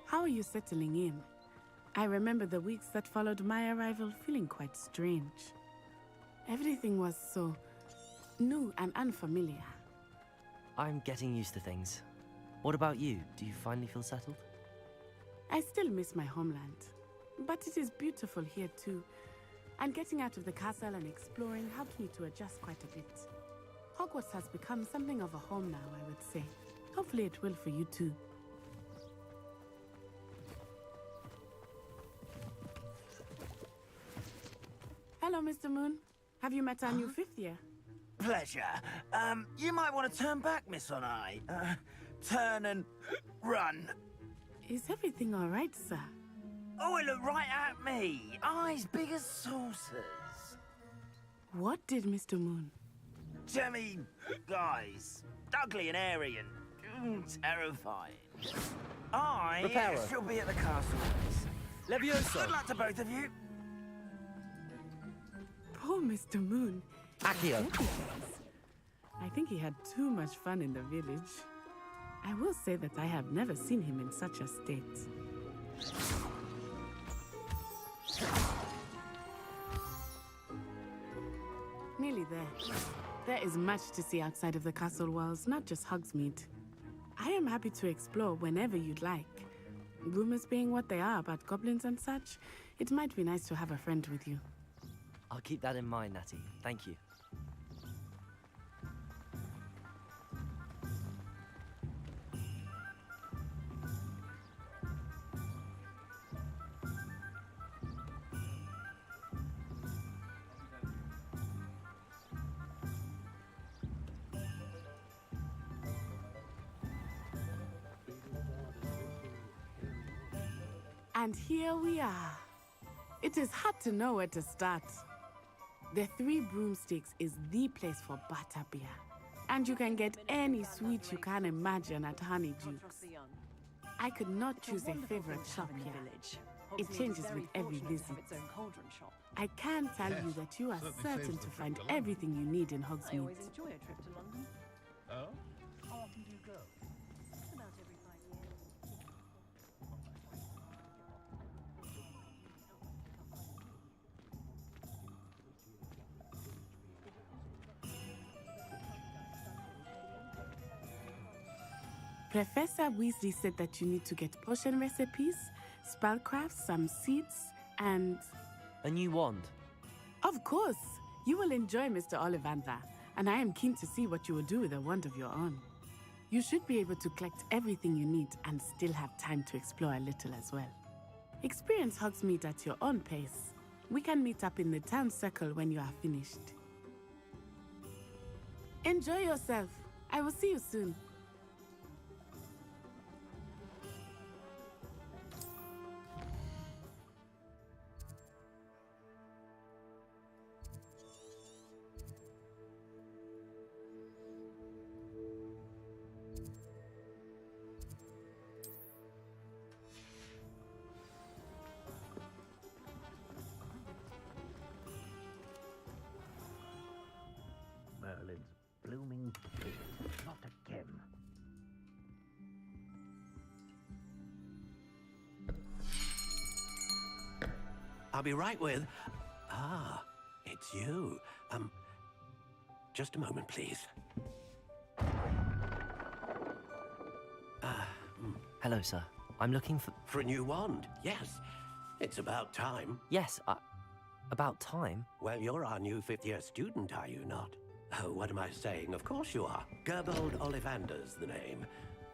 How are you settling in? I remember the weeks that followed my arrival feeling quite strange. Everything was so new and unfamiliar. I'm getting used to things. What about you? Do you finally feel settled? I still miss my homeland, but it is beautiful here too. And getting out of the castle and exploring helped me to adjust quite a bit. Hogwarts has become something of a home now, I would say. Hopefully it will for you too. Hello, Mr. Moon. Have you met our new fifth year? Pleasure. You might want to turn back, Miss On-Eye. Turn and run. Is everything all right, sir? Oh, it looked right at me. Eyes big as saucers. What did Mr. Moon? Jemmy, guys. Ugly and airy and terrifying. I Reparo. shall be at the castle. Levioso. Good luck to both of you. Poor Mr. Moon. Accio. I think he had too much fun in the village. I will say that I have never seen him in such a state. Nearly there. There is much to see outside of the castle walls, not just Hogsmeade. I am happy to explore whenever you'd like. Rumors being what they are about goblins and such, it might be nice to have a friend with you. I'll keep that in mind, Natty. Thank you. And here we are. It is hard to know where to start. The Three Broomsticks is the place for butterbeer. And you can get any sweet you can imagine at Honeyjuke's. I could not choose a favorite shop here. It changes with every visit. I can tell you that you are certain to find everything you need in Hogsmeade. I always enjoy a trip to London. Oh? How often do you go? About every 5 years. Professor Weasley said that you need to get potion recipes, spellcrafts, some seeds, and... A new wand. Of course! You will enjoy Mr. Ollivander, and I am keen to see what you will do with a wand of your own. You should be able to collect everything you need and still have time to explore a little as well. Experience Hogsmeade at your own pace. We can meet up in the town circle when you are finished. Enjoy yourself. I will see you soon. Merlin's blooming face. Not again. I'll be right with... Ah, it's you. Just a moment, please. Hello, sir. I'm looking for... For a new wand, yes. It's about time. Yes, about time? Well, you're our new fifth-year student, are you not? Oh, what am I saying? Of course you are. Gerbold Ollivander's the name.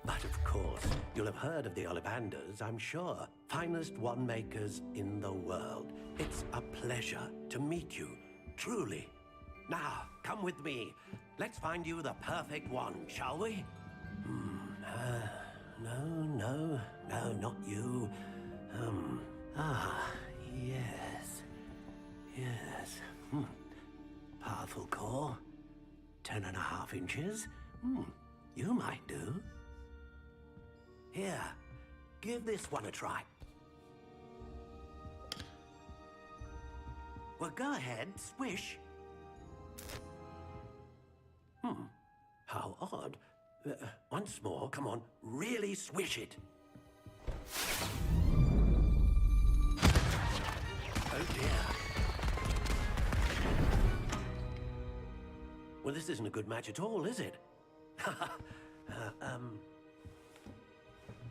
But of course, you'll have heard of the Ollivanders, I'm sure. Finest wand makers in the world. It's a pleasure to meet you, truly. Now, come with me. Let's find you the perfect wand, shall we? No, not you. Yes. Powerful core. 10.5 inches. You might do. Here, give this one a try. Well, go ahead, swish. How odd. Once more, come on, really swish it. Oh dear. Well, this isn't a good match at all, is it?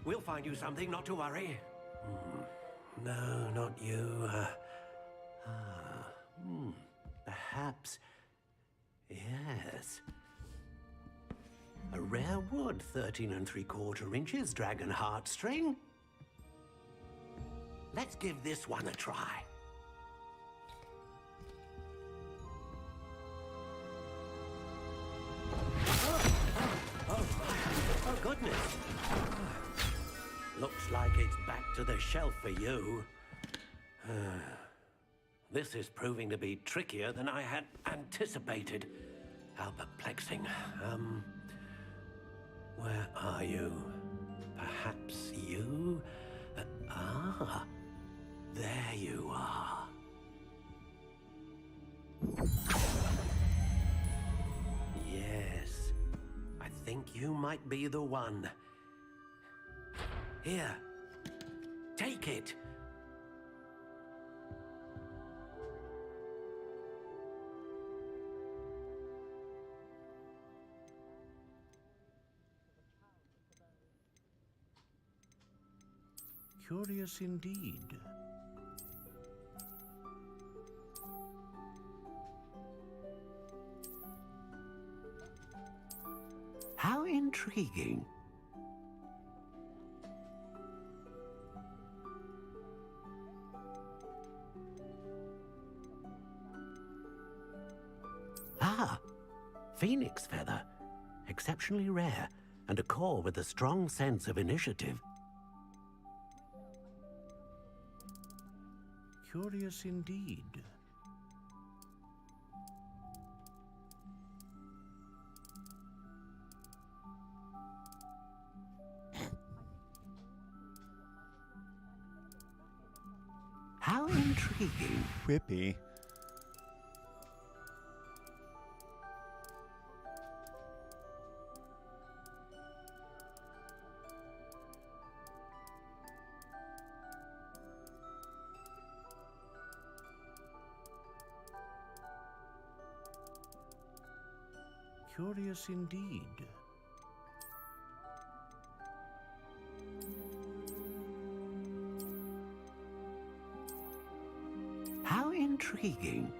We'll find you something, not to worry. No, not you. Perhaps. Yes. A rare wood, 13 3/4 inches, dragon heartstring. Let's give this one a try. Oh, goodness. Looks like it's back to the shelf for you. This is proving to be trickier than I had anticipated. How perplexing. Where are you? Perhaps you? There you are. Yes, I think you might be the one. Here, take it. Curious indeed. How intriguing. Phoenix feather. Exceptionally rare, and a core with a strong sense of initiative. Curious indeed. How intriguing. Whippy. Curious indeed. How intriguing.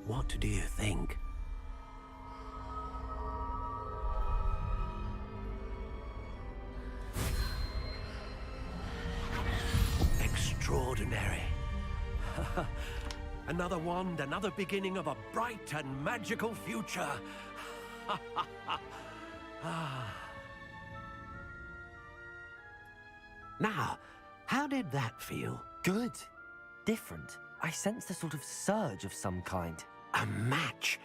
What do you think? Extraordinary. Another wand, another beginning of a bright and magical future. Now, how did that feel? Good. Different. I sensed a sort of surge of some kind. A match.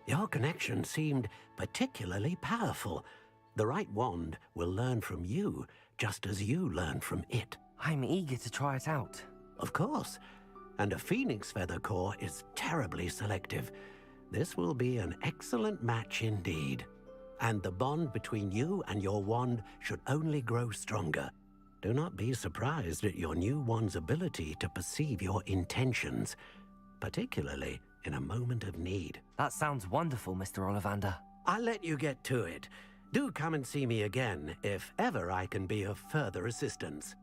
Your connection seemed particularly powerful. The right wand will learn from you, just as you learn from it. I'm eager to try it out. Of course. And a phoenix feather core is terribly selective. This will be an excellent match indeed. And the bond between you and your wand should only grow stronger. Do not be surprised at your new wand's ability to perceive your intentions, particularly in a moment of need. That sounds wonderful, Mr. Ollivander. I'll let you get to it. Do come and see me again if ever I can be of further assistance.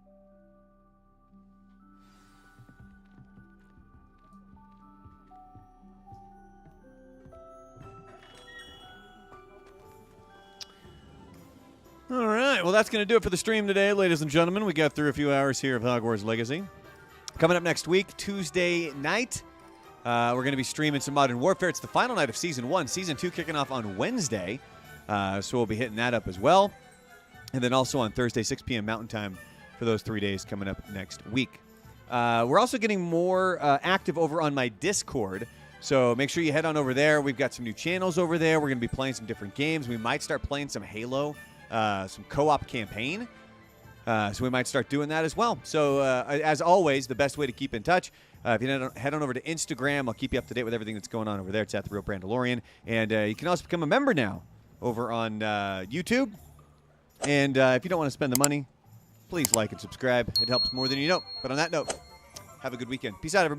All right, well, that's going to do it for the stream today, ladies and gentlemen. We got through a few hours here of Hogwarts Legacy. Coming up next week, Tuesday night, we're going to be streaming some Modern Warfare. It's the final night of Season 1. Season 2 kicking off on Wednesday, so we'll be hitting that up as well. And then also on Thursday, 6 p.m. Mountain Time for those 3 days coming up next week. We're also getting more active over on my Discord, so make sure you head on over there. We've got some new channels over there. We're going to be playing some different games. We might start playing some Halo, some co-op campaign. So we might start doing that as well. So as always, the best way to keep in touch, if you head on over to Instagram, I'll keep you up to date with everything that's going on over there. It's at The Real Brandalorian. And you can also become a member now over on YouTube. And if you don't want to spend the money, please like and subscribe. It helps more than you know. But on that note, have a good weekend. Peace out, everybody.